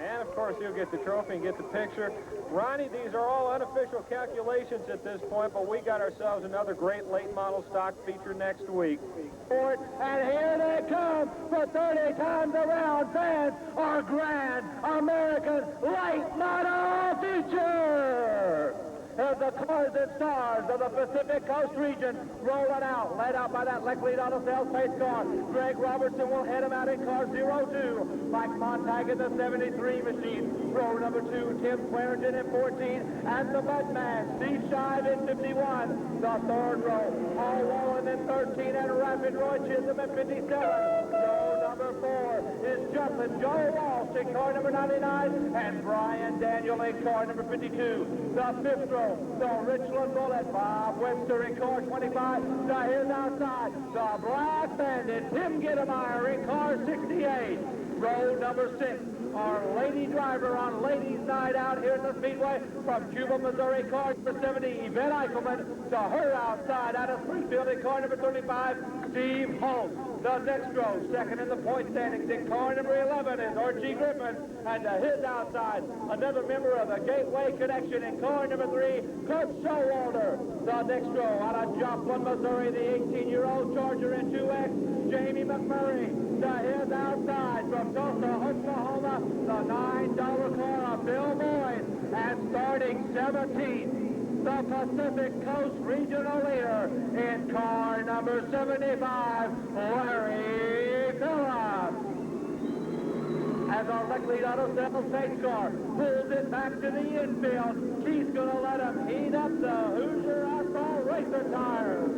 A: And, of course, he'll get the trophy and get the picture. Ronnie, these are all unofficial calculations at this point, but we got ourselves another great late model stock feature next week.
B: And here they come for 30 times around. Fans, our Grand American Late Model Feature. As the cars and stars of the Pacific Coast region rolling out, led out by that Leclerc Auto Sales pace car. Greg Robertson will head him out in car 02. Mike Montag in the 73 machine. Row number 2, Tim Clarendon in 14. And the Budman, Steve Shive in 51. The third row, Paul Wallen in 13. And Rapid Roy Chisholm in 57. Row number 4 is Justin Joe Walsh in car number 99. And Brian Daniel in car number 52. The fifth row, the Richland Bullet, Bob Webster in car 25. The his outside, the Black Bandit, Tim Gittemeyer in car 68. Row number 6, our lady driver on Ladies Night Out here at the Speedway from Cuba, Missouri, car number 70, Yvette Eichelman. To her outside out of Springfield in car number 35, Steve Holt. The next row, second in the point standings in car number 11 is Archie Griffin. And to his outside, another member of the Gateway Connection in car number 3, Coach Showalter. The next row, out of Joplin, Missouri, the 18-year-old Charger in 2X, Jamie McMurray. To his outside from Tulsa, Oklahoma, the $9 car of Bill Boyd. And starting 17th, the Pacific Coast Regional Leader in car number 75, Larry Phillips. As our Leclerc Auto Sales pace car pulls it back to the infield, he's going to let him heat up the Hoosier Asphalt Racer tires.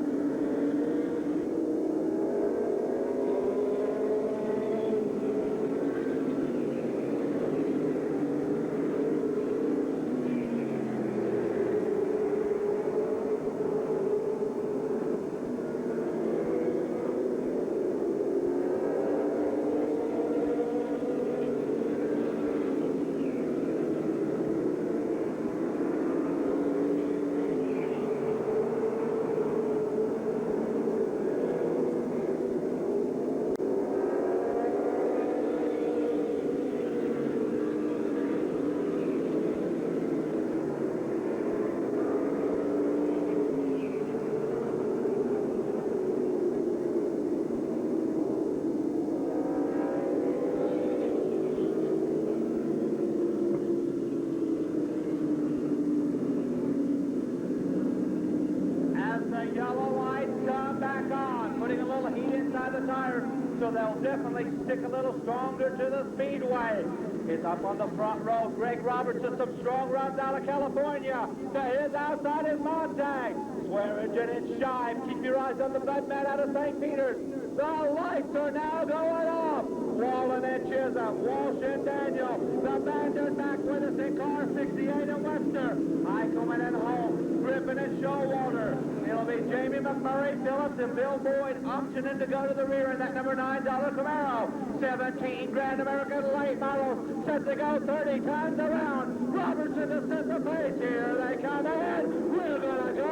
B: yellow lights come back on, putting a little heat inside the tires, so they'll definitely stick a little stronger to the speedway. He's up on the front row. Greg Robertson, some strong runs out of California. To his outside is Montag. Swearingen and Shive. Keep your eyes on the Budman out of St. Peter's. The lights are now going off. Wallen and Chisholm, Walsh and Daniel. The Bandit back with us in car 68 and Webster. Eichelman and Holmes, Griffin and Showalter. It'll be Jamie McMurray, Phillips, and Bill Boyd optioning to go to the rear in that number 9 Camaro. 17 Grand American late models set to go 30 times around. Robertson to set the pace. Here they come in. We're gonna go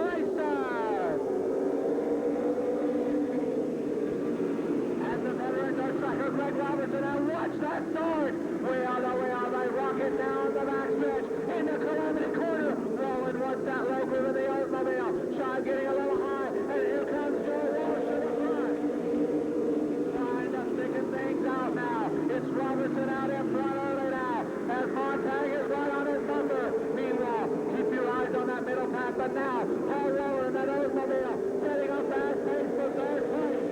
B: racers. And the veteran dirt tracker Greg Robertson, and watch that start. Wheel to wheel, they rocket down the backstretch into Calamity Corner. Rolling once that low groove of the Oldsmobile. Shive getting a little high, and here comes Joe Walsh in the front. Trying to thicken things out now. It's Robertson out in front early now, as Montag is right on his bumper. Meanwhile, keep your eyes on that middle path, but now, Paul Roller in that Oldsmobile, setting a fast pace for third place.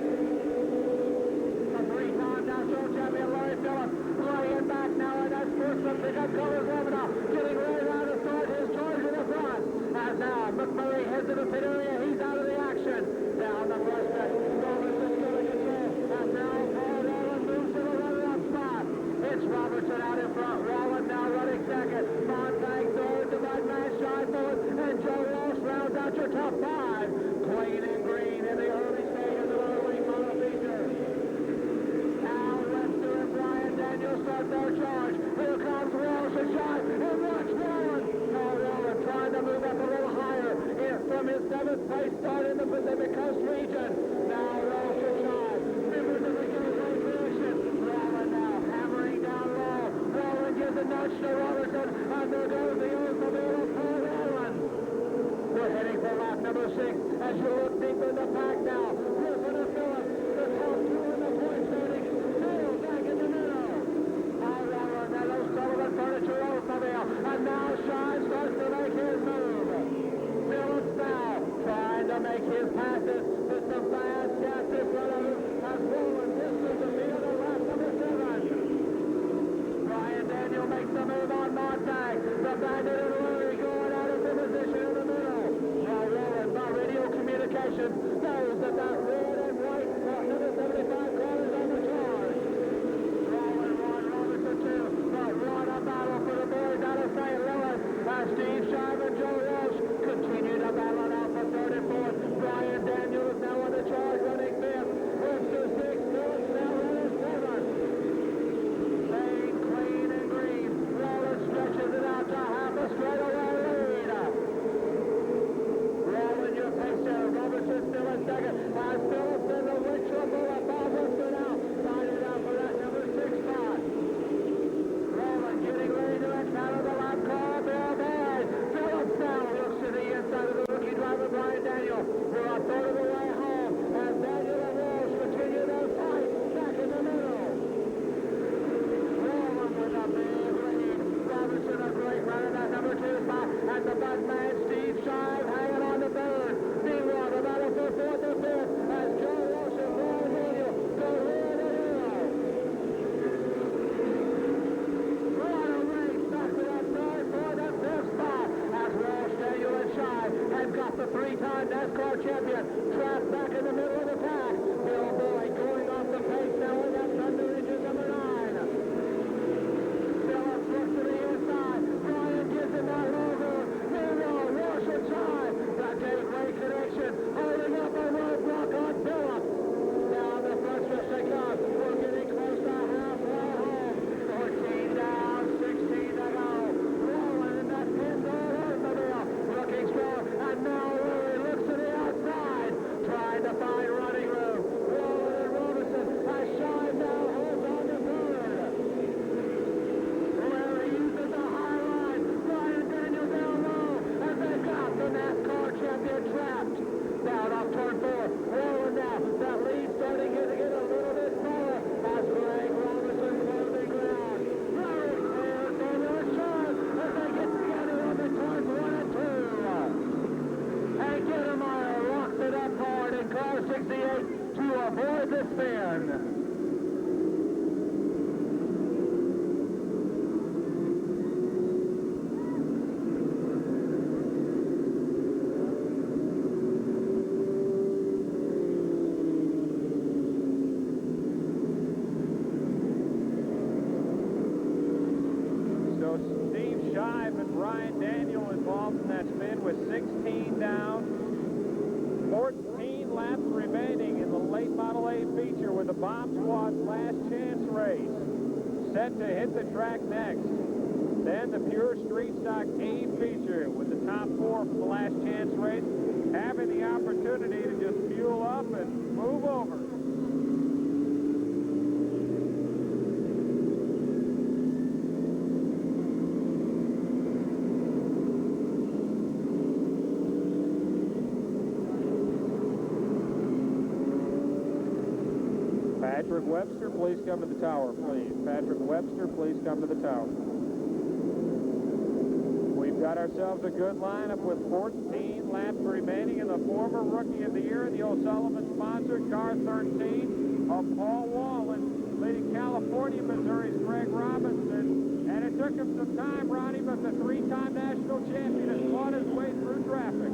B: The three-time national champion Larry Phillips laying back now in that sportsman pickup colors Lebanon, getting ready now to start his charge in the front. As now, McMurray heads to the pit area, he's out of the action. Down the front stretch, Robertson still in control, and now Paul Roller moves to the runner-up spot. It's Robertson out in front, Wallen now running second, Montag third, the Budman Shive fourth, and Joe Walsh rounds out your top five. Clean and green in the early stages of our late model feature. Now Webster and Brian Daniels start their charge. Here comes Walsh and Shive, and watch Wallen. Paul Wallen trying to move up a little higher from his 7th place start in the Pacific Coast region. Now Walsh and Shive, members of the Gateway Creation. Wallen now hammering down low. Wallen gives a nudge to Robertson, and there goes the Oldsmobile of Paul Wallen. We're heading for lap number 6 as you look deep in the pack now. Griffin and Phillips, the top two in the point standing, still back in the middle. Paul Wallen, that O'Sullivan Furniture Oldsmobile, and now Shive starts to make his move. Phillips now trying to make his passes with some fast gas in front of him as Wallen misses the field of lap number 7. Brian Daniel makes the move on Montag. The Bandit and Lurie going out of the position in the middle. Now Wallen, by radio communications, knows that red and white number 75 car is on the charge. Wallen, Ron Robertson too, but what a battle for the boys out of St. Louis as Steve Shive and Joe Walsh continue to battle it out for 3rd and 4th. Brian Daniel is now on the charge, running 5th. Webster 6th, Phillips now running 7th. Staying clean and green. Wallen stretches it out to half a straightaway lead. Wallen, your pace there. Robertson still in second. As Phillips and the Richland Bullet, Bob Webster now sided out for that number 6 spot. Wallen getting ready to encounter the lap car, Bill Boyd. Phillips now looks to the inside of the rookie driver, Brian Daniel. We're a third of the way home as Daniel and Walsh continue their fight back in the middle. Wallen with a big lead. Robertson a great run in that number 2 spot, and the Budman Steve Shive hanging on to 3rd. Meanwhile, the battle for 4th and 5th as Joe Walsh and Brian Daniel go rear to rear. What a race back to that 3rd, 4th, and 5th spot as Walsh, Daniel, and Shive have got the 3-time NASCAR champion trapped back in the middle of the pack. Bill Boyd going off the pace now in that Thunder Engine number 9. Phillips looks to the inside. Brian gives him that over. Meanwhile, Walsh and Shive, the Gateway Connection, holding up a roadblock on Phillips. Down the front stretch they come. We're getting close to halfway home. 14 down, 16 to go. Wallen in that pinball Oldsmobile, looking strong, and now Lurie looks to the outside, trying to find running room. Wallen and car 68 to avoid the spin.
A: With 16 down, 14 laps remaining in the late Model A feature with the Bomb Squad's last chance race. Set to hit the track next. Then the pure street stock A feature with the top four from the last chance race having the opportunity to just fuel up and move over. Patrick Webster, please come to the tower, please. Patrick Webster, please come to the tower. We've got ourselves a good lineup with 14 laps remaining in the former Rookie of the Year and the O'Sullivan sponsored car 13 of Paul Wallen, leading California, Missouri's Greg Robinson. And it took him some time, Ronnie, but the three-time national champion has fought his way through traffic.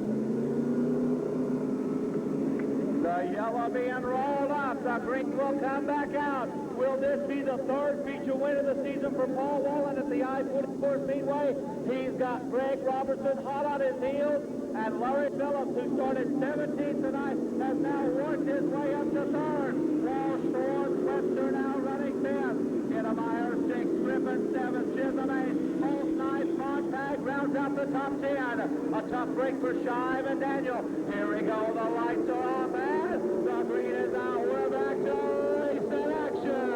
B: The yellow being rolled up. The green will come back out. Will this be the third feature win of the season for Paul Wallen at the I-44 Speedway? He's got Greg Robertson hot on his heels, and Larry Phillips, who started 17th tonight, has now worked his way up to third. Walsh, fourth, Webster now running fifth. Kiddemeyer, sixth, Griffin, seventh, Chisholm, eighth, Holt, ninth, Montag rounds out the top 10. A tough break for Shive and Daniel. Here we go, the lights are off, and the green is out. We're back to race in action.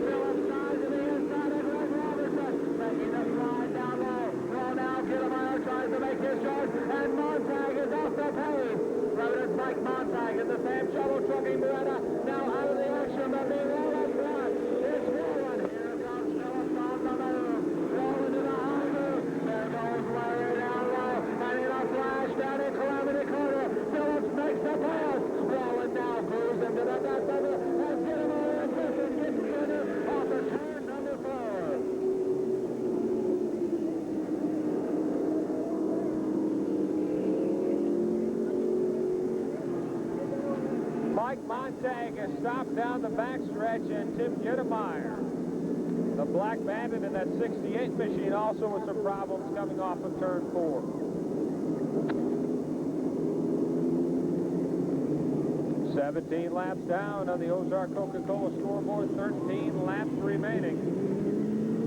B: Phillips tries to the inside of Greg Robertson, making the slide down low. Well, now Kiddemeyer tries to make his shot, and Montag is off the pace. Providence Mike Montag in the Sam Shuttle trucking Beretta, now out of the action, but being rolled up front. It's rolling. Here comes Phillips on the move. Rolling to the high move. There goes Larry down low, and in a flash down in Calamity Corner, Phillips makes the pass. Rolling now, cruising to the back of it, and Kiddemeyer and Griffin get together off of turn number 4.
A: Mike Montag has stopped down the backstretch, and Tim Kiddemeyer, the Black Bandit in that 68 machine, also with some problems coming off of turn 4. "17 laps down on the Ozark Coca-Cola scoreboard, 13 laps remaining.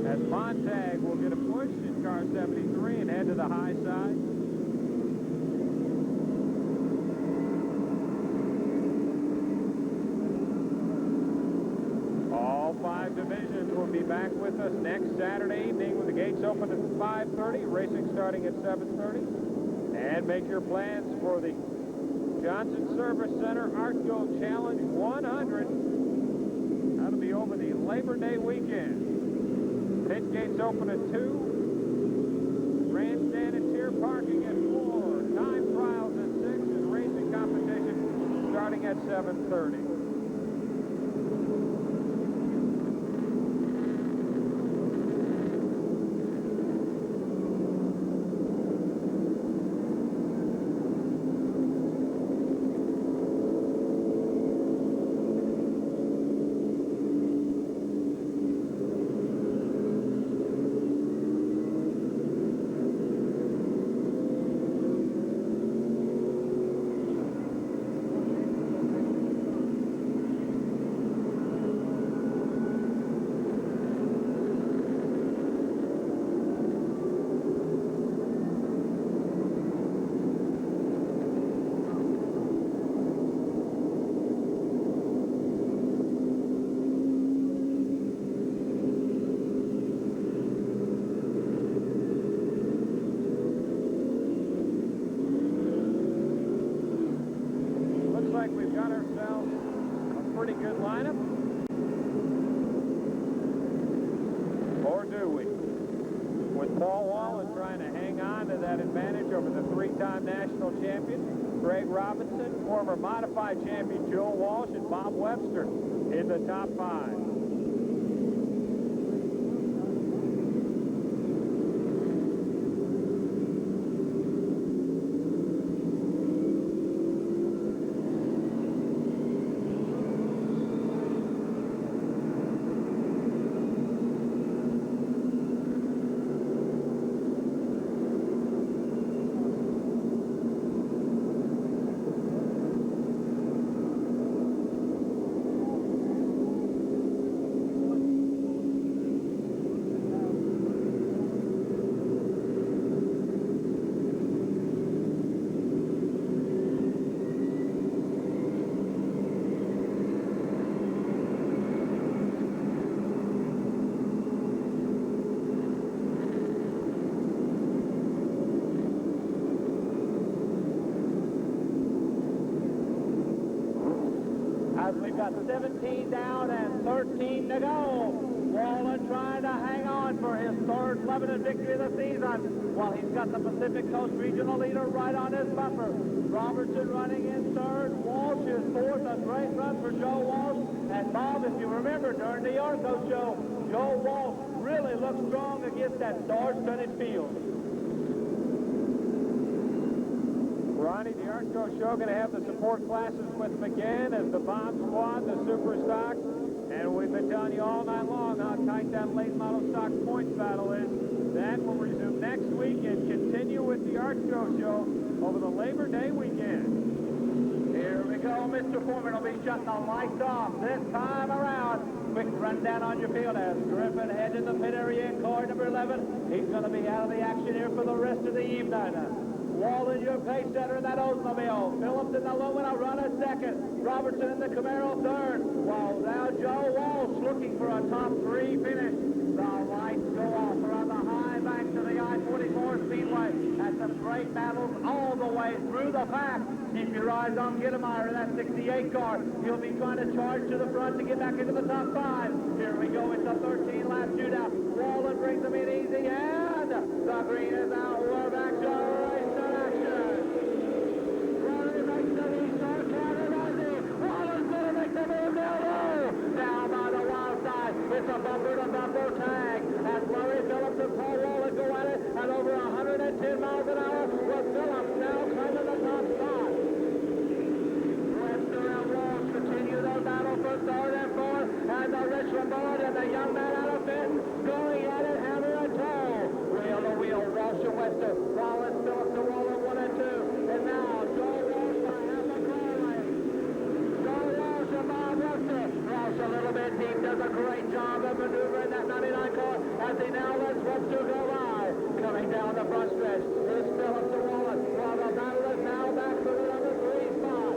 A: As Montag will get a push in car 73 and head to the high side. All 5 divisions will be back with us next Saturday evening with the gates open at 5:30, racing starting at 7:30. And make your plans for the Johnson Service Center ARTCO Challenge 100. That'll be over the Labor Day weekend. Pit gates open at 2. Grandstand and tier parking at 4. Time trials at 6 and racing competition starting at 7:30. Paul Wallen trying to hang on to that advantage over the three-time national champion, Greg Robinson, former modified champion Joe Walsh, and Bob Webster in the top 5.
B: We've got 17 down and 13 to go. Wallen trying to hang on for his third Lebanon victory of the season, while he's got the Pacific Coast Regional leader right on his bumper. Robertson running in third. Walsh is fourth. A great run for Joe Walsh. And Bob, if you remember, during the Arco Show, Joe Walsh really looked strong against that star-studded field.
A: Ronnie, the Arco Show going to have the support classes with McGinn as the bomb squad, the super stock. And we've been telling you all night long how tight that late model stock points battle is. That will resume next week and continue with the Arco Show over the Labor Day weekend.
B: Here we go. Mr. Foreman will be shutting the lights off this time around. Quick rundown on your field as Griffin heads in the pit area in car number 11. He's going to be out of the action here for the rest of the evening. Wallen, your pace setter in that Oldsmobile. Phillips in the Lumina run a second. Robertson in the Camaro third. While now Joe Walsh looking for a top 3 finish. The lights go off around the high banks of the I-44 Speedway. And some great battles all the way through the pack. Keep your eyes on Gittemeyer in that 68 car. He'll be trying to charge to the front to get back into the top 5. Here we go. It's a 13-lap shootout. Wallen brings them in easy, and the green is out. We're back to race in action. Rory makes the restart. Wallen's going to make the move down low. Down by the wild side. It's a bumper-to-bumper tag. As Larry Phillips and Paul Wallen go at it at over 110 miles an hour, with Phillips now climbing the top spot. Webster and Walsh continue their battle for third and fourth, and the Richland board and the young man out of Benton going at it, hammer and toe. Wheel to wheel, Walsh and Webster. Wallen, Phillips and Wallen 1 and 2. And now Joe Walsh by half a car length. Joe Walsh and Bob Webster. Walsh a little bit deep, does a great job of maneuvering that 99 car as he now lets Webster go by. Coming down the front stretch is Phillips and Wallen, while the battle is now back to the number 3 spot.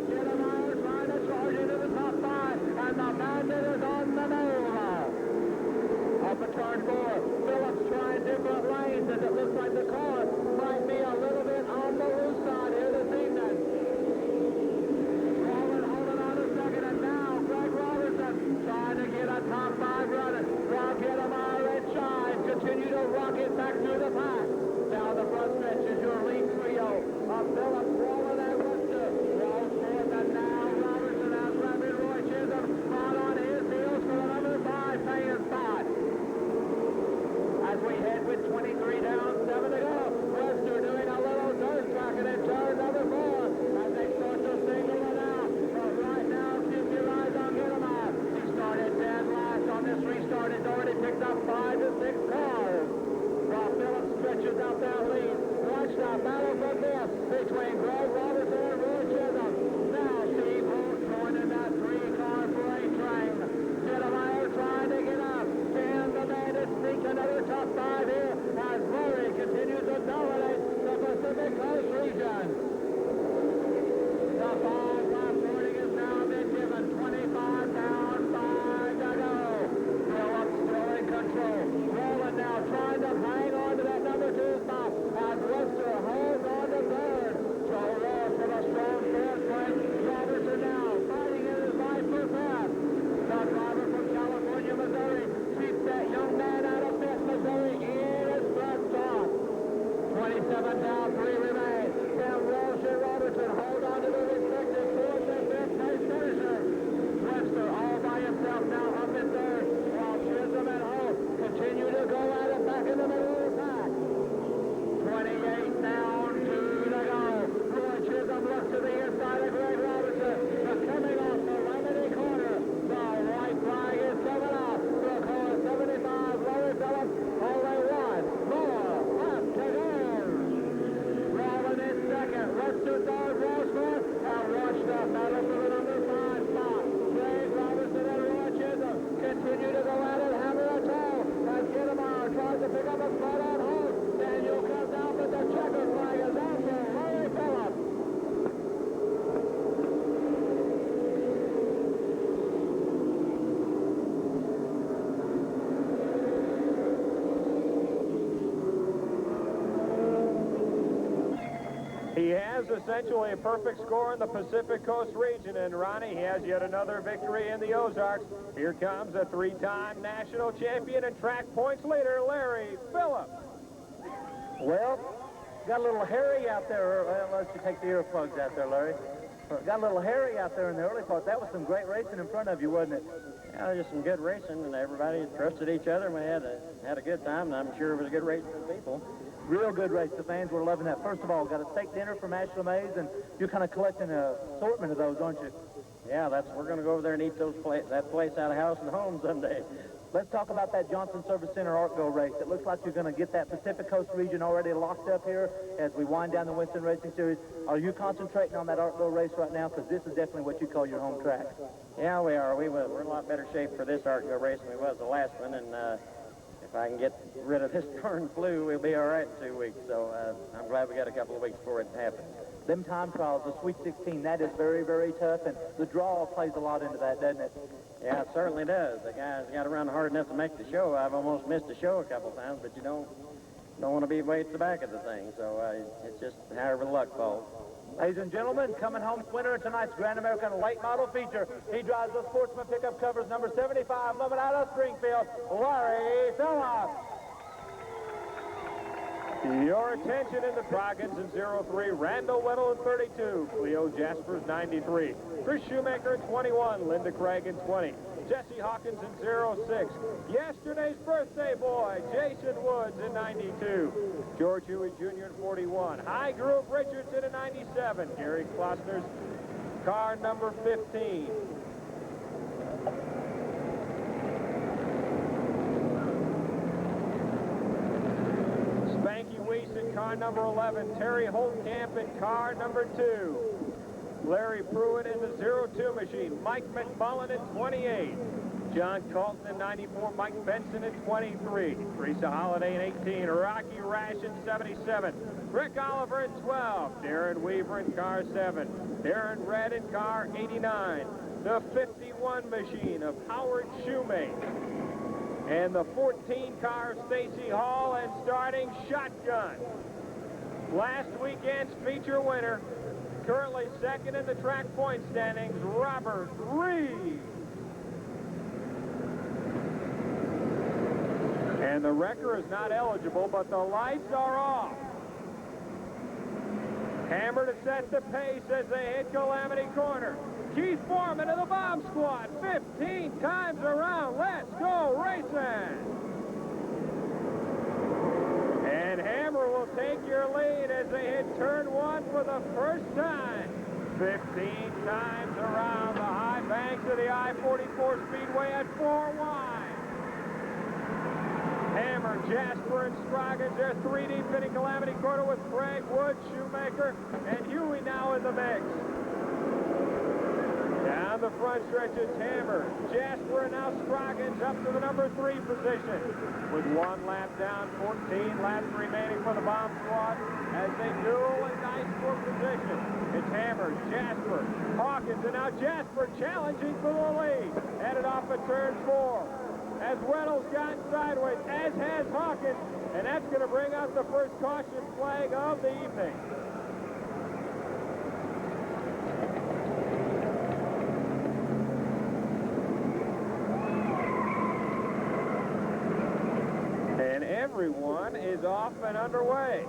B: Gittemeyer trying to charge into the top 5, and the Bandit is on the move. Up at turn 4, Phillips trying different lanes, and it looks like the car might be a little bit on the loose side here this evening. Wallen holding on a second, and now Greg Robertson trying to get a top 5 running. While Gittemeyer and Shine continue to rock it back through the pack. Down the front stretch is your lead trio of Phillips, Wallen, and Webster. Walsh fourth, and now Robertson out grabbing Roy Chisholm spot on his heels for the number 5 paying spot. As we head with 23 down, 7 to go. Webster doing a little dirt tracking in turn number 4 as they start to single it out. But right now, keep your eyes on Gittemeyer. He started dead last on this restart. It's already picked up 5 to 6 cars. While Phillips stretches out that lead. Watch the battle for this between Greg Robertson and Roy Chisholm. Now Steve Holt joining that 3-car parade train. Gittemeyer trying to get up. Can the Bandit sneak another top 5 here as Murray continues to dominate the Pacific Coast region? The 5-lap warning has now been given. 25 down, 5 to go. Phillips still in control. Wallen now trying to hang on to that number 2 spot as Webster holds on to third. Joe to third, Roseman, and watch the battle for the number 5 spot. Greg Robertson and Roy Chisholm continue to go at it, hammer a toe, as Kidamar tries to pick up a spot on hold. Daniel comes down, but the checkered flag is out for Larry Phillips.
A: He has essentially a perfect score in the Pacific Coast region, and Ronnie, he has yet another victory in the Ozarks. Here comes a 3-time national champion and track points leader, Larry Phillips.
B: Well, got a little hairy out there. Well, let's you take the earplugs out there, Larry. Got a little hairy out there in the early part. That was some great racing in front of you, wasn't it?
E: Yeah, just some good racing, and everybody trusted each other, and we had a good time, and I'm sure it was a good race for the people.
B: Real good race. The fans were loving that. First of all, got a steak dinner from Ashley Mays, and you're kind of collecting an assortment of those, aren't you?
E: Yeah, we're going to go over there and eat that place out of house and home someday.
B: Let's talk about that Johnson Service Center Artgo race. It looks like you're going to get that Pacific Coast region already locked up here as we wind down the Winston Racing Series. Are you concentrating on that Artgo race right now? Because this is definitely what you call your home track.
E: Yeah, we are. We're in a lot better shape for this Artgo race than we was the last one, and if I can get rid of this darn flu, we'll be all right in 2 weeks. So I'm glad we got a couple of weeks before it happens.
B: Them time trials, the Sweet 16, that is very, very tough, and the draw plays a lot into that, doesn't it?
E: Yeah, it certainly does. The guys got to run hard enough to make the show. I've almost missed a show a couple times, but you don't want to be way at the back of the thing. So it's just however the luck falls.
B: Ladies and gentlemen, coming home winner of tonight's Grand American Late Model Feature. He drives the Sportsman pickup covers number 75, moving out of Springfield, Larry Phillips.
A: Your attention in the Troggins in 03, Randall Weddle in 32, Cleo Jaspers 93, Chris Shoemaker in 21, Linda Craig in 20, Jesse Hawkins in 06, yesterday's birthday boy, Jason Woods in 92, George Huey Jr. in 41, High Groove Richardson in 97, Gary Kloster's car number 15. Spanky Weiss in car number 11, Terry Holtkamp in car number 2, Larry Pruitt in the 02 machine, Mike McMullen in 28, John Colton in 94, Mike Benson in 23, Teresa Holiday in 18, Rocky Rash in 77, Rick Oliver in 12, Darren Weaver in car 7, Darren Red in car 89, the 51 machine of Howard Shoemate, and the 14-car Stacy Hall, and starting shotgun. Last weekend's feature winner, currently second in the track point standings, Robert Reed. And the wrecker is not eligible, but the lights are off. Hammer to set the pace as they hit Calamity Corner. Keith Foreman of the Bomb Squad, 15 times around. Let's go racing. And Hammer will take your lead as they hit turn 1 for the first time. 15 times around the high banks of the I-44 Speedway at 4 wide. Hammer, Jasper, and Scroggins, they're 3 deep hitting Calamity Corner with Craig, Wood, Shoemaker, and Huey now in the mix. Down the front stretch is Hammer, Jasper, and now Scroggins up to the number 3 position. With 1 lap down, 14 laps remaining for the Bomb Squad as they duel and dice for position. It's Hammer, Jasper, Hawkins, and now Jasper challenging for the lead. Headed off at turn 4. As Reynolds gotten sideways, as has Hawkins, and that's going to bring out the first caution flag of the evening. And everyone is off and underway.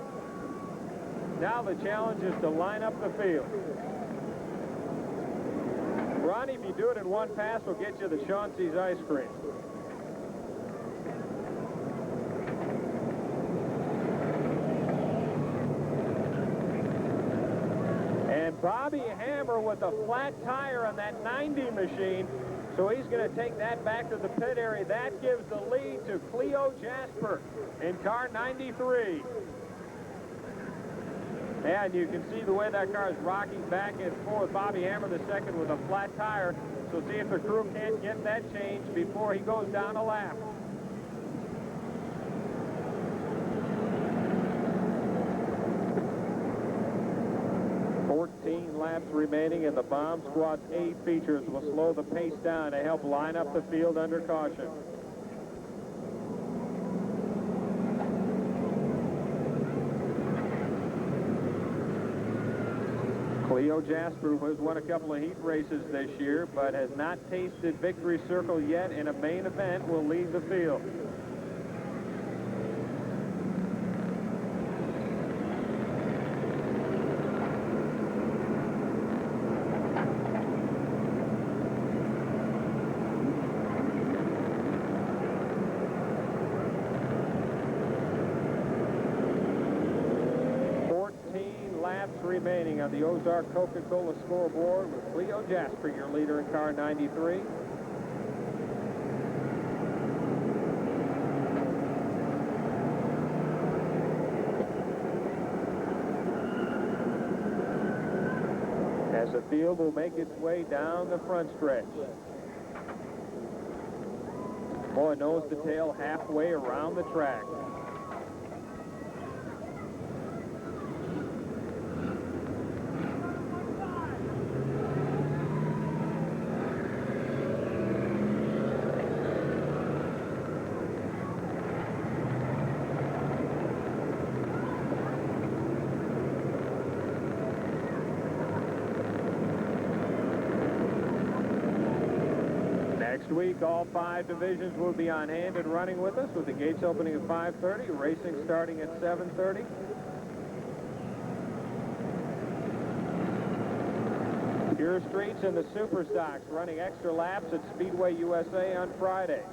A: Now the challenge is to line up the field. Ronnie, if you do it in one pass, we'll get you the Chauncey's ice cream. And Bobby Hammer with a flat tire on that 90 machine, so he's going to take that back to the pit area. That gives the lead to Cleo Jasper in car 93. And you can see the way that car is rocking back and forth. Bobby Hammer the second with a flat tire. So see if the crew can't get that changed before he goes down a lap. Laps remaining, and the Bomb Squad's 8 features will slow the pace down to help line up the field under caution. Cleo Jasper, who has won a couple of heat races this year, but has not tasted victory circle yet in a main event, will lead the field. Remaining on the Ozark Coca-Cola scoreboard with Cleo Jasper, your leader in car 93. As the field will make its way down the front stretch. Boy, nose to tail halfway around the track. Next week, all 5 divisions will be on hand and running with us, with the gates opening at 5:30, racing starting at 7:30. Pure Streets and the Super Stocks running extra laps at Speedway USA on Friday.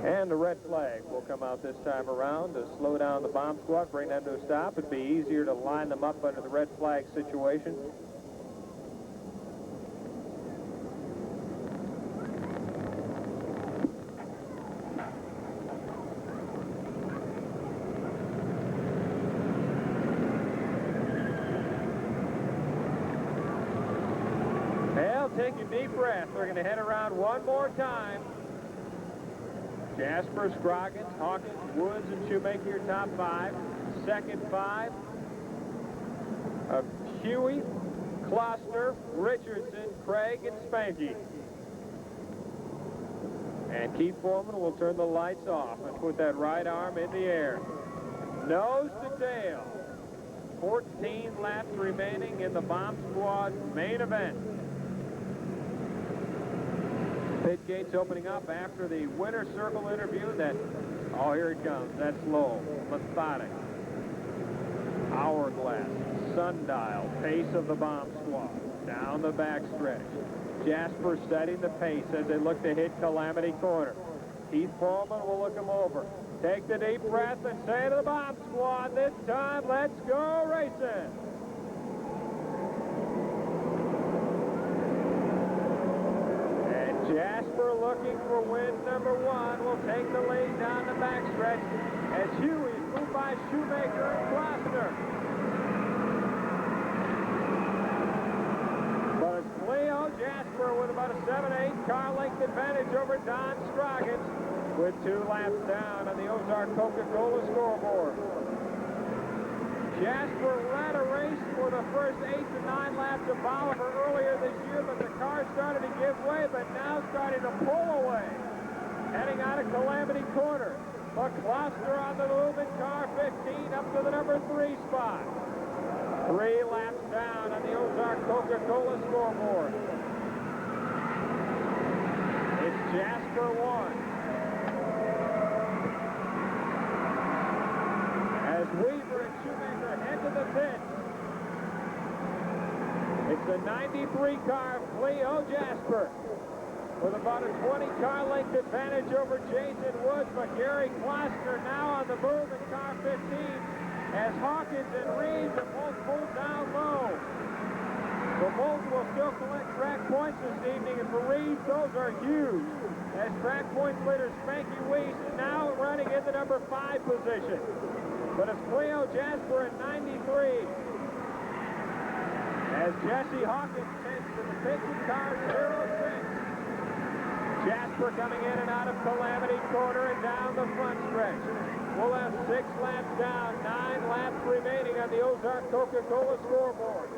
A: And the red flag will come out this time around to slow down the Bomb Squad, bring them to a stop. It'd be easier to line them up under the red flag situation. Take a deep breath. We're going to head around one more time. Jasper, Scroggins, Hawkins, Woods, and Shoemaker, your top 5. Second 5 of Huey, Kloster, Richardson, Craig, and Spanky. And Keith Foreman will turn the lights off and put that right arm in the air. Nose to tail. 14 laps remaining in the Bomb Squad main event. Pit gates opening up after the winner circle interview. Oh, here it comes. That's slow, methodic, hourglass, sundial, pace of the Bomb Squad. Down the backstretch. Jasper setting the pace as they look to hit Calamity Corner. Keith Foreman will look him over. Take the deep breath and say to the Bomb Squad, this time, let's go racing. Jasper, looking for win number 1, will take the lead down the backstretch as Huey is moved by Shoemaker and Kloster. But it's Cleo Jasper with about a 7-8 car length advantage over Don Scroggins with 2 laps down on the Ozark Coca-Cola scoreboard. Jasper led a race for the first 8 to 9 laps of Bolivar earlier this year, but the car started to give way, but now starting to pull away, heading out of Calamity Corner. But Kloster on the move in car 15 up to the number 3 spot. 3 laps down on the Ozark Coca-Cola scoreboard. It's Jasper 1. As Weaver and Shoemaker head to the pit. It's the 93 car of Cleo Jasper with about a 20 car length advantage over Jason Woods, but Gary Kloster now on the move in car 15 as Hawkins and Reeves are both pulled down low. So both will still collect track points this evening, and for Reeves, those are huge, as track points leader Spanky Weiss is now running in the number 5 position. But it's Cleo Jasper in 93. As Jesse Hawkins sends to the picking car 06. Jasper coming in and out of Calamity Corner and down the front stretch. We'll have 6 laps down, 9 laps remaining on the Ozark Coca-Cola scoreboard.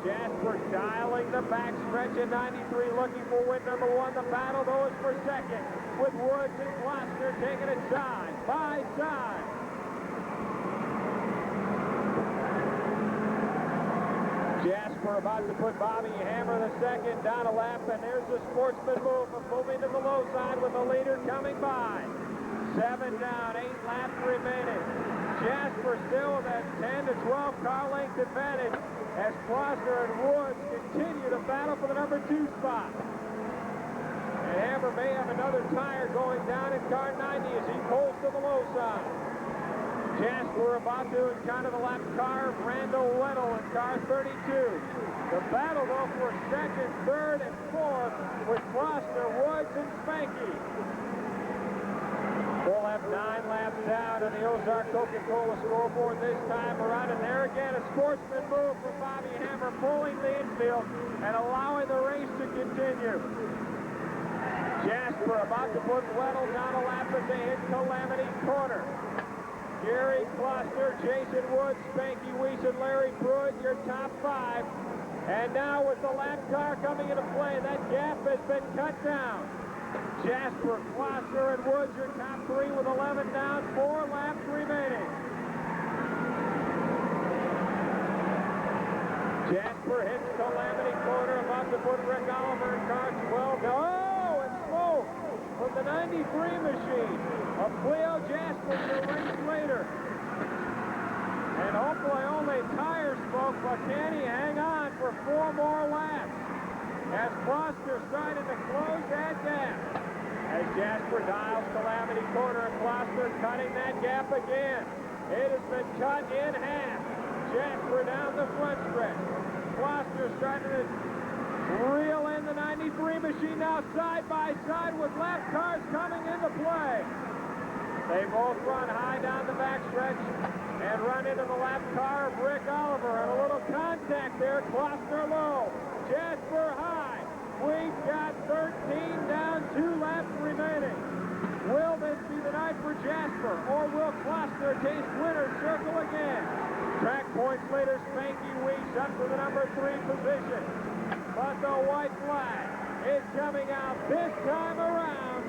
A: Jasper dialing the back stretch in 93, looking for win number 1. The battle, though, is for second, with Woods and Gloucester taking it side by side. Jasper about to put Bobby Hammer the second down a lap, and there's the Sportsman move of moving to the low side with the leader coming by. 7 down, 8 laps remaining. Jasper still with that 10 to 12 car length advantage as Gloucester and Woods continue to battle for the number 2 spot. And Hammer may have another tire going down in car 90 as he pulls to the low side. Jasper about to encounter the lap car of Randall Weddle in car 32. The battle, though, for second, third, and fourth with Gloucester, Woods, and Spanky. We'll have 9 laps down on the Ozark Coca-Cola scoreboard this time around. And there again, a Sportsman move for Bobby Hammer, pulling the infield and allowing the race to continue. Jasper about to put Weddle down a lap as they hit Calamity Corner. Gary Gloucester, Jason Woods, Spanky Weiss, and Larry Pruitt, your top 5. And now with the lap car coming into play, that gap has been cut down. Jasper, Gloucester, and Woods, your top 3 with 11 down, 4 laps remaining. Jasper hits Calamity Corner, about to put Rick Oliver in car 12. Oh, and smoke from the 93 machine of Cleo Jasper to race later. And hopefully only tire smoke, but can he hang on for 4 more laps? As Gloucester starting to close that gap. As Jasper dials Calamity Corner, and Gloucester cutting that gap again. It has been cut in half. Jasper down the front stretch. Gloucester starting to reel in the 93 machine now side by side with lap cars coming into play. They both run high down the backstretch and run into the lap car of Rick Oliver. And a little contact there, Gloucester low, Jasper high. We've got 13 down, 2 laps remaining. Will this be the night for Jasper, or will Gloucester taste winner's circle again? Track points later, Spanky Weiss up to the number 3 position. But the white flag is coming out this time around.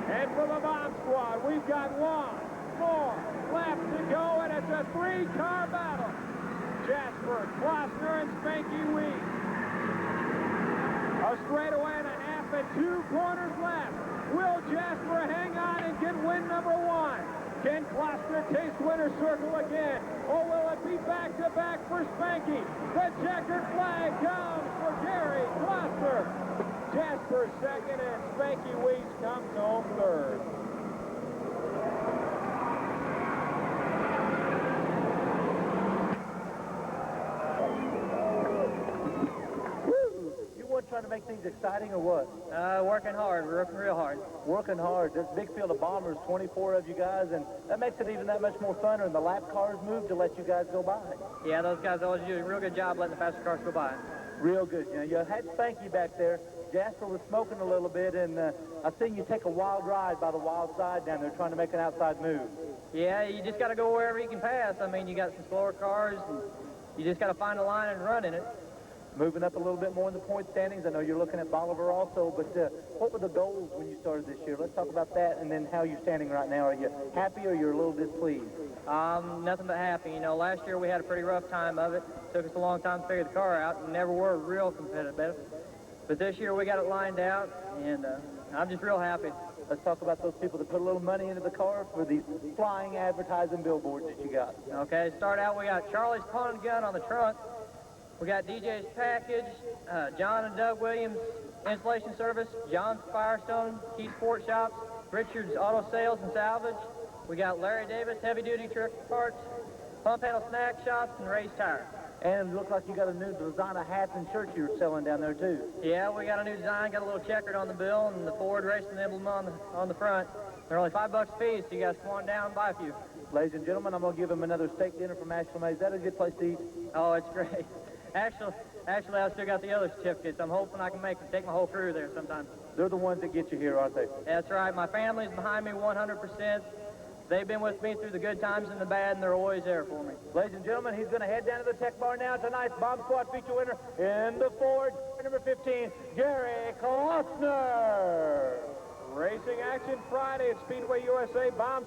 A: And for the bomb squad, we've got 1 more lap to go, and it's a 3-car battle. Jasper, Gloucester, and Spanky Weiss. A straightaway and a half and 2 corners left. Will Jasper hang on and get win number 1? Can Gloucester taste winner's circle again? Or will it be back-to-back for Spanky? The checkered flag comes for Gary Gloucester. Jasper second, and Spanky Weiss comes home third.
B: Trying to make things exciting or what?
G: Working hard. We're working real hard.
B: Working hard. This big field of bombers, 24 of you guys, and that makes it even that much more funner, and the lap cars move to let you guys go by.
G: Yeah, those guys always do a real good job letting the faster cars go by.
B: Real good. You know, you had Spanky back there. Jasper was smoking a little bit, and I've seen you take a wild ride by the wild side down there trying to make an outside move.
G: Yeah, you just got to go wherever you can pass. I mean, you got some slower cars, and you just got to find a line and run in it.
B: Moving up a little bit more in the point standings. I know you're looking at Bolivar also, but what were the goals when you started this year? Let's talk about that, and then how you're standing right now. Are you happy or you're a little displeased?
G: Nothing but happy. You know, last year we had a pretty rough time of it. Took us a long time to figure the car out, and never were real competitive. But this year we got it lined out, and I'm just real happy.
B: Let's talk about those people that put a little money into the car for these flying advertising billboards that you got.
G: Okay, start out, we got Charlie's Pawn and Gun on the trunk. We got DJ's Package, John and Doug Williams Installation Service, John's Firestone, Key Sport Shops, Richard's Auto Sales and Salvage. We got Larry Davis Heavy Duty Truck Parts, Pump Handle Snack Shops, and Ray's Tire.
B: And it looks like you got a new design of hats and shirts you're selling down there, too.
G: Yeah, we got a new design, got a little checkered on the bill, and the Ford Racing emblem on the front. They're only $5 a piece, so you guys come on down and buy a few.
B: Ladies and gentlemen, I'm going to give them another steak dinner from Ashland May. Is that a good place to eat?
G: Oh, it's great. Actually, I've still got the other certificates. I'm hoping I can take my whole crew there sometime.
B: They're the ones that get you here, aren't they?
G: That's right. My family's behind me 100%. They've been with me through the good times and the bad, and they're always there for me.
B: Ladies and gentlemen, he's going to head down to the tech bar now. Tonight's Bomb Squad feature winner in the Ford, number 15, Gary Klossner.
A: Racing action Friday at Speedway USA. Bomb